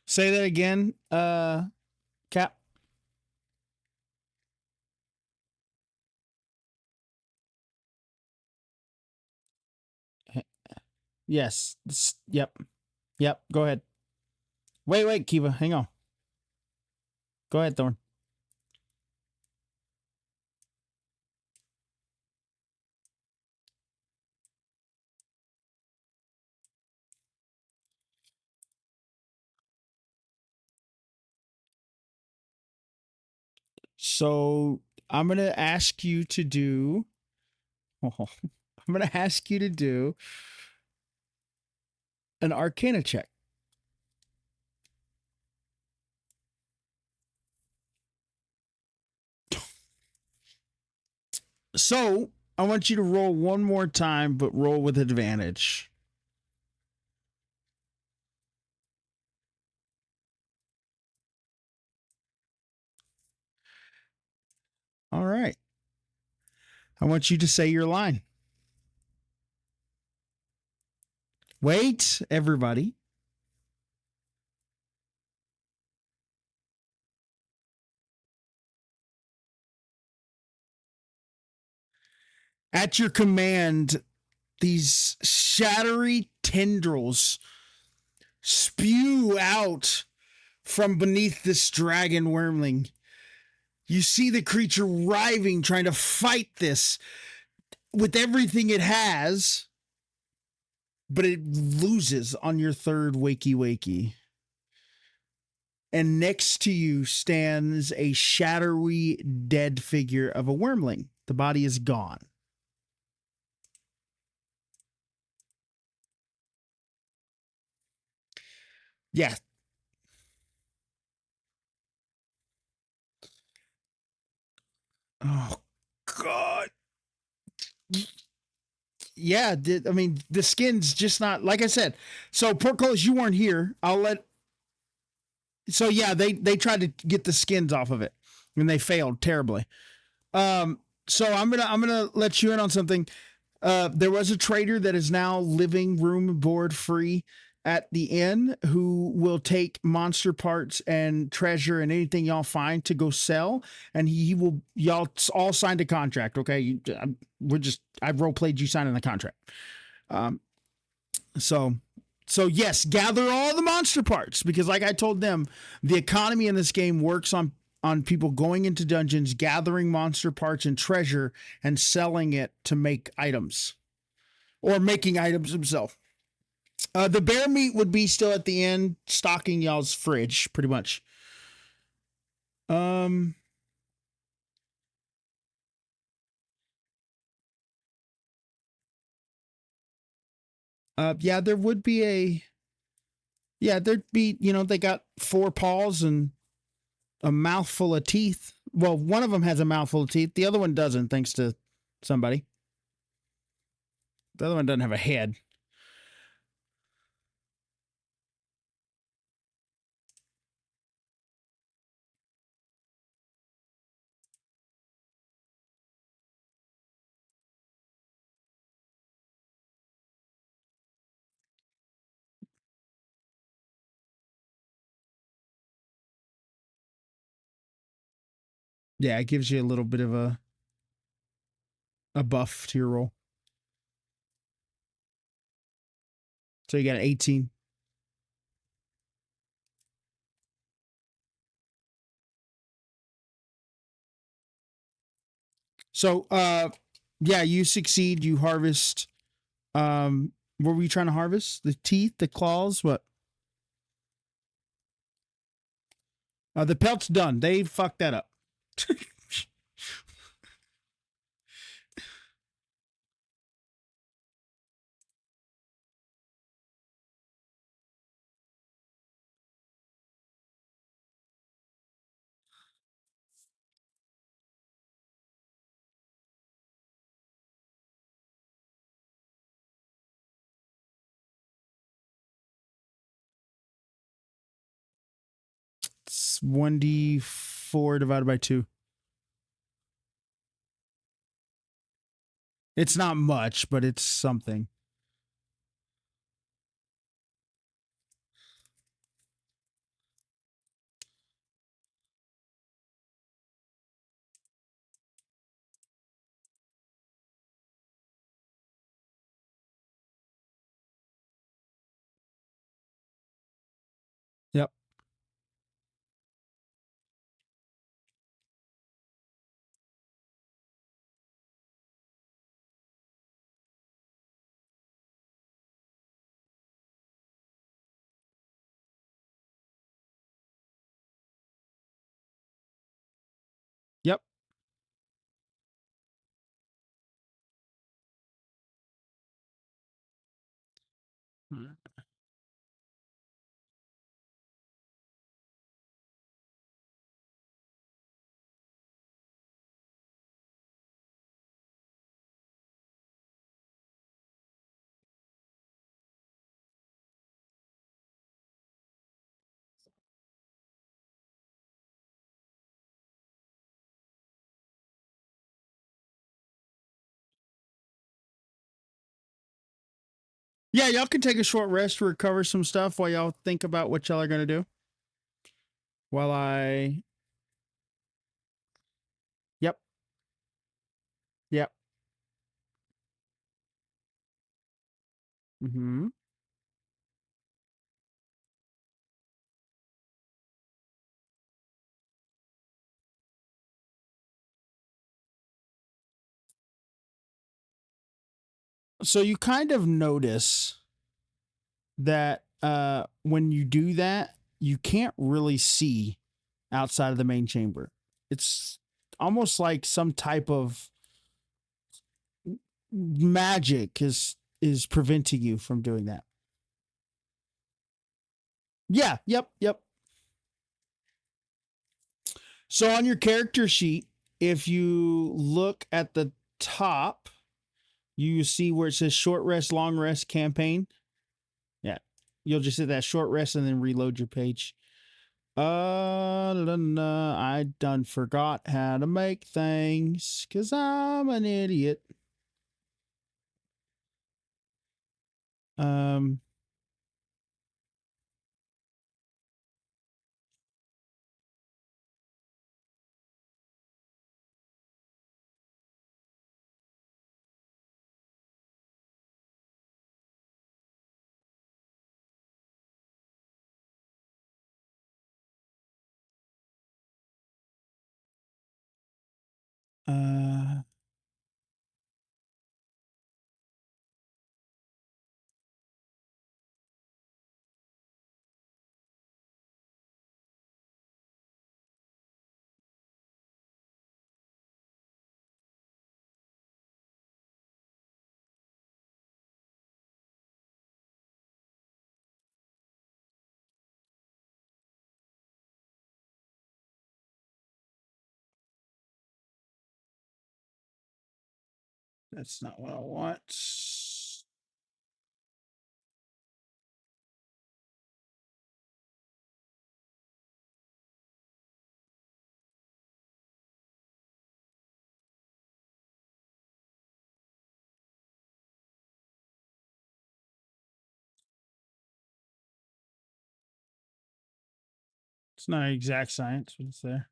Say that again, Cap. Yes. Yep. Yep. Go ahead. Wait, Kiva. Hang on. Go ahead, Thorn. So I'm gonna ask you to do. I'm gonna ask you to do an Arcana check. So I want you to roll one more time, but roll with advantage. All right. I want you to say your line. Wait, everybody. At your command, these shattery tendrils spew out from beneath this dragon wormling. You see the creature writhing, trying to fight this with everything it has, but it loses on your third wakey wakey. And next to you stands a shadowy, dead figure of a wormling. The body is gone. Yeah. Oh, God. Yeah. I mean, the skin's just not, like I said. So, Portcullis, you weren't here. I'll let. So, yeah, they tried to get the skins off of it and they failed terribly. So I'm gonna let you in on something. There was a trader that is now living room and board free at the inn who will take monster parts and treasure and anything y'all find to go sell, and he will y'all all signed a contract. Okay, I've role played you signing the contract. Um, so so yes, gather all the monster parts because, like I told them, the economy in this game works on people going into dungeons, gathering monster parts and treasure, and selling it to make items, or making items himself. The bear meat would be still at the end, stocking y'all's fridge, pretty much. Um. Yeah, there would be a. Yeah, there'd be. They got four paws and a mouthful of teeth. Well, one of them has a mouthful of teeth. The other one doesn't, thanks to somebody. The other one doesn't have a head. Yeah, it gives you a little bit of a buff to your roll. So you got an 18. So yeah, you succeed, you harvest What were you trying to harvest? The teeth, the claws, what? The pelt's done. They fucked that up. It's 1d4 divided by 2. It's not much, but it's something. Yep. Yep. Yeah, y'all can take a short rest to recover some stuff while y'all think about what y'all are gonna do. While I, yep, yep. Hmm. So you kind of notice that when you do that, you can't really see outside of the main chamber. It's almost like some type of magic is preventing you from doing that. Yeah, yep, yep. So on your character sheet, if you look at the top, you see where it says short rest, long rest campaign. Yeah. You'll just hit that short rest and then reload your page. I done forgot how to make things because I'm an idiot. Um, uh, that's not what I want. It's not exact science, but it's there.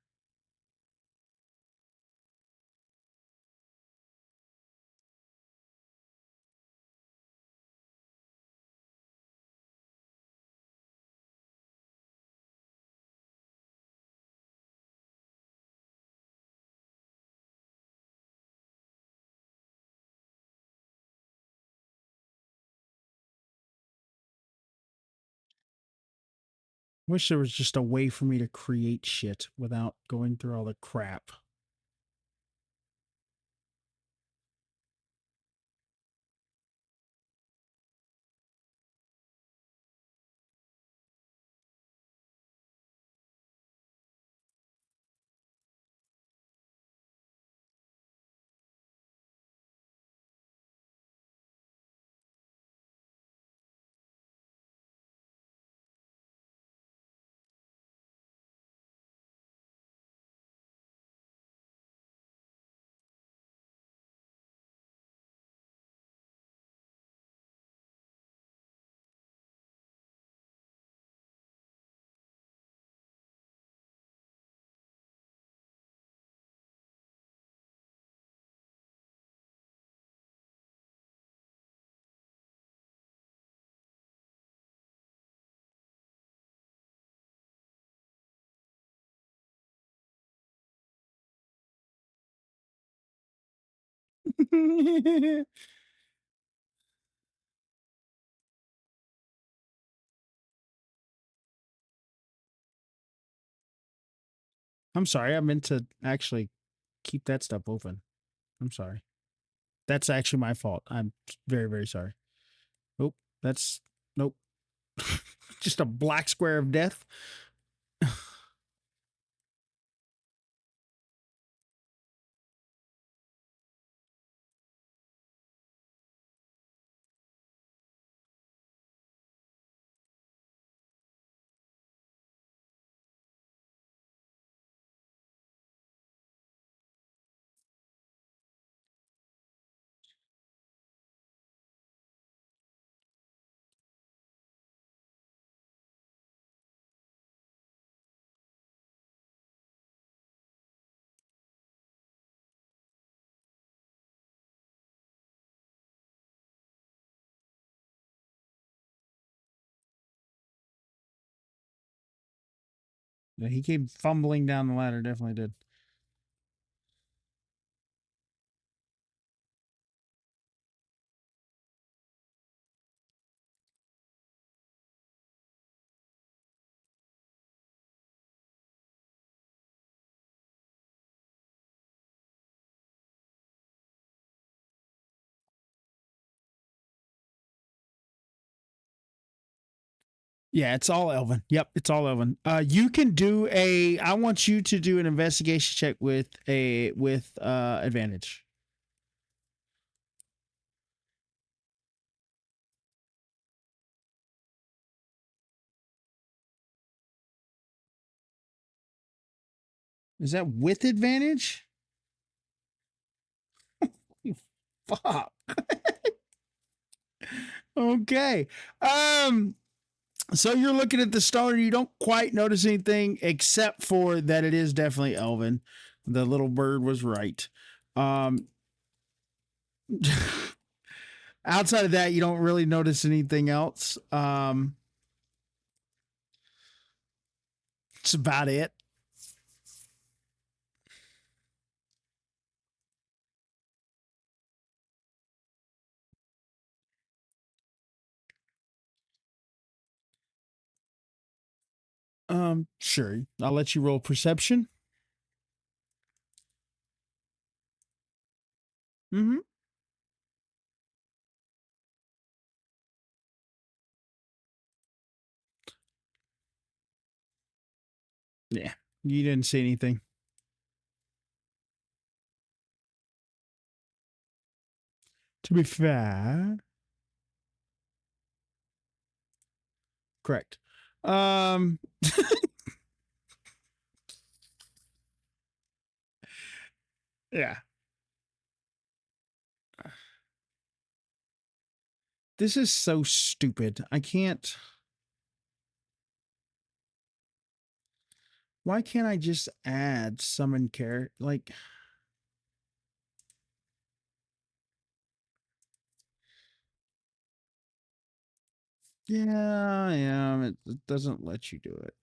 Wish there was just a way for me to create shit without going through all the crap. I'm sorry. I meant to actually keep that stuff open. I'm sorry. That's actually my fault. I'm very, very sorry. Nope. That's nope. Just a black square of death. Yeah, he came fumbling down the ladder. Definitely did. Yeah, it's all Elvin. Yep, it's all Elvin. You can do a. I want you to do an investigation check with advantage. Is that with advantage? Fuck. Okay. Um. So you're looking at the stone and you don't quite notice anything except for that it is definitely Elvin. The little bird was right. Um. Outside of that, you don't really notice anything else. It's about it. Sure. I'll let you roll perception. Mm-hmm. Yeah. You didn't see anything. To be fair. Correct. Um yeah. This is so stupid. I can't. Why can't I just add summon character? Like, yeah, it doesn't let you do it.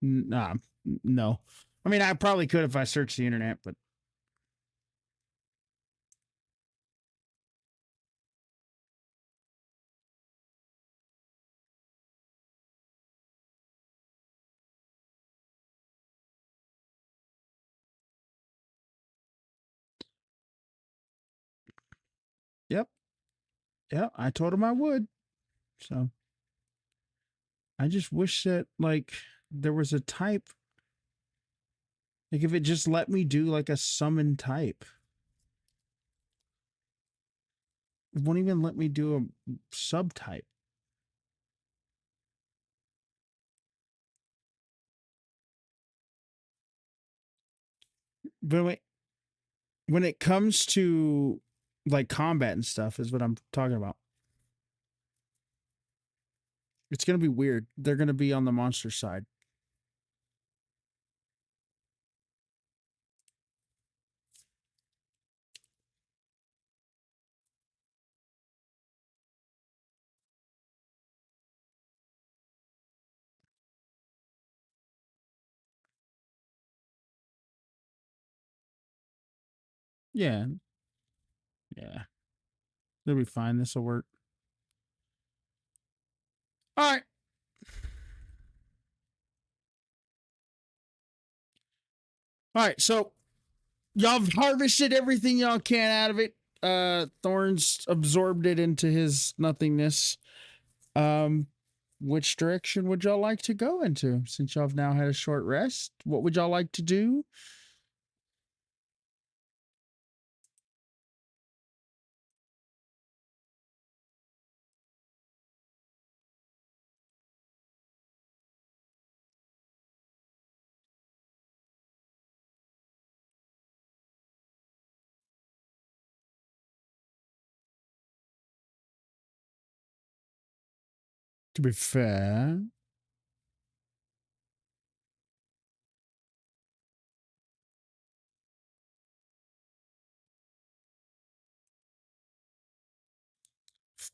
Nah, no. I mean, I probably could if I searched the internet, but yep. Yeah, I told him I would. So I just wish that like there was a type. Like if it just let me do like a summon type. It won't even let me do a subtype. But when it comes to like combat and stuff is what I'm talking about. It's gonna be weird. They're gonna be on the monster side. Yeah, yeah. They'll be fine. This will work. All right. All right. So y'all have harvested everything y'all can out of it. Thorns absorbed it into his nothingness. Um, which direction would y'all like to go into since y'all have now had a short rest? What would y'all like to do? To be fair,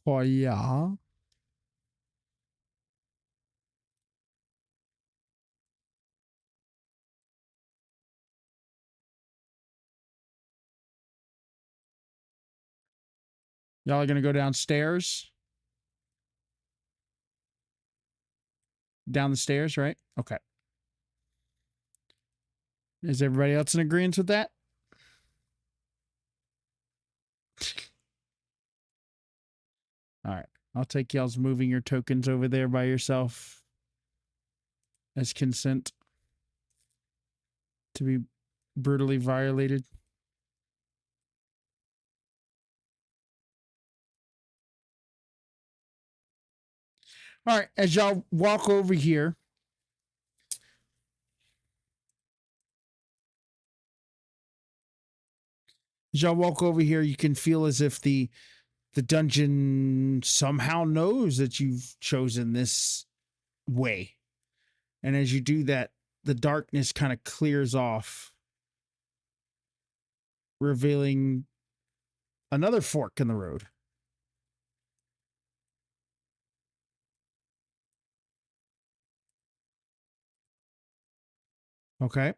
for y'all. Y'all are gonna go downstairs, down the stairs, right? Okay. Is everybody else in agreement with that? All right. I'll take y'all's moving your tokens over there by yourself as consent to be brutally violated. All right. As y'all walk over here, you can feel as if the dungeon somehow knows that you've chosen this way. And as you do that, the darkness kind of clears off, revealing another fork in the road. Okay.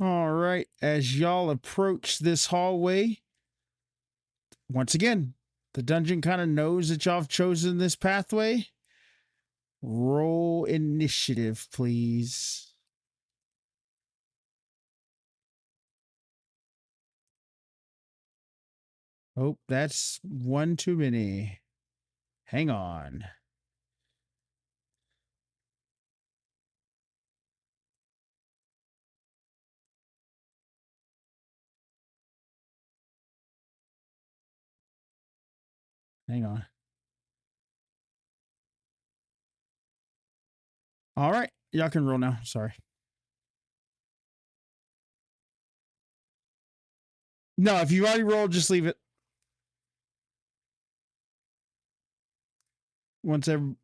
All right. As y'all approach this hallway, once again, the dungeon kind of knows that y'all have chosen this pathway. Roll initiative, please. Oh, that's one too many. Hang on. Hang on. All right. Y'all can roll now. Sorry. No, if you already rolled, just leave it. Once every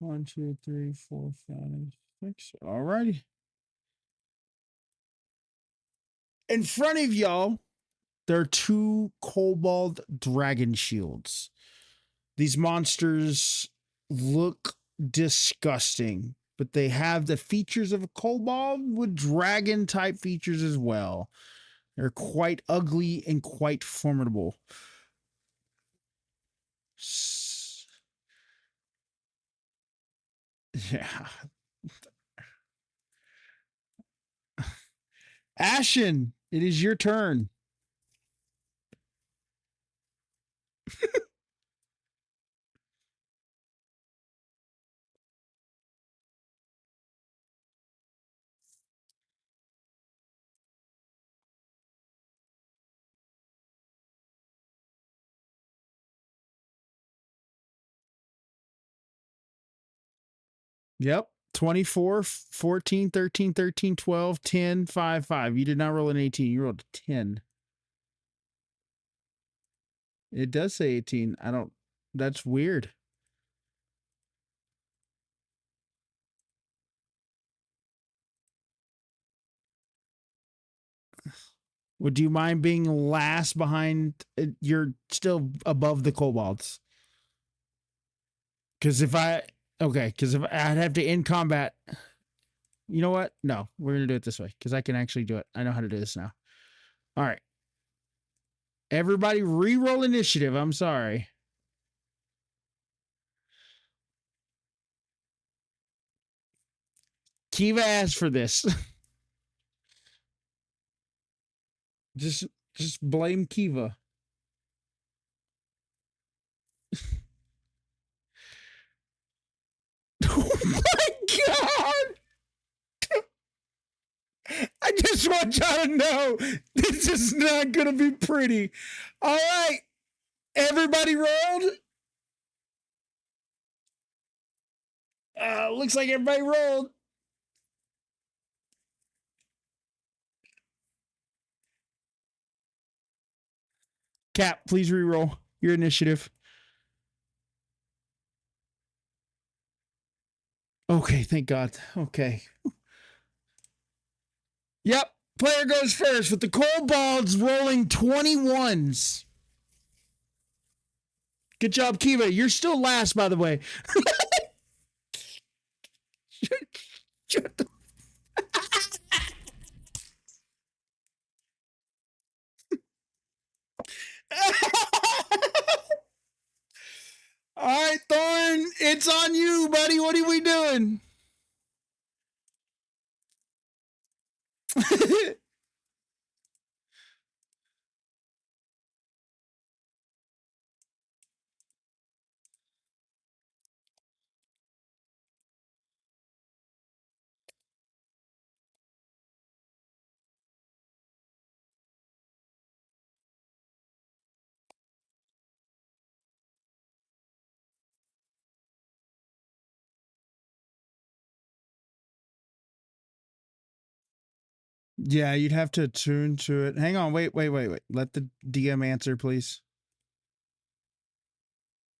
1, 2, 3, 4, 5, 6. All righty. In front of y'all, there are two kobold dragon shields. These monsters look disgusting, but they have the features of a kobold with dragon type features as well. They're quite ugly and quite formidable. Yeah. Ashen, it is your turn. Yep. 24, 14, 13, 13, 12, 10, 5, 5. You did not roll an 18. You rolled a 10. It does say 18. I don't, that's weird. Would you mind being last behind? You're still above the kobolds. Because because if I'd have to end combat, you know what? No, we're going to do it this way because I can actually do it. I know how to do this now. All right. Everybody re-roll initiative. I'm sorry. Kiva asked for this. just blame Kiva. Oh my god! I just want y'all to know this is not gonna be pretty. All right, everybody rolled. Looks like everybody rolled. Cap, please re-roll your initiative. Okay, thank God. Okay. Yep. Player goes first with the kobolds rolling 21s. Good job, Kiva. You're still last, by the way. Shut the All right, Thorn, it's on you, buddy. What are we doing? Yeah, you'd have to tune to it. Hang on, wait. Let the DM answer, please.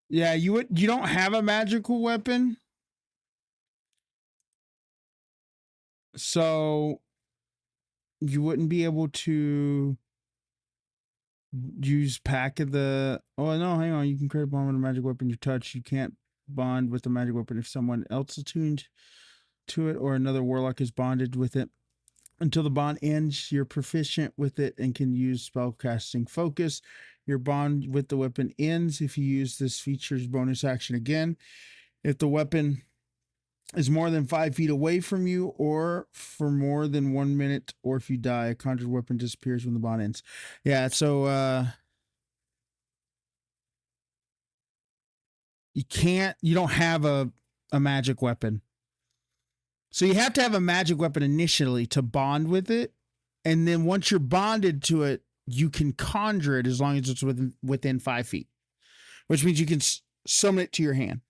Yeah, you don't have a magical weapon, so you wouldn't be able to use pack of the. Oh no, hang on. You can create a bond with a magic weapon you touch. You can't bond with the magic weapon if someone else is attuned to it or another warlock is bonded with it. Until the bond ends, you're proficient with it and can use spellcasting focus. Your bond with the weapon ends if you use this feature's bonus action again. If the weapon is more than 5 feet away from you or for more than 1 minute, or if you die, a conjured weapon disappears when the bond ends. Yeah, so you don't have a magic weapon. So you have to have a magic weapon initially to bond with it. And then once you're bonded to it, you can conjure it as long as it's within 5 feet, which means you can summon it to your hand.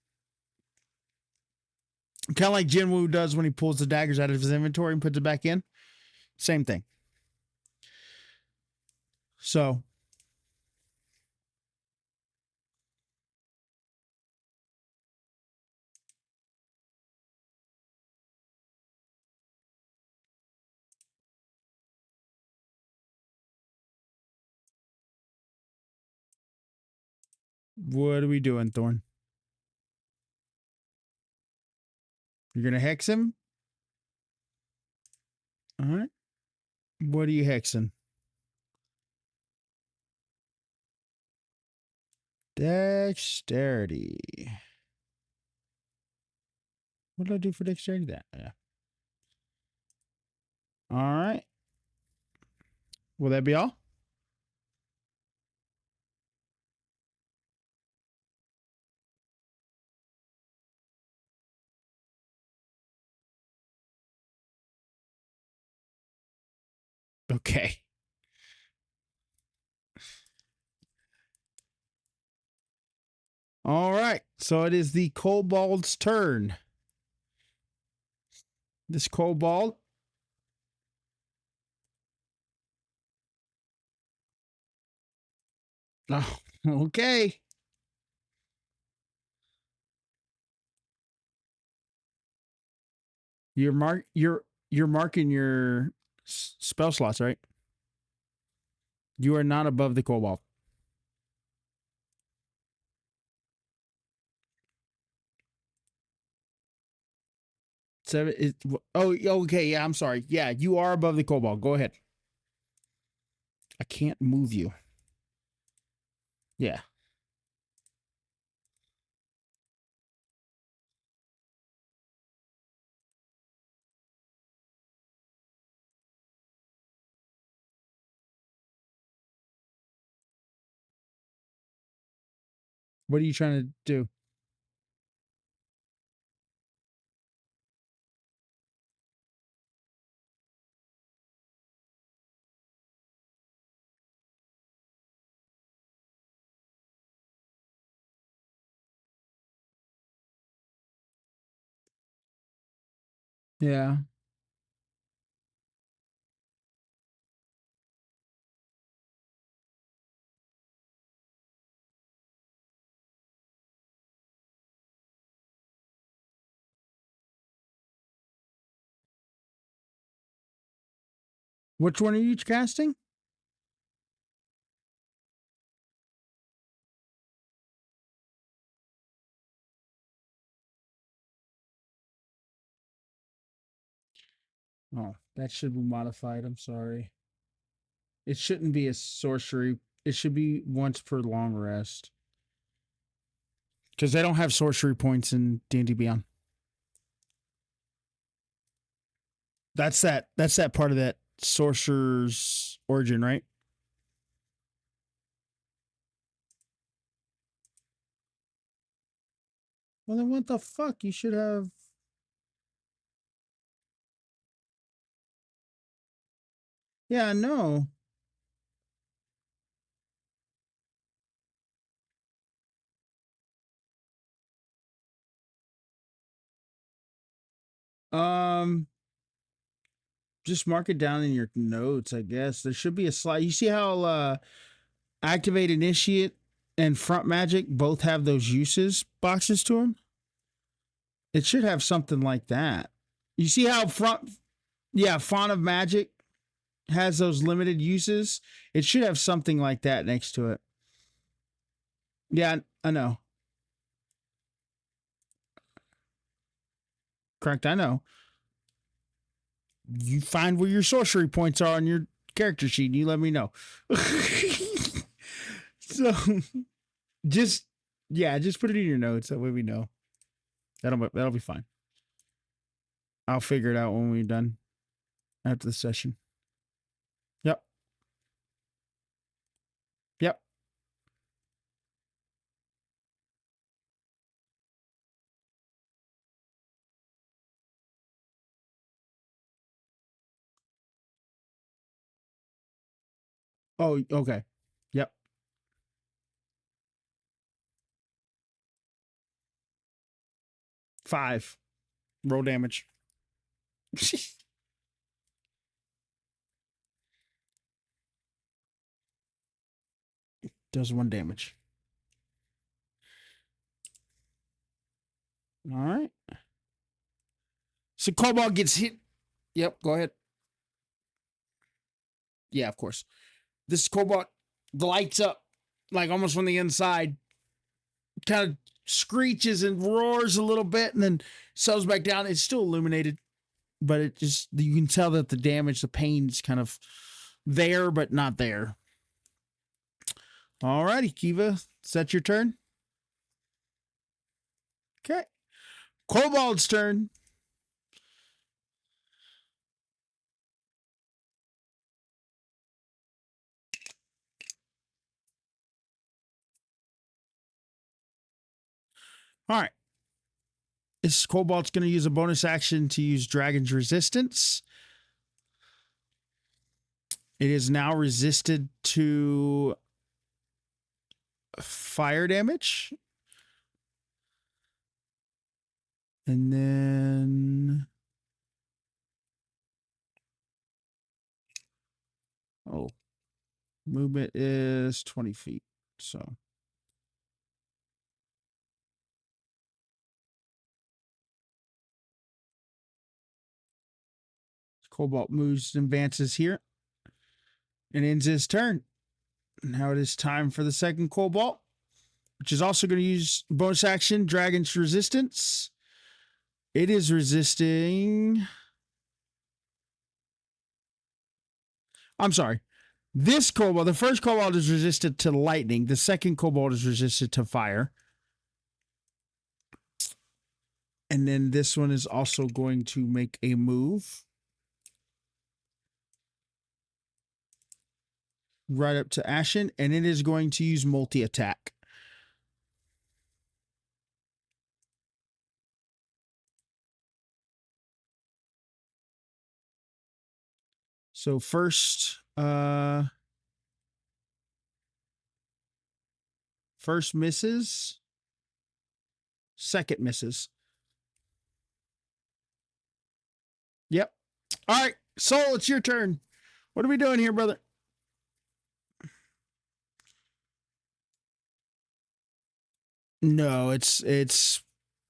Kind of like Jinwoo does when he pulls the daggers out of his inventory and puts it back in. Same thing. So What are we doing, Thorn? You're gonna hex him? All right. What are you hexing? Dexterity. What did I do for dexterity? That. Yeah. All right. Will that be all? Okay. All right. So it is the kobold's turn. This kobold. Oh, okay. You're marking your spell slots, right? You are not above the kobold. Seven is okay, yeah, I'm sorry. Yeah, you are above the kobold. Go ahead. I can't move you. Yeah. What are you trying to do? Yeah. Which one are you casting? Oh, that should be modified. I'm sorry. It shouldn't be a sorcery. It should be once per long rest. Because they don't have sorcery points in D&D Beyond. That's that part of that sorcerer's origin, right? Well then what the fuck? You should have Yeah, no. Um just mark it down in your notes, I guess. There should be a slide. You see how Activate Initiate and Front Magic both have those uses boxes to them? It should have something like that. You see how Font of Magic has those limited uses? It should have something like that next to it. Yeah, I know. Correct, I know. You find where your sorcery points are on your character sheet and you let me know. So just just put it in your notes. That way we know. That'll be fine. I'll figure it out when we're done after the session. Yep. Yep. Oh, okay. Yep. 5. Roll damage. Does 1 damage. All right. So Cobalt gets hit. Yep. Go ahead. Yeah, of course. This Cobalt lights up like almost from the inside. kind of screeches and roars a little bit and then settles back down. It's still illuminated, but it just, you can tell that the damage, the pain's kind of there, but not there. All righty, Kiva, is that your turn? Okay. Kobold's turn. All right. This Kobold's going to use a bonus action to use Dragon's Resistance. It is now resisted to fire damage. And then... Oh. Movement is 20 feet. So... Cobalt moves and advances here. And ends his turn. Now it is time for the second Cobalt, which is also going to use bonus action, Dragon's Resistance. It is resisting... I'm sorry. This Cobalt, the first Cobalt is resistant to lightning. The second Cobalt is resistant to fire. And then this one is also going to make a move. Right up to Ashen. And it is going to use multi-attack. So first misses. Second misses. Yep. All right, Soul, it's your turn. What are we doing here, brother? No, it's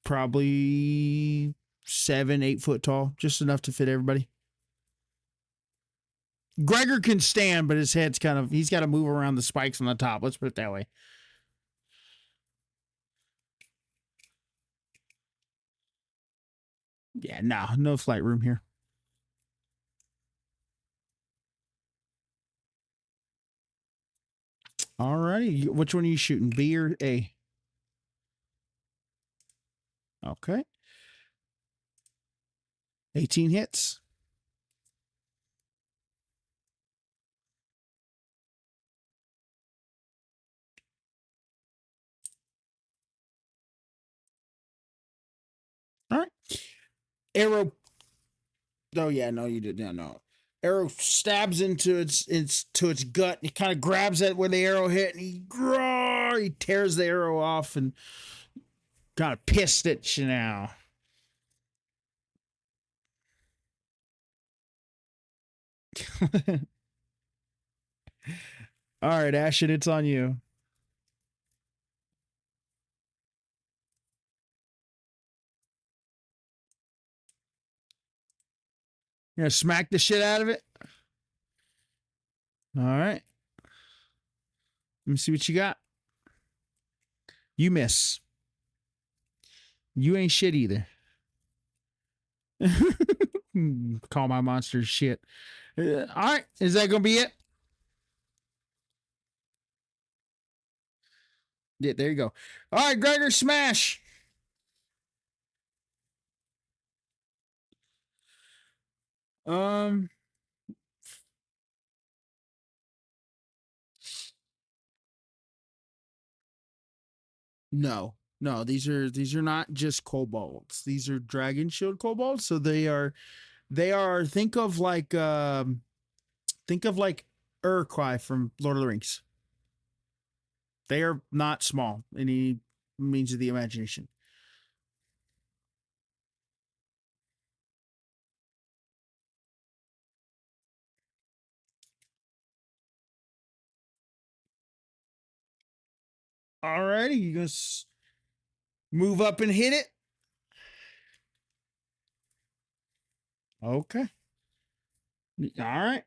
probably 7-8 foot tall, just enough to fit everybody. Gregor can stand, but his head's kind of, he's got to move around the spikes on the top. Let's put it that way. Yeah, no flight room here. All righty. Which one are you shooting, B or A? Okay. 18 hits. All right. Arrow. Oh yeah, no, you did not. No. Arrow stabs into its gut. He kind of grabs it where the arrow hit, and he tears the arrow off and kind of pissed at you now. All right, Ashen, it's on you. You're gonna smack the shit out of it. All right. Let me see what you got. You miss. You ain't shit either. Call my monsters shit. All right. Is that going to be it? Yeah, there you go. All right, Gregor, smash. Um, no, these are not just kobolds. These are dragon shield kobolds. So they are think of like Urquhart from Lord of the Rings. They are not small in any means of the imagination. All righty, you guys move up and hit it. Okay. All right.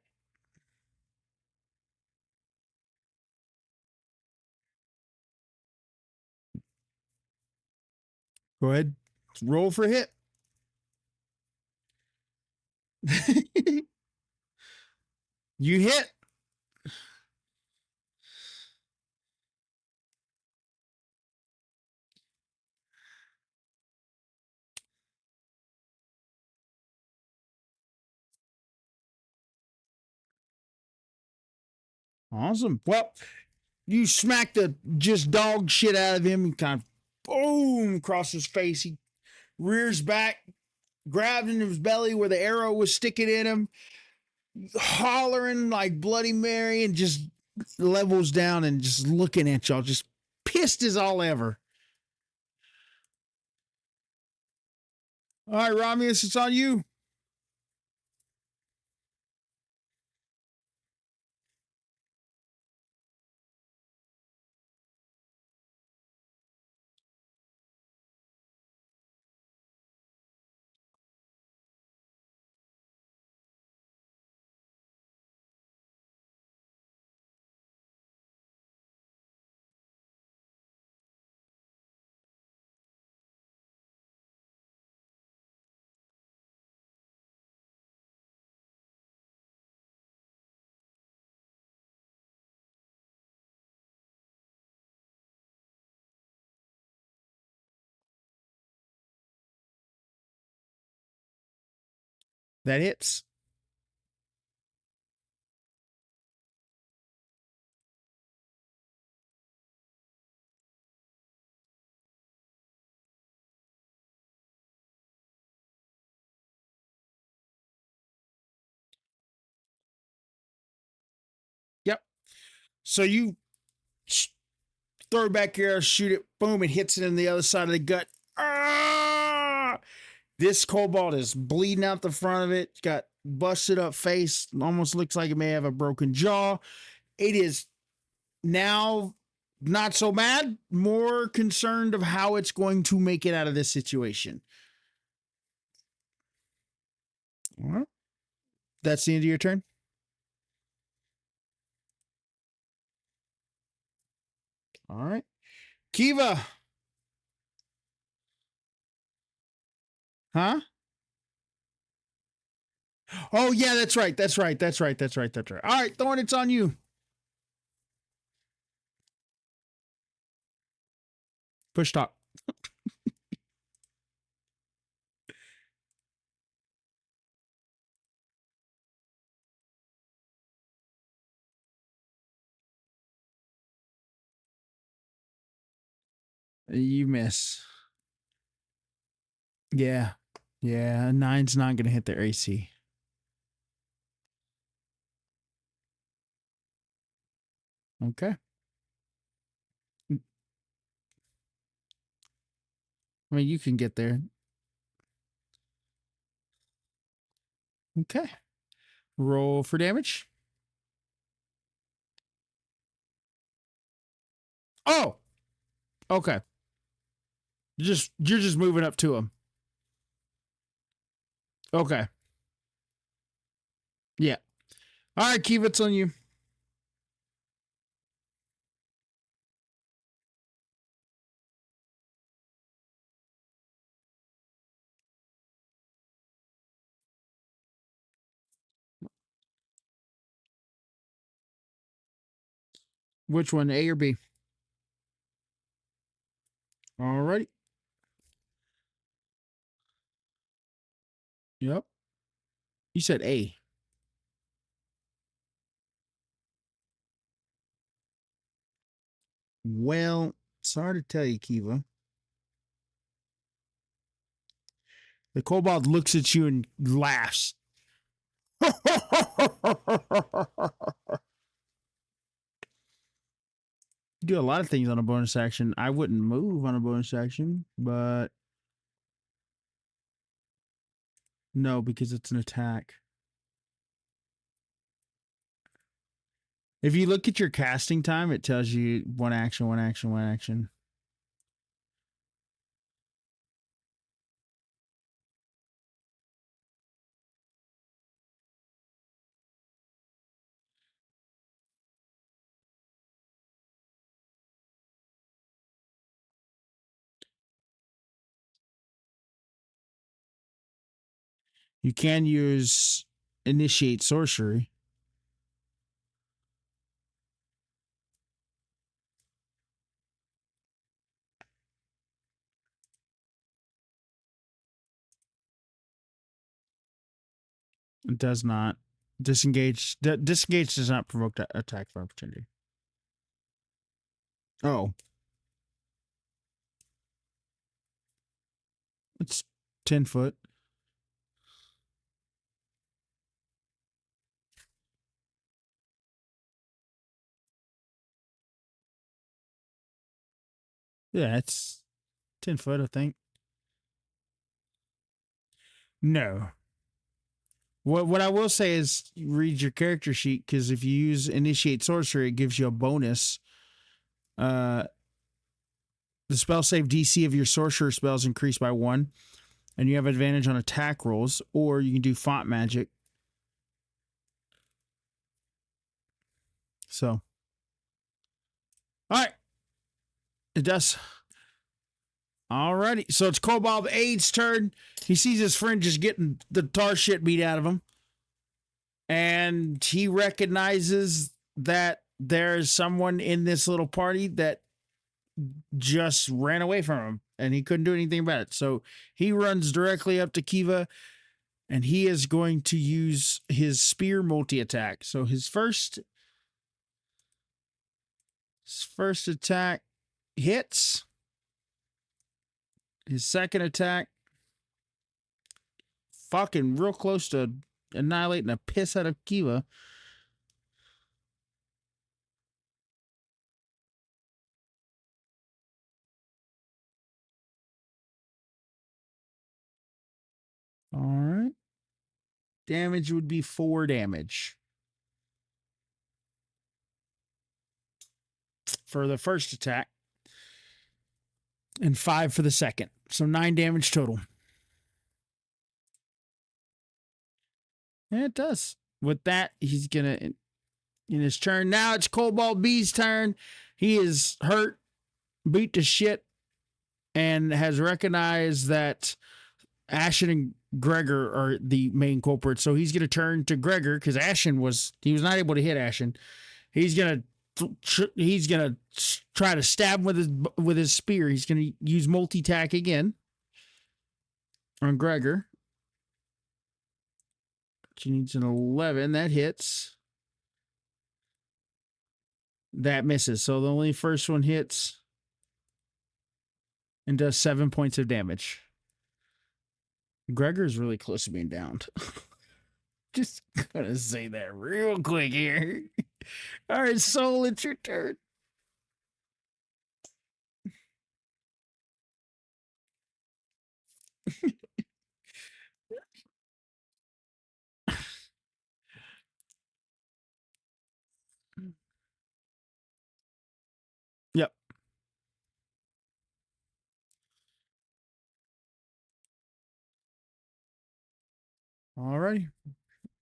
Go ahead. Roll for hit. You hit. Awesome. Well, you smack the just dog shit out of him and kind of boom across his face. He rears back, grabbed into his belly where the arrow was sticking in him, hollering like Bloody Mary, and just levels down and just looking at y'all, just pissed as all ever. All right, Romulus, it's on you. That hits. Yep. So you throw back your arrow, shoot it, boom, it hits it in the other side of the gut. Ah! This kobold is bleeding out the front of it. It's got busted up face. Almost looks like it may have a broken jaw. It is now not so mad, more concerned of how it's going to make it out of this situation. All right. That's the end of your turn. All right. Kiva. Huh? Oh, yeah, that's right. That's right. That's right. That's right. That's right. All right, Thorn, it's on you. Push talk. You miss. Yeah. Yeah. Nine's not going to hit their AC. Okay. I mean, you can get there. Okay. Roll for damage. Oh, okay. You're just moving up to him. Okay. Yeah. All right, Kiva, it's on you. Which one, A or B? All righty. Yep. You said A. Well, sorry to tell you, Kiva. The kobold looks at you and laughs. Do a lot of things on a bonus action. I wouldn't move on a bonus action, but no, because it's an attack. If you look at your casting time, it tells you one action, one action, one action. You can use initiate sorcery. It does not. Disengage. Disengage does not provoke attack for opportunity. Oh. It's 10 foot. Yeah, it's 10 foot, I think. No. What I will say is read your character sheet, because if you use initiate sorcery, it gives you a bonus. The spell save DC of your sorcerer spells increased by 1, and you have advantage on attack rolls, or you can do font magic. So, all right, it does. Alrighty, so it's Cobalt Aid's turn. He sees his friend just getting the tar shit beat out of him, and he recognizes that there's someone in this little party that just ran away from him, and he couldn't do anything about it. So he runs directly up to Kiva, and he is going to use his spear multi-attack. So his first attack hits. His second attack, fucking real close to annihilating a piss out of Kiva. All right. Damage would be 4 damage for the first attack, and 5 for the second. So 9 damage total. Yeah, it does. With that, he's going to, in his turn, now it's Cobalt B's turn. He is hurt, beat to shit, and has recognized that Ashen and Gregor are the main culprits. So he's going to turn to Gregor, because he was not able to hit Ashen. He's going to try to stab him with his spear. He's going to use multi-tack again on Gregor. She needs an 11. That hits. That misses. So the only first one hits and does 7 points of damage. Gregor's really close to being downed. Just gonna say that real quick here. All right, Soul, it's your turn. Yep. All righty.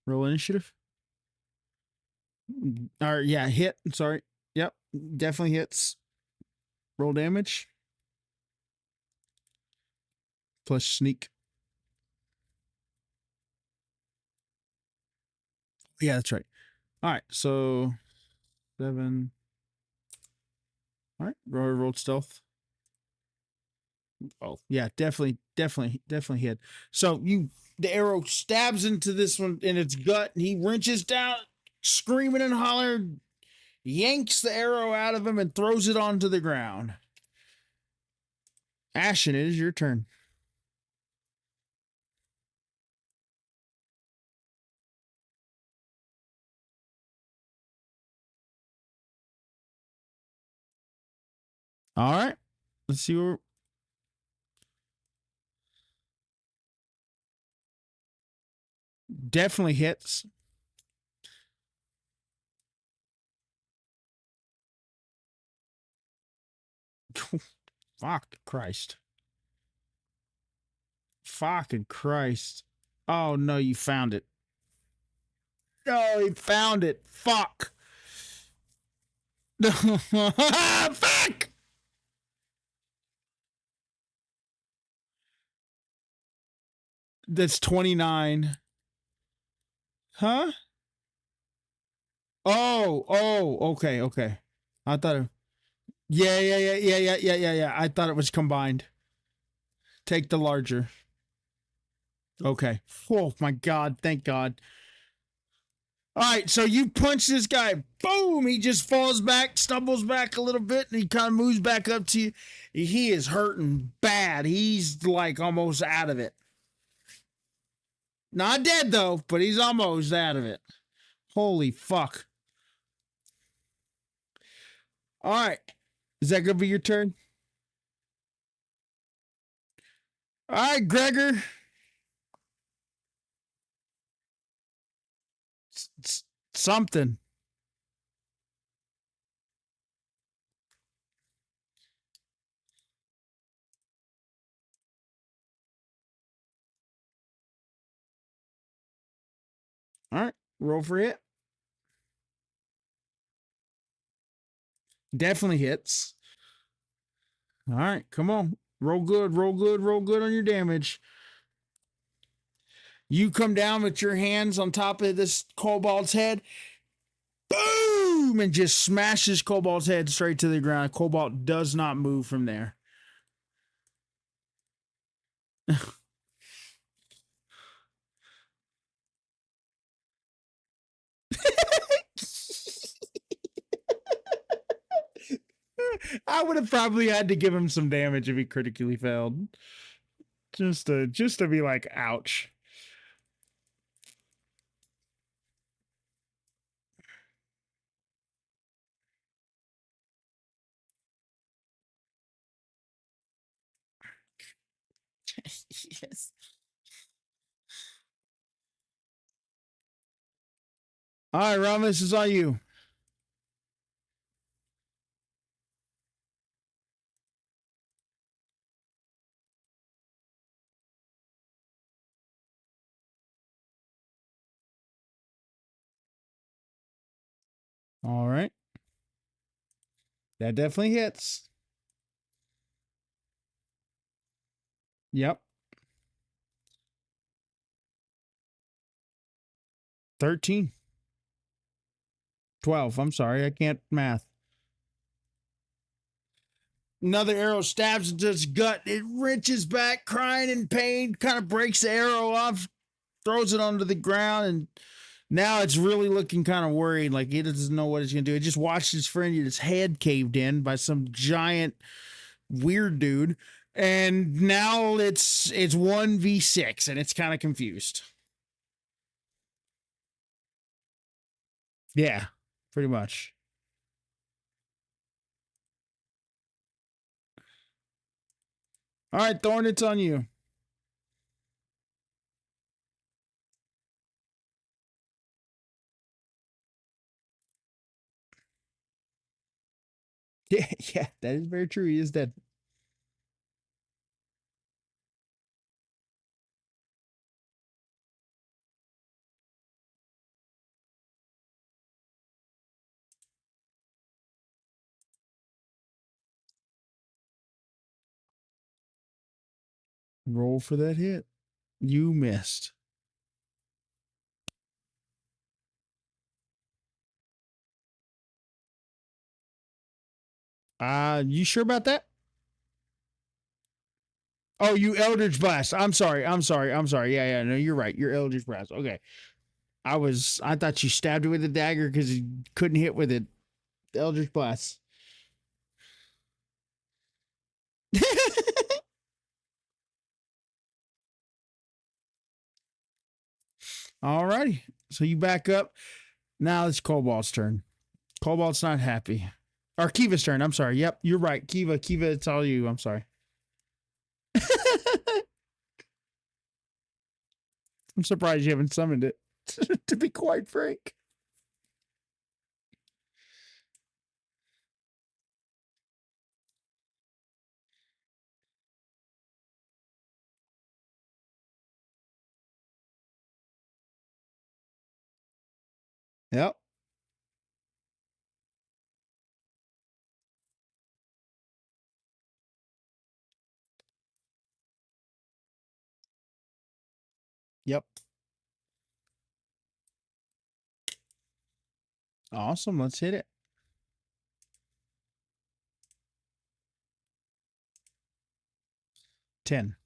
Roll initiative. Or yeah, hit. Sorry. Yep. Definitely hits. Roll damage. Plus sneak. Yeah, that's right. All right. So 7. All right. Rolled stealth. Oh, yeah, definitely hit. So the arrow stabs into this one in its gut, and he wrenches down, screaming and hollering, yanks the arrow out of him, and throws it onto the ground. Ashen, it is your turn. All right. Let's see where. Definitely hits. Fuck Christ. Fucking Christ. Oh, no, you found it. No, he found it. Fuck. Fuck. That's 29. Huh? Okay, okay. I thought it, yeah. I thought it was combined. Take the larger. Okay. Oh my god, thank God. All right, so you punch this guy. Boom! He just falls back, stumbles back a little bit, and he kind of moves back up to you. He is hurting bad. He's like almost out of it. Not dead though, but he's almost out of it. Holy fuck. All right. Is that going to be your turn? All right, Gregor. Something. All right. Roll for hit. Definitely hits. All right. Come on. Roll good. Roll good. Roll good on your damage. You come down with your hands on top of this kobold's head. Boom! And just smashes kobold's head straight to the ground. Kobold does not move from there. I would have probably had to give him some damage if he critically failed. Just to be like, ouch. Yes. All right, Ron, this is on you. All right. That definitely hits. Yep. 13. 12. I'm sorry. I can't math. Another arrow stabs into its gut. It wrenches back, crying in pain, kind of breaks the arrow off, throws it onto the ground, and now it's really looking kind of worried. Like it doesn't know what it's going to do. It just watched his friend get his head caved in by some giant weird dude. And now it's 1v6 and it's kind of confused. Yeah, pretty much. All right, Thorn, it's on you. Yeah, yeah, that is very true. He is dead. Roll for that hit. You missed. You sure about that? Oh, you Eldritch Blast. I'm sorry. Yeah, yeah, no, you're right. You're Eldritch Blast. Okay. I thought you stabbed it with a dagger because you couldn't hit with it. Eldritch Blast. Alrighty. So you back up. Now it's Cobalt's turn. Cobalt's not happy. Or Kiva's turn. I'm sorry. Yep, you're right. Kiva, it's all you. I'm sorry. I'm surprised you haven't summoned it, to be quite frank. Yep. Yep. Awesome. Let's hit it. 10.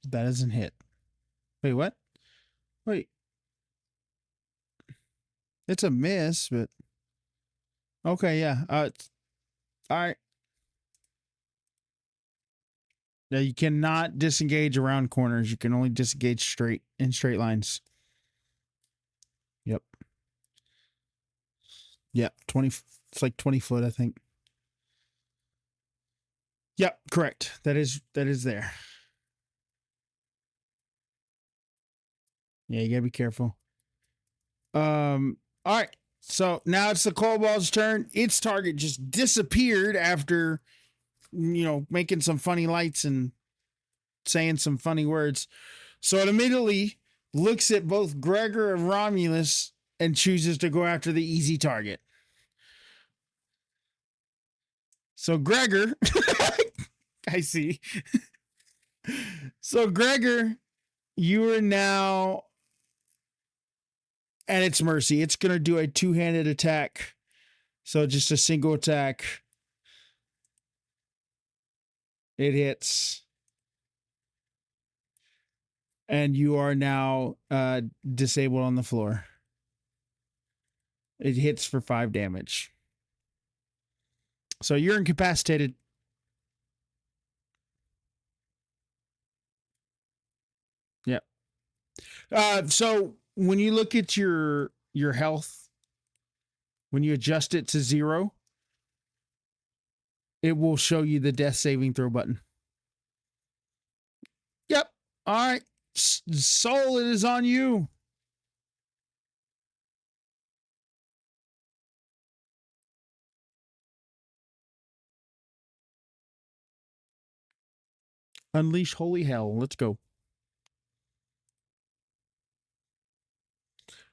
That doesn't hit. Wait, what? Wait. It's a miss, but okay, yeah. All right. Now you cannot disengage around corners. You can only disengage straight in straight lines. Yep. Yep. 20. It's like 20 foot, I think. Yep. Correct. That is there. Yeah, you gotta be careful. All right. So now it's the Kobold's turn. Its target just disappeared after, making some funny lights and saying some funny words. So it immediately looks at both Gregor and Romulus and chooses to go after the easy target. So Gregor, I see. So Gregor, you are now at its mercy. It's going to do a two-handed attack. So just a single attack. It hits. And you are now disabled on the floor. It hits for 5 damage. So you're incapacitated. Yep. So when you look at your health, when you adjust it to 0, it will show you the death saving throw button. Yep. All right. Soul, it is on you. Unleash holy hell. Let's go.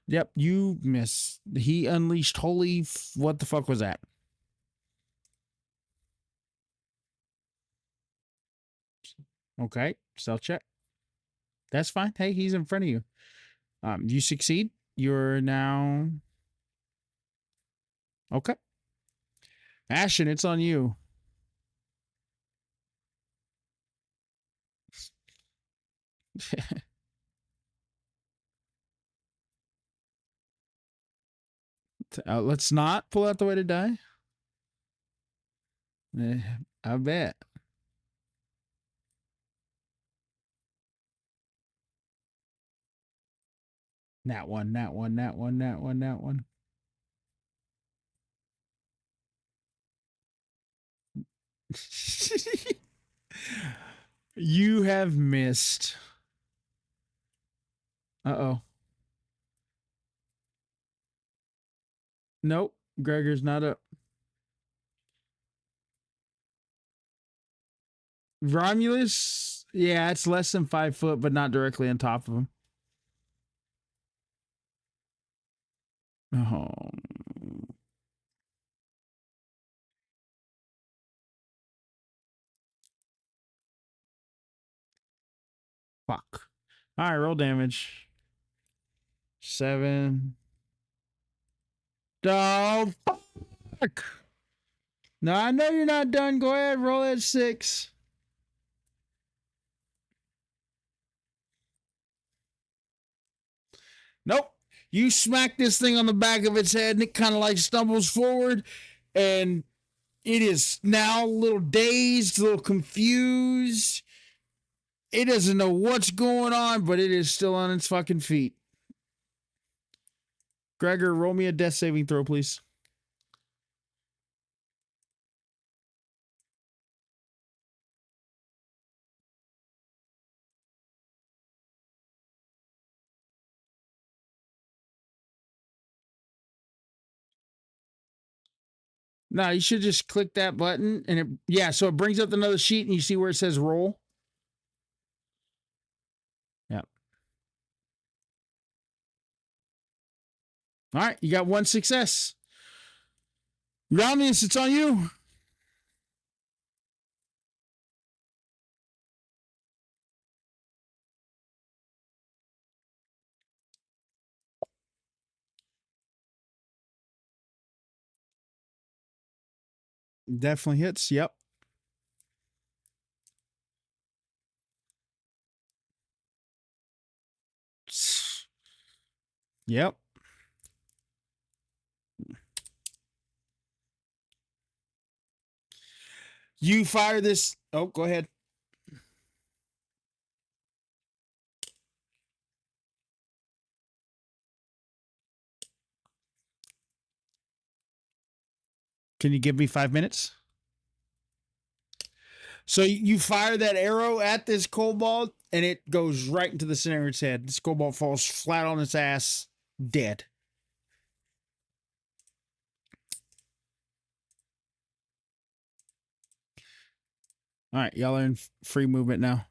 Yep, you miss. He unleashed holy. What the fuck was that? Okay, stealth check. That's fine. Hey, he's in front of you. You succeed. You're now okay. Ashen, it's on you. Let's not pull out the way to die. I bet. That one, that one, that one, that one, that one. You have missed. Uh-oh. Nope. Gregor's not up. Romulus, yeah, it's less than 5 foot, but not directly on top of him. Oh. Fuck. All right, roll damage. 7. Oh, fuck. No, I know you're not done. Go ahead, roll at 6. Nope. You smack this thing on the back of its head and it kind of like stumbles forward and it is now a little dazed, a little confused. It doesn't know what's going on, but it is still on its fucking feet. Gregor, roll me a death saving throw, please. No, you should just click that button and so it brings up another sheet and you see where it says roll. Yeah. All right, you got 1 success. Romulus, it's on you. Definitely hits. Yep. Yep. You fire this. Oh, go ahead. Can you give me 5 minutes? So you fire that arrow at this cobalt, and it goes right into the center of its head. This cobalt falls flat on its ass, dead. All right, y'all are in free movement now.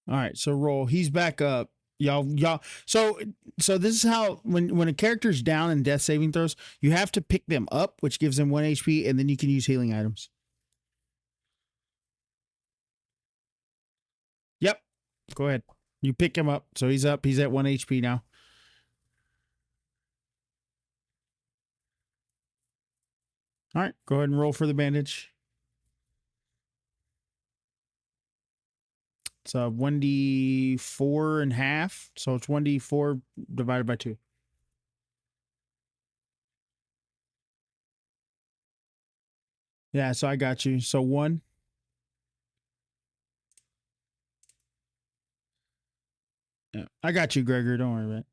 All right, so roll. He's back up. Y'all. So this is how when a character's down in death saving throws, you have to pick them up, which gives them 1 HP, and then you can use healing items. Yep. Go ahead. You pick him up, so he's up. He's at 1 HP now. All right, go ahead and roll for the bandage. It's a 1d4 and half, so it's 1d4 divided by 2. Yeah, so I got you. So 1. Yeah, I got you, Gregor. Don't worry about it.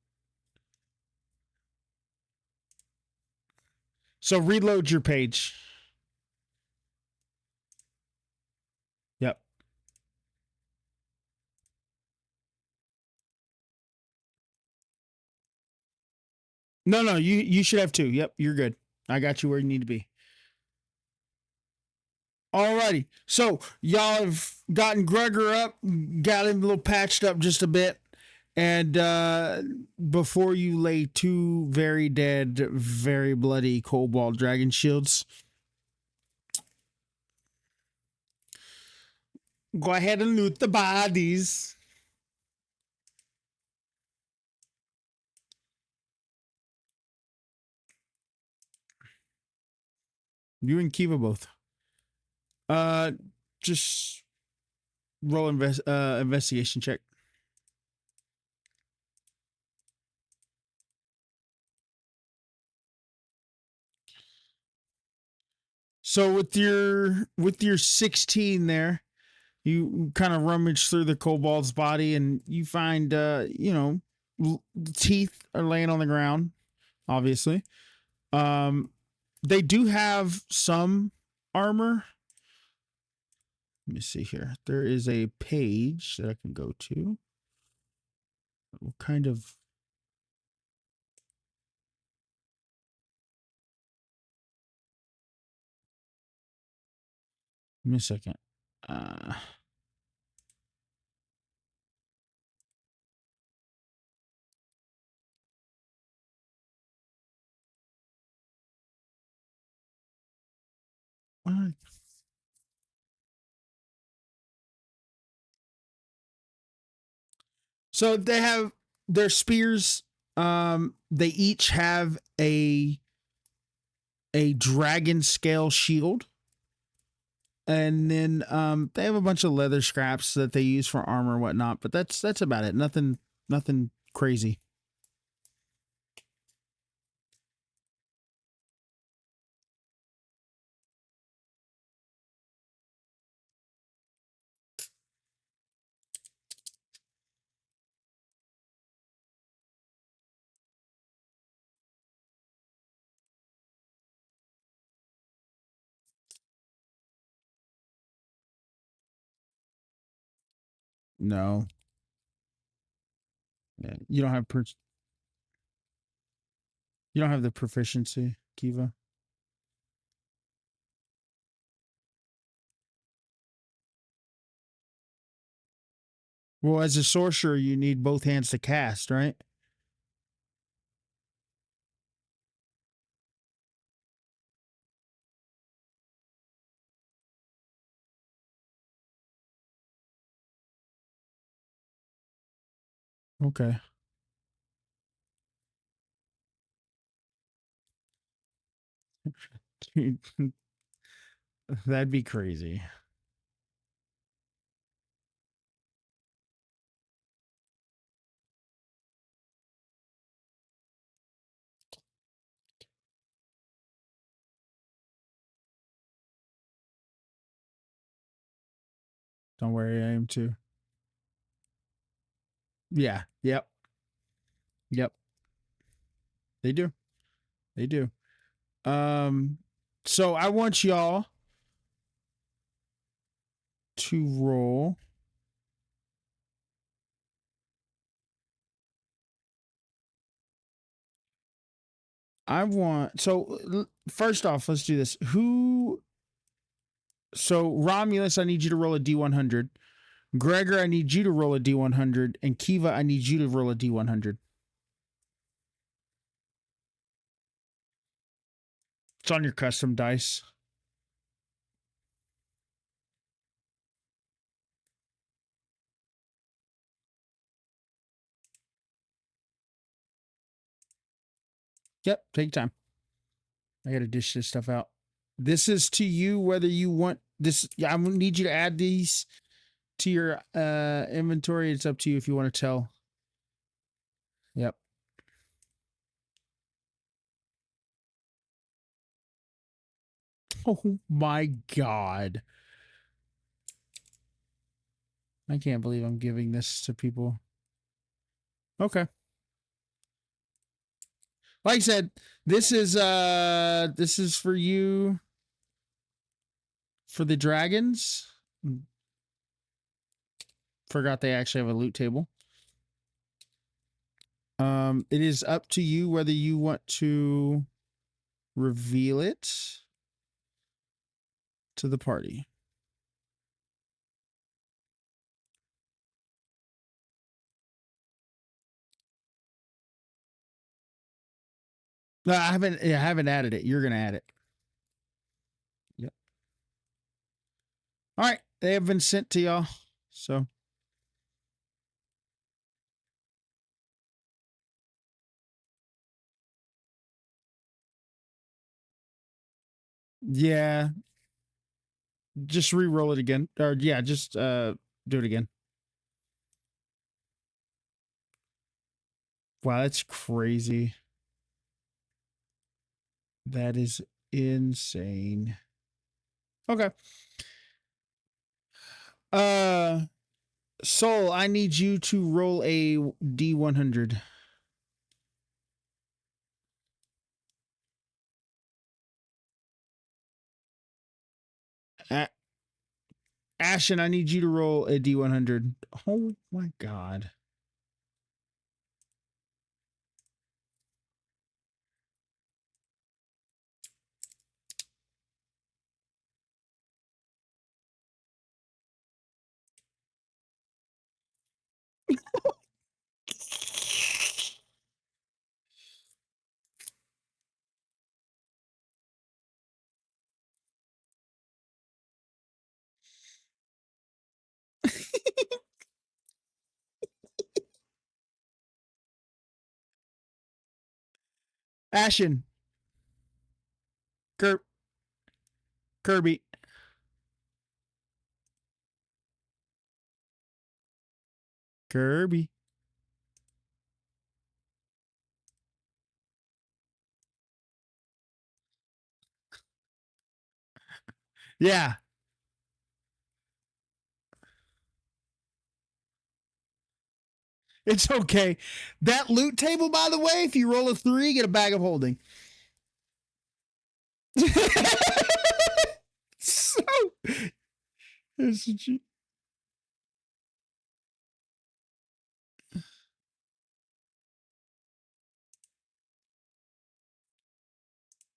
So reload your page. Yep. No, you should have 2. Yep, you're good. I got you where you need to be. Alrighty. So y'all have gotten Gregor up, got him a little patched up just a bit. And before you lay 2 very dead, very bloody cobalt dragon shields, go ahead and loot the bodies. You and Kiva both. Uh, just roll investigation check. So with your 16 there, you kind of rummage through the kobold's body and you find teeth are laying on the ground, obviously. Um they do have some armor. Let me see here. There is a page that I can go to. What kind of Give me a second. Uh so they have their spears. They each have a dragon scale shield, and then they have a bunch of leather scraps that they use for armor and whatnot. But that's about it. Nothing crazy. No, yeah, you don't have the proficiency, Kiva. Well, as a sorcerer, you need both hands to cast, right? Okay. That'd be crazy. Don't worry, I am too. Yeah. Yep. Yep. They do. They do. Um so I want y'all to roll. I want first off, let's do this. So Romulus, I need you to roll a D100. Gregor, I need you to roll a D100, and Kiva, I need you to roll a D100. It's on your custom dice. Yep, take time. I got to dish this stuff out. This is to you whether you want this. Yeah, I need you to add these to your inventory. It's up to you if you want to tell. Yep. Oh my god. I can't believe I'm giving this to people. Okay. Like I said, this is for you for the dragons. Forgot they actually have a loot table. It is up to you whether you want to reveal it to the party. No, I haven't added it. You're gonna add it. Yep. All right. They have been sent to y'all. So yeah. Just re-roll it again. Or yeah, just do it again. Wow, that's crazy. That is insane. Okay. Uh Soul, I need you to roll a D100. Ashen, I need you to roll a D100. Oh my god. Ashen, Ker- Kirby. Kirby. Yeah, it's okay. That loot table, by the way, if you roll a 3, you get a bag of holding. So,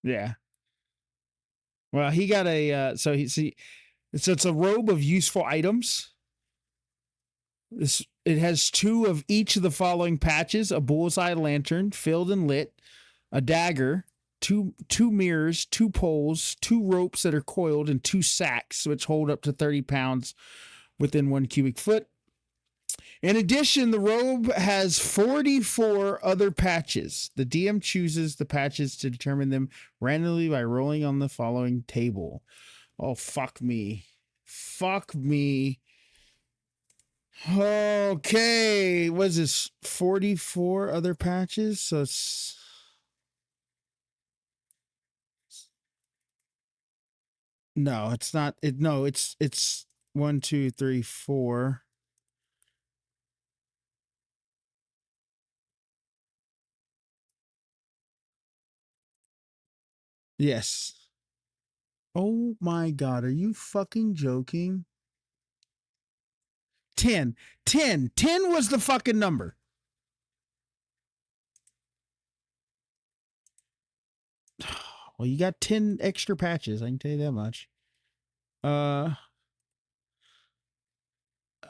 yeah. Well, he got a so it's a robe of useful items. It has 2 of each of the following patches: a bullseye lantern filled and lit, a dagger, two mirrors, 2 poles, 2 ropes that are coiled, and 2 sacks which hold up to 30 pounds within 1 cubic foot. In addition, the robe has 44 other patches. The DM chooses the patches to determine them randomly by rolling on the following table. Oh, fuck me. Fuck me. Okay. What is this? 44 other patches? So it's. No, it's not. No, it's 1, 2, 3, 4. Yes. Oh my god, are you fucking joking? 10. 10. 10 was the fucking number. Well, you got 10 extra patches, I can tell you that much. Uh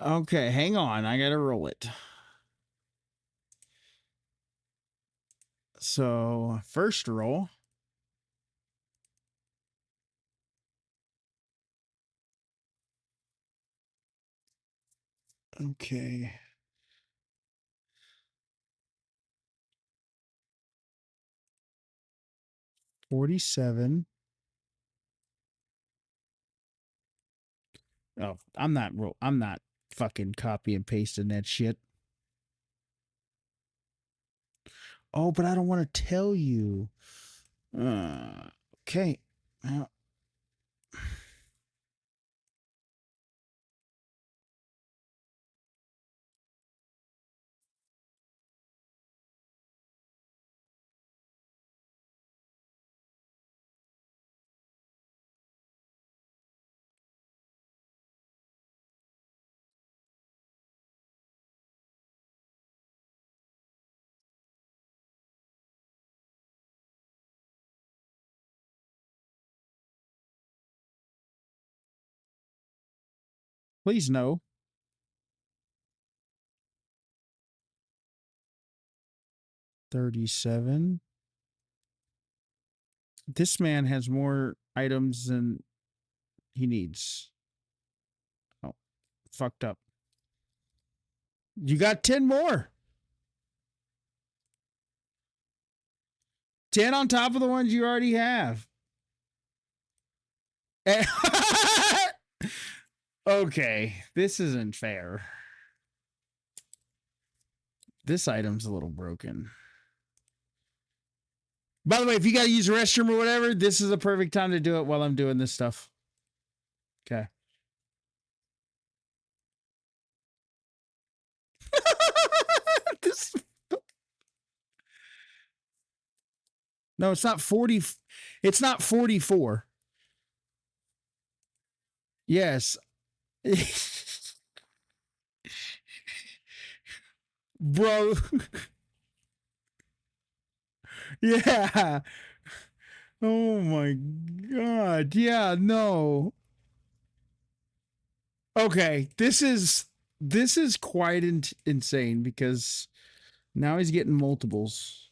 okay, hang on. I got to roll it. So, first roll. Okay. 47. Oh, I'm not fucking copy and pasting that shit. Oh, but I don't want to tell you. Okay. Well, please no. 37. This man has more items than he needs. Oh, fucked up. You got 10 more. 10 on top of the ones you already have. Okay, this isn't fair. This item's a little broken. By the way, if you got to use the restroom or whatever, this is a perfect time to do it while I'm doing this stuff. Okay. this, no, it's not 40. It's not 44. Yes. Bro. Yeah. Oh my god. Yeah, no. Okay, this is quite insane because now he's getting multiples.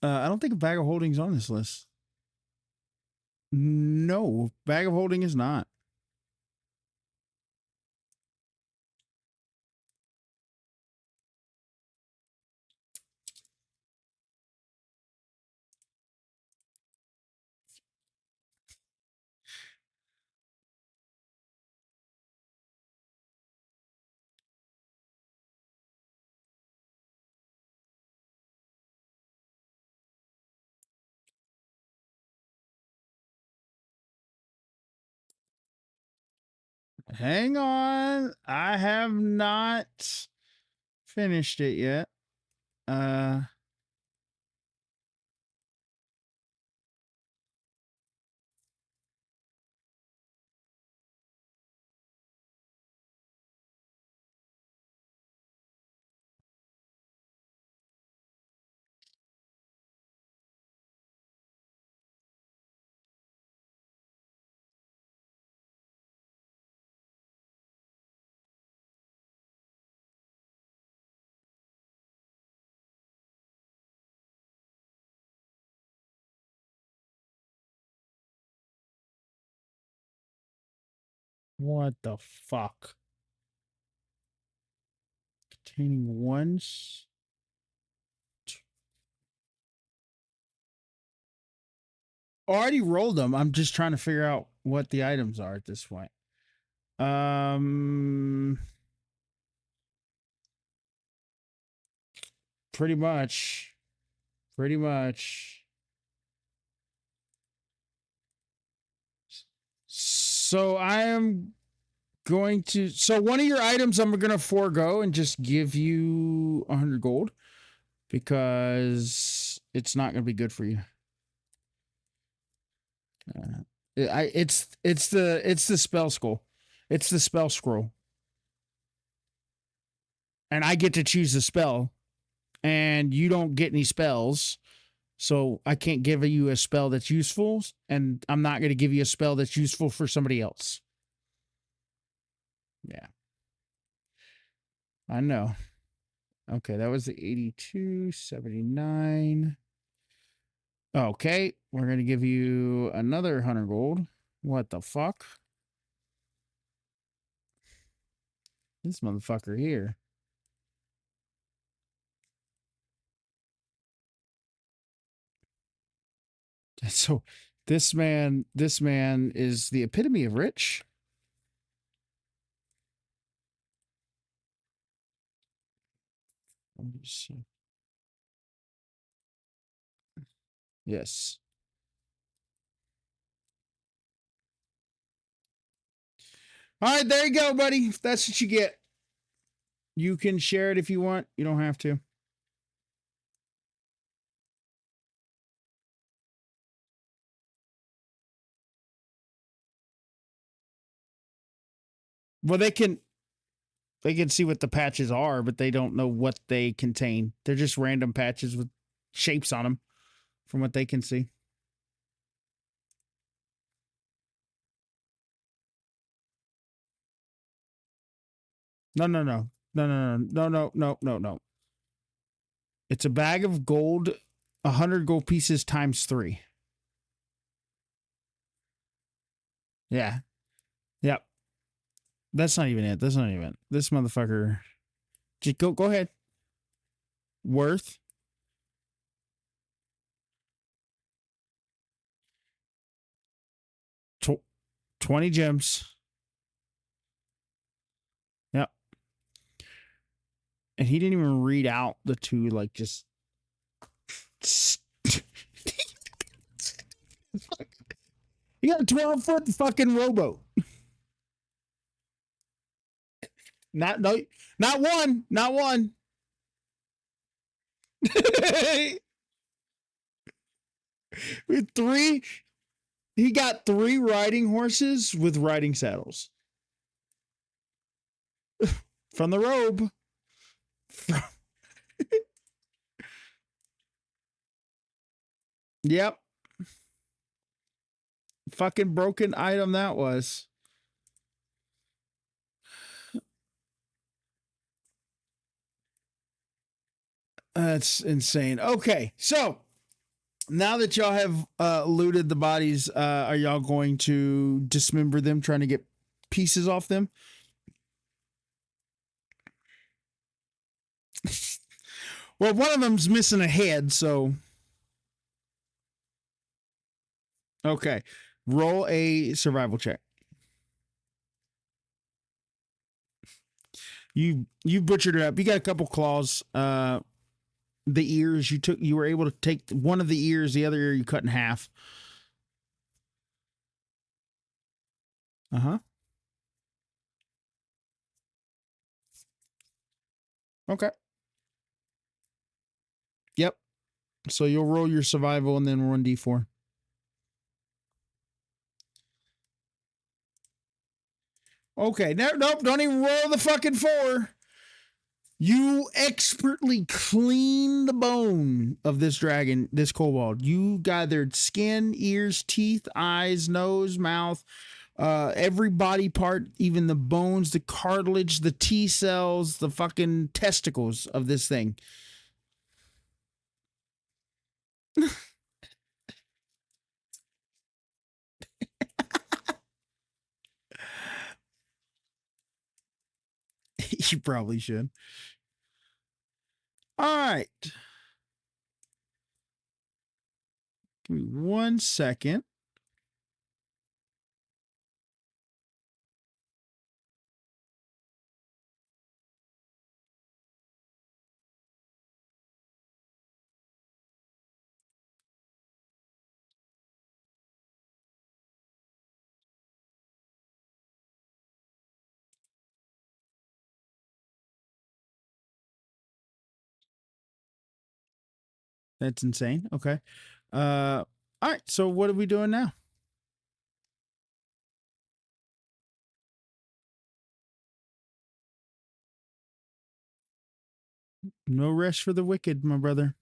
I don't think a bag of holding is on this list. No, bag of holding is not. Hang on, I have not finished it yet. Uh, What the fuck? Containing ones. Already rolled them. I'm just trying to figure out what the items are at this point. Um, pretty much. Pretty much. So I am going to. So one of your items I'm going to forego and just give you 100 gold because it's not going to be good for you. It's the spell scroll. It's the spell scroll, and I get to choose the spell, and you don't get any spells. So I can't give you a spell that's useful, and I'm not going to give you a spell that's useful for somebody else. Yeah. I know. Okay, that was the 82, 79. Okay, we're going to give you another 100 gold. What the fuck? This motherfucker here. So this man is the epitome of rich. Yes. All right, there you go, buddy. That's what you get. You can share it if you want. You don't have to. Well, they can see what the patches are, but they don't know what they contain. They're just random patches with shapes on them from what they can see. No, no, no. No, no, no, no, no, no, no, no. It's a bag of gold, 100 gold pieces times 3. Yeah. Yep. That's not even it. That's not even it. This motherfucker. Just go ahead. Worth 20 gems. Yep. And he didn't even read out the two, like, just. You got a 12-foot fucking rowboat. Not no, not one, not one. With 3, he got 3 riding horses with riding saddles from the robe. Yep, fucking broken item that was. That's insane. Okay, so now that y'all have looted the bodies, are y'all going to dismember them, trying to get pieces off them? Well, one of them's missing a head, so okay. Roll a survival check. You butchered it up. You got a couple claws. The ears you were able to take one of the ears, the other ear you cut in half. Uh-huh. Okay. Yep. So you'll roll your survival and then 1d4. Okay. Nope. Don't even roll the fucking 4. You expertly clean the bone of this dragon, this kobold. You gathered skin, ears, teeth, eyes, nose, mouth, every body part, even the bones, the cartilage, the T cells, the fucking testicles of this thing. You probably should. All right. Give me 1 second. That's insane. Okay. All right. So what are we doing now? No rest for the wicked, my brother.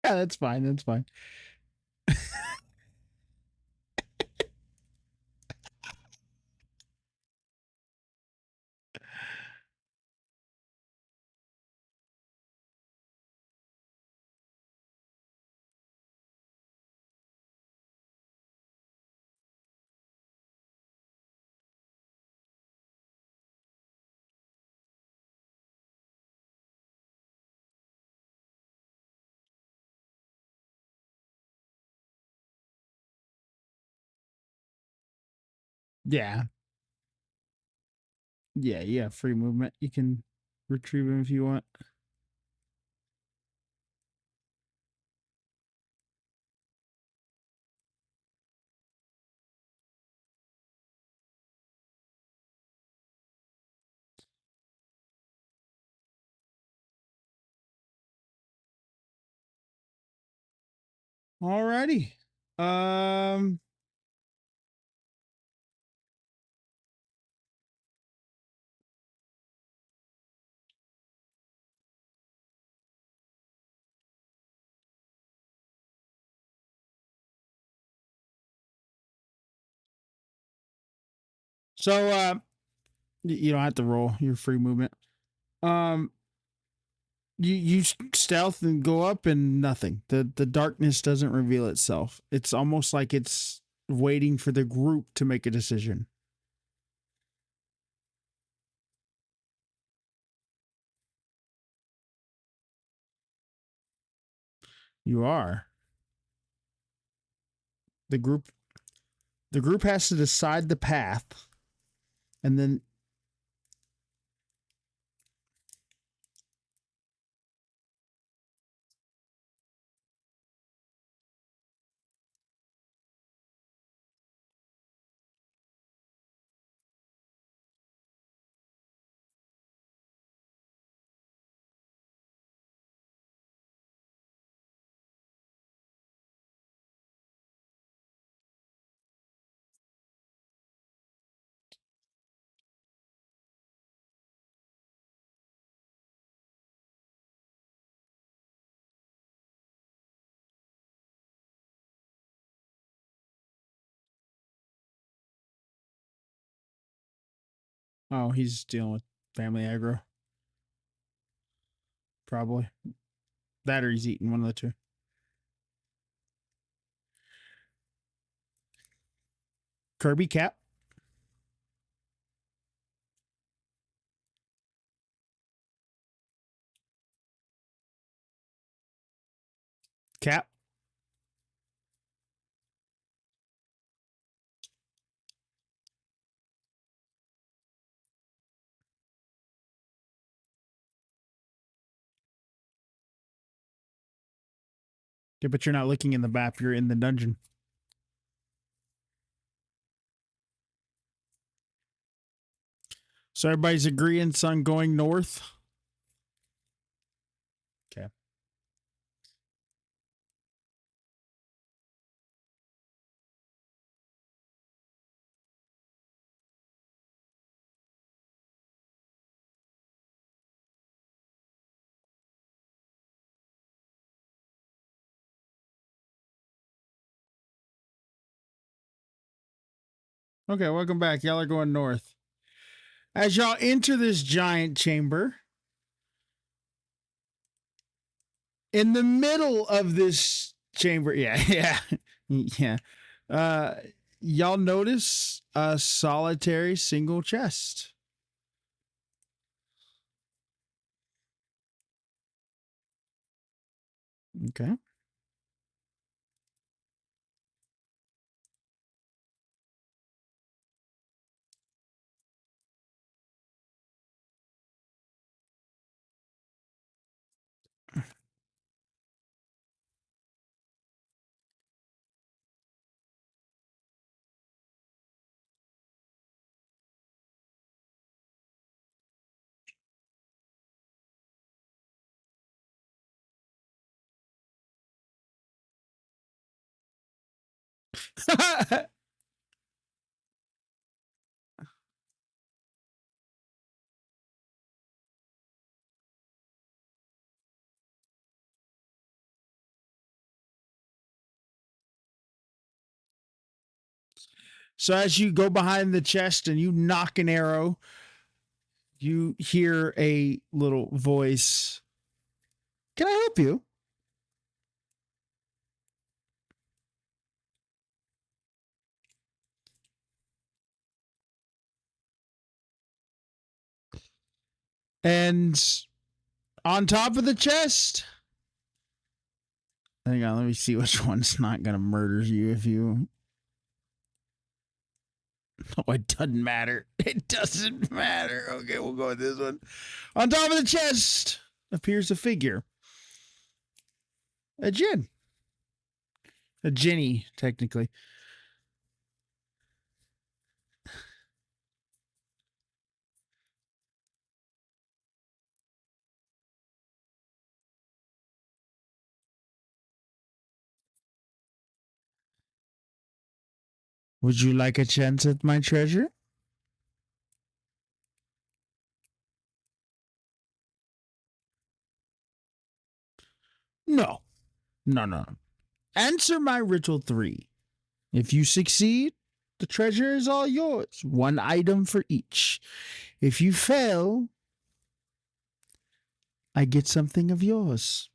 Yeah, that's fine. That's fine. Yeah. Yeah, yeah, free movement. You can retrieve him if you want. Alrighty. Um so you don't have to roll your free movement. Um you stealth and go up and nothing. The darkness doesn't reveal itself. It's almost like it's waiting for the group to make a decision. You are. The group the group has to decide the path and then oh, he's dealing with family aggro. Probably. That or he's eating one of the two. Kirby Cap. Cap. Yeah, but you're not looking in the map. You're in the dungeon. So everybody's agreeing on going north. Okay. Okay, welcome back. Y'all are going north. As y'all enter this giant chamber, in the middle of this chamber, yeah, yeah. Uh, y'all notice a solitary single chest. Okay. So as you go behind the chest and you knock an arrow, you hear a little voice. Can I help you? And on top of the chest. Hang on, let me see which one's not gonna murder you if you. Oh, it doesn't matter. It doesn't matter. Okay, we'll go with this one. On top of the chest appears a figure. A djinn. A Jinny, technically. Would you like a chance at my treasure? No. No, no. Answer my riddle 3. If you succeed, the treasure is all yours. One item for each. If you fail, I get something of yours.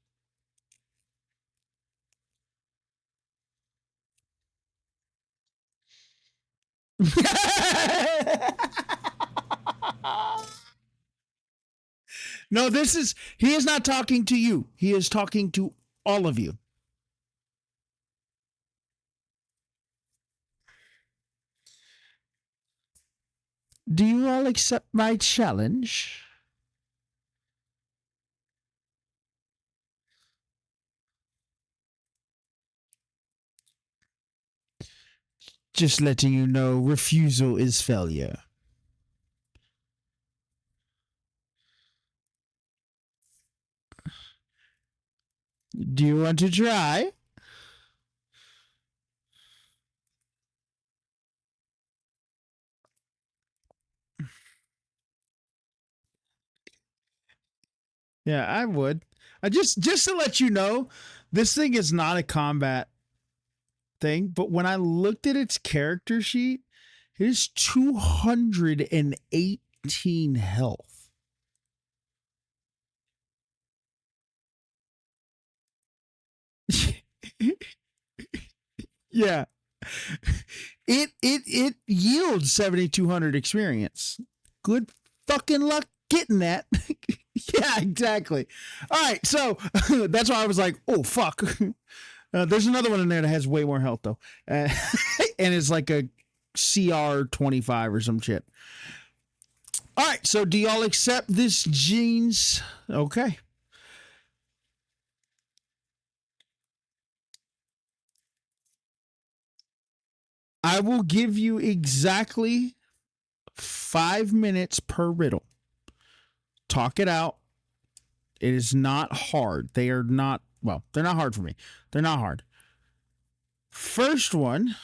No, he is not talking to you. He is talking to all of you. Do you all accept my challenge? Just letting you know, refusal is failure. Do you want to try? Yeah, I would. I just to let you know, this thing is not a combat thing, but when I looked at its character sheet, it is 218 health. Yeah. It yields 7,200 experience. Good fucking luck getting that. Yeah, exactly. All right, so that's why I was like, oh fuck. There's another one in there that has way more health though, and it's like a CR 25 or some shit. All right, so do y'all accept this jeans? Okay. I will give you exactly 5 minutes per riddle. Talk it out. It is not hard. They are not, well, they're not hard for me. They're not hard. First one.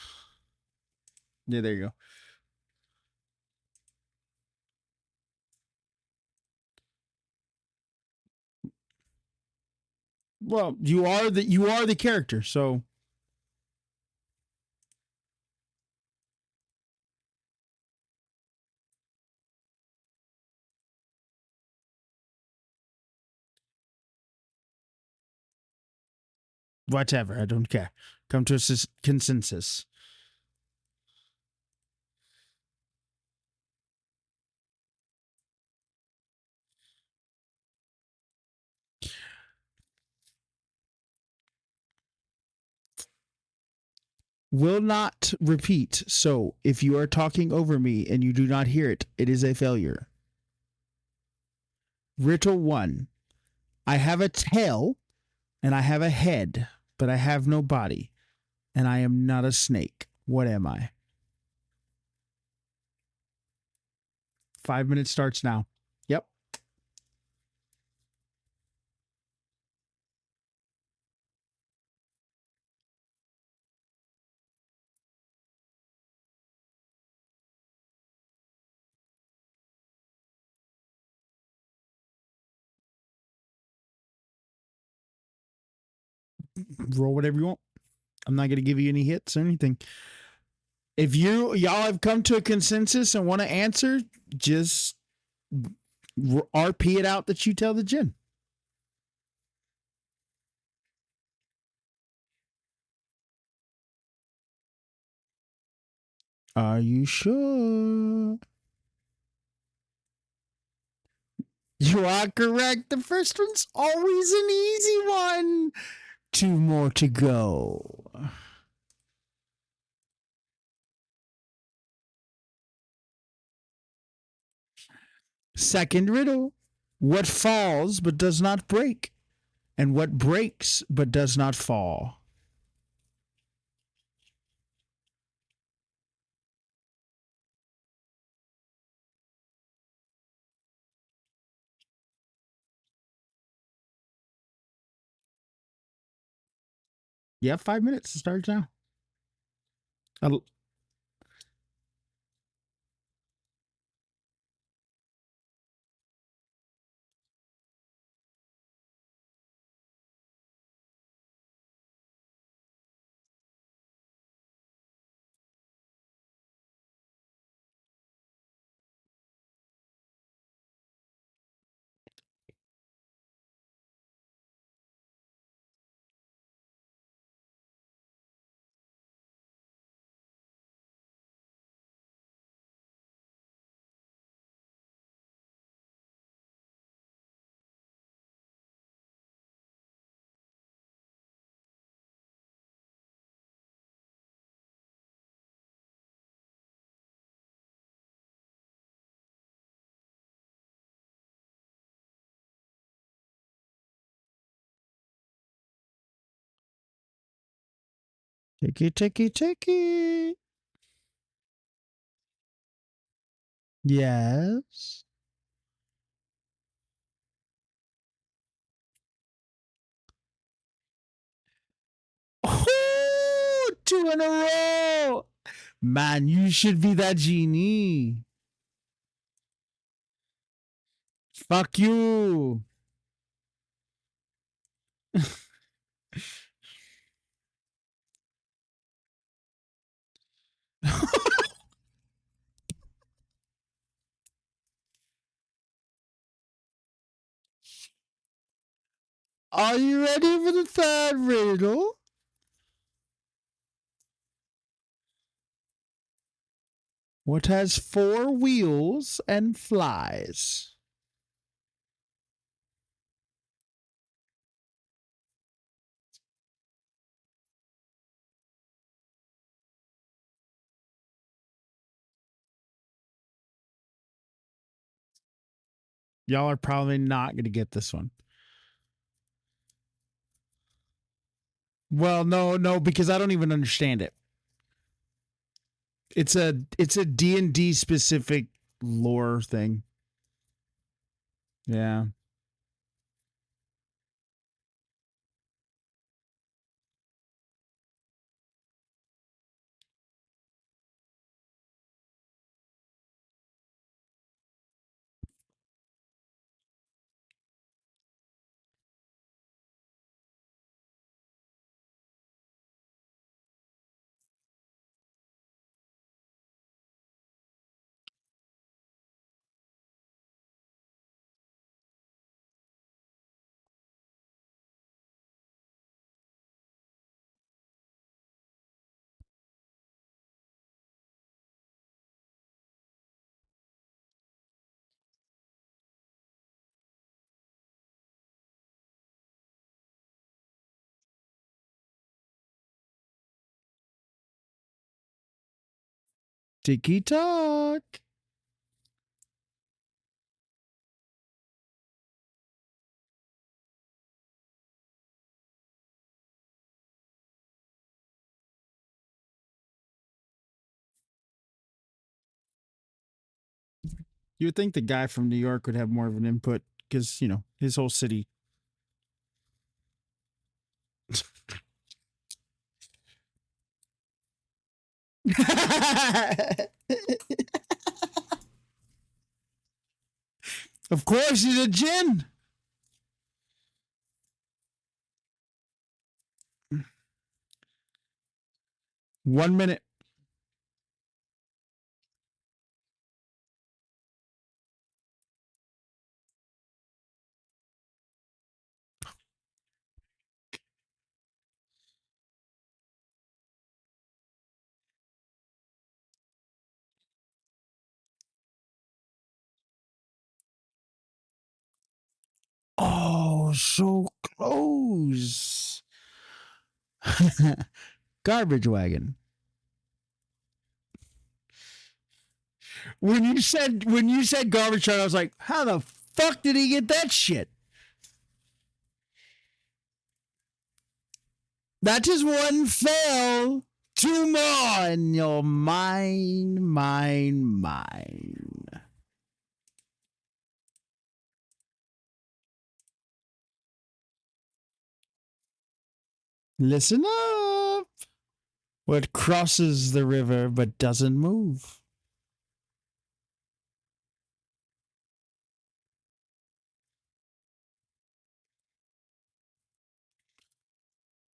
Yeah, there you go. Well, you are the character, so whatever. I don't care. Come to a consensus. Will not repeat. So if you are talking over me and you do not hear it, it is a failure. Riddle 1. I have a tail and I have a head, but I have no body, and I am not a snake. What am I? 5 minutes starts now. Yep. Roll whatever you want. I'm not going to give you any hits or anything. If y'all have come to a consensus and want to answer, just RP it out that you tell the gin. Are you sure? You are correct. The first one's always an easy one. 2 more to go. Second riddle. What falls but does not break? And what breaks but does not fall? You have 5 minutes to start now. Take it. Yes. Oh, 2 in a row. Man, you should be that genie. Fuck you. Are you ready for the third riddle? What has 4 wheels and flies? Y'all are probably not going to get this one. Well, no, because I don't even understand it. It's a D&D specific lore thing. Yeah. Tiki talk. You would think the guy from New York would have more of an input because, his whole city. Of course, he's a gin. 1 minute. Oh, so close. Garbage wagon. When you said garbage truck, I was like, how the fuck did he get that shit? That is one fail. Two more in your mind. Listen up. What crosses the river but doesn't move?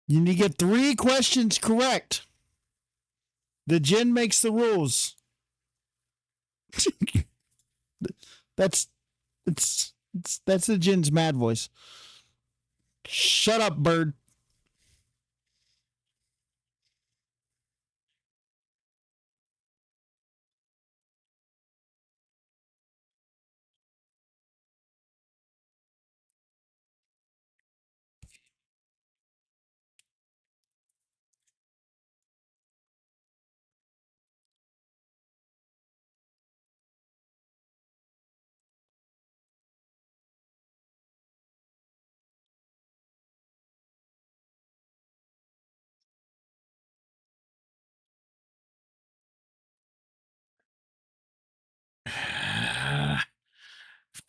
You need to get 3 questions correct. The gin makes the rules. that's that's the gin's mad voice. Shut up, bird.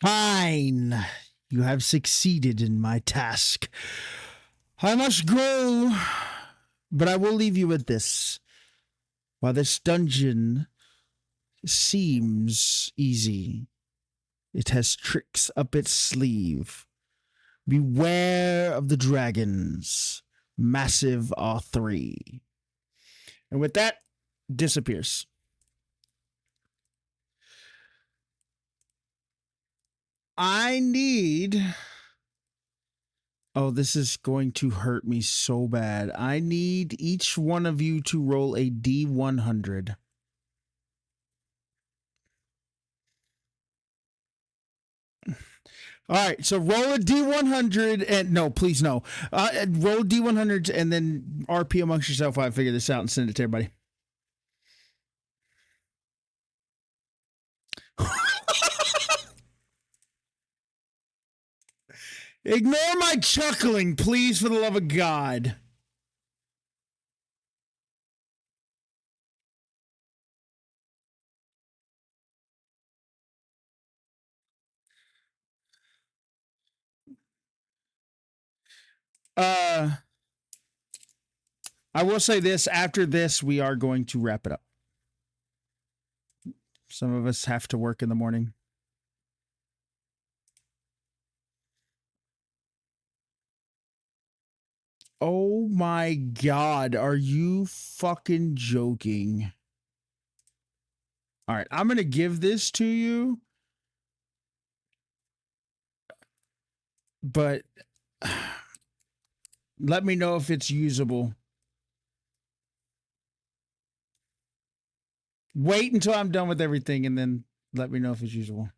Fine. You have succeeded in my task. I must go, but I will leave you with this. While this dungeon seems easy, it has tricks up its sleeve. Beware of the dragons. Massive R3. And with that, disappears. I need. Oh, this is going to hurt me so bad. I need each one of you to roll a D100. All right, so roll a D100 and no, please no. Roll D100s and then RP amongst yourself while I figure this out and send it to everybody. Ignore my chuckling, please, for the love of God. I will say this, after this, we are going to wrap it up. Some of us have to work in the morning. Oh my God. Are you fucking joking? All right. I'm going to give this to you. But let me know if it's usable. Wait until I'm done with everything and then let me know if it's usable.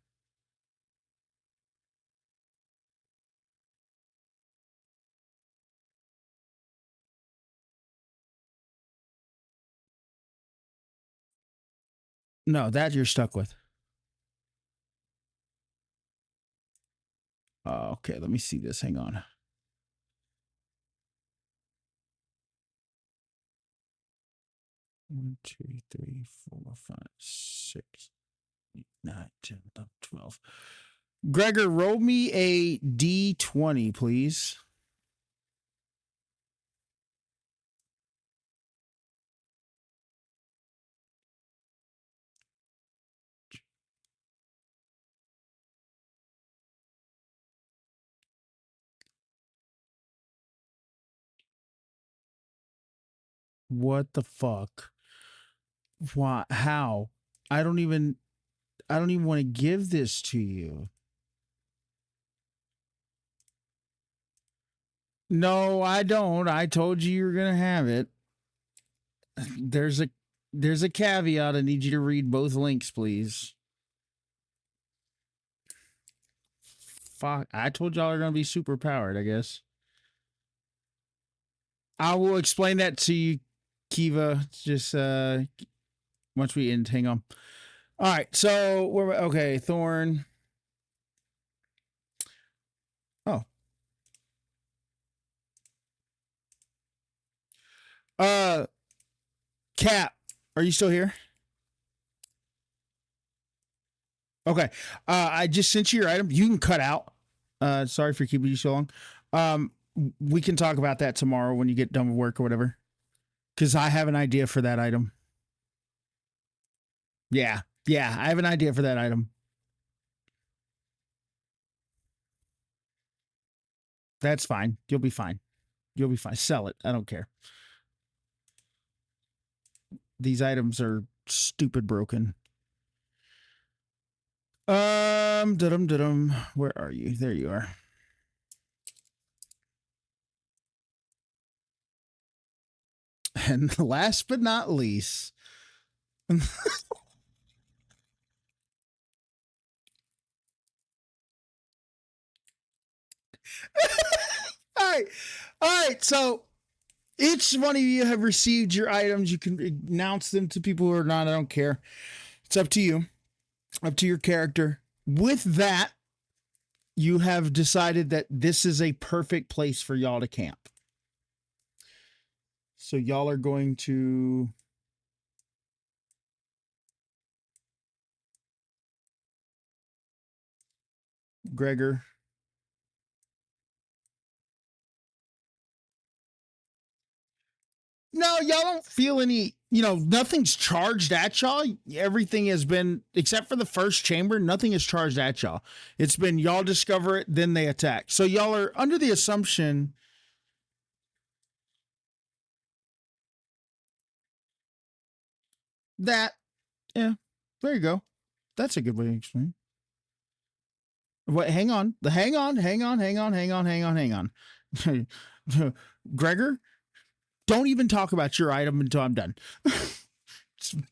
No, that you're stuck with. Okay, let me see this. Hang on. One, two, three, 4, 5, 6, 8, 9, 10, 11, 12. Gregor, roll me a D20, please. What the fuck? Why? How? I don't even want to give this to you. No, I don't. I told you you're gonna have it. There's a caveat. I need you to read both links, please. Fuck. I told y'all are gonna be super powered, I guess. I will explain that to you, Kiva. Just once we end, hang on. All right, so we're okay. Thorn. Oh. Cap, are you still here? Okay. I just sent you your item. You can cut out. Sorry for keeping you so long. We can talk about that tomorrow when you get done with work or whatever. Because I have an idea for that item. Yeah. Yeah, I have an idea for that item. That's fine. You'll be fine. You'll be fine. Sell it. I don't care. These items are stupid broken. Da-dum. Where are you? There you are. And last but not least. All right. All right. So each one of you have received your items. You can announce them to people or not. I don't care. It's up to you, up to your character. With that, you have decided that this is a perfect place for y'all to camp. So y'all are going to Gregor. No, y'all don't feel any, nothing's charged at y'all. Everything has been, except for the first chamber, nothing is charged at y'all. It's been y'all discover it, then they attack. So y'all are under the assumption that, yeah, there you go. That's a good way to explain. Wait, hang on. Hang on. Gregor, don't even talk about your item until I'm done.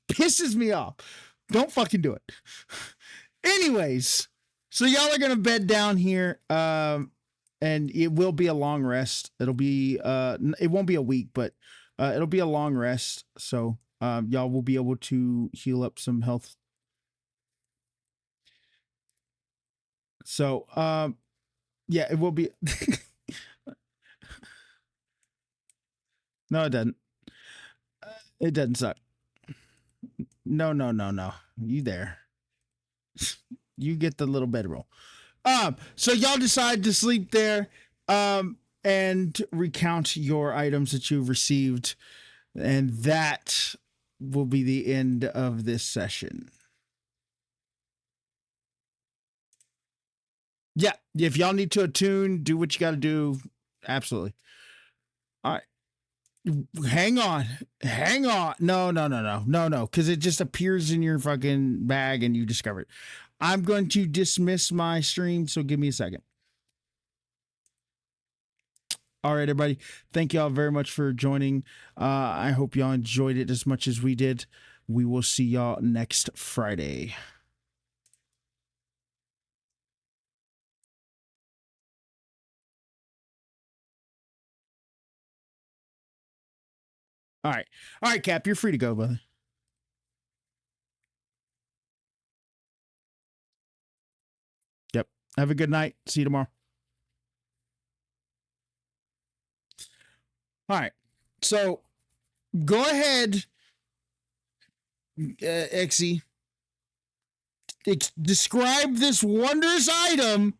Pisses me off. Don't fucking do it. Anyways, so y'all are gonna bed down here, and it will be a long rest. It'll be it won't be a week, but it'll be a long rest. So y'all will be able to heal up some health. So Yeah, it will be. No, it doesn't. It doesn't suck. No, no, no, no. You there. You get the little bedroll. So y'all decide to sleep there, and recount your items that you've received, and that will be the end of this session. Yeah, if y'all need to attune, do what you got to do. Absolutely. All right. Hang on. Hang on. No, no, no, no, no, no, because it just appears in your fucking bag and you discover it. I'm going to dismiss my stream, so give me a second. All right, everybody. Thank y'all very much for joining. I hope y'all enjoyed it as much as we did. We will see y'all next Friday. All right. All right, Cap, you're free to go, brother. Yep. Have a good night. See you tomorrow. All right. So go ahead, Exy. Describe this wondrous item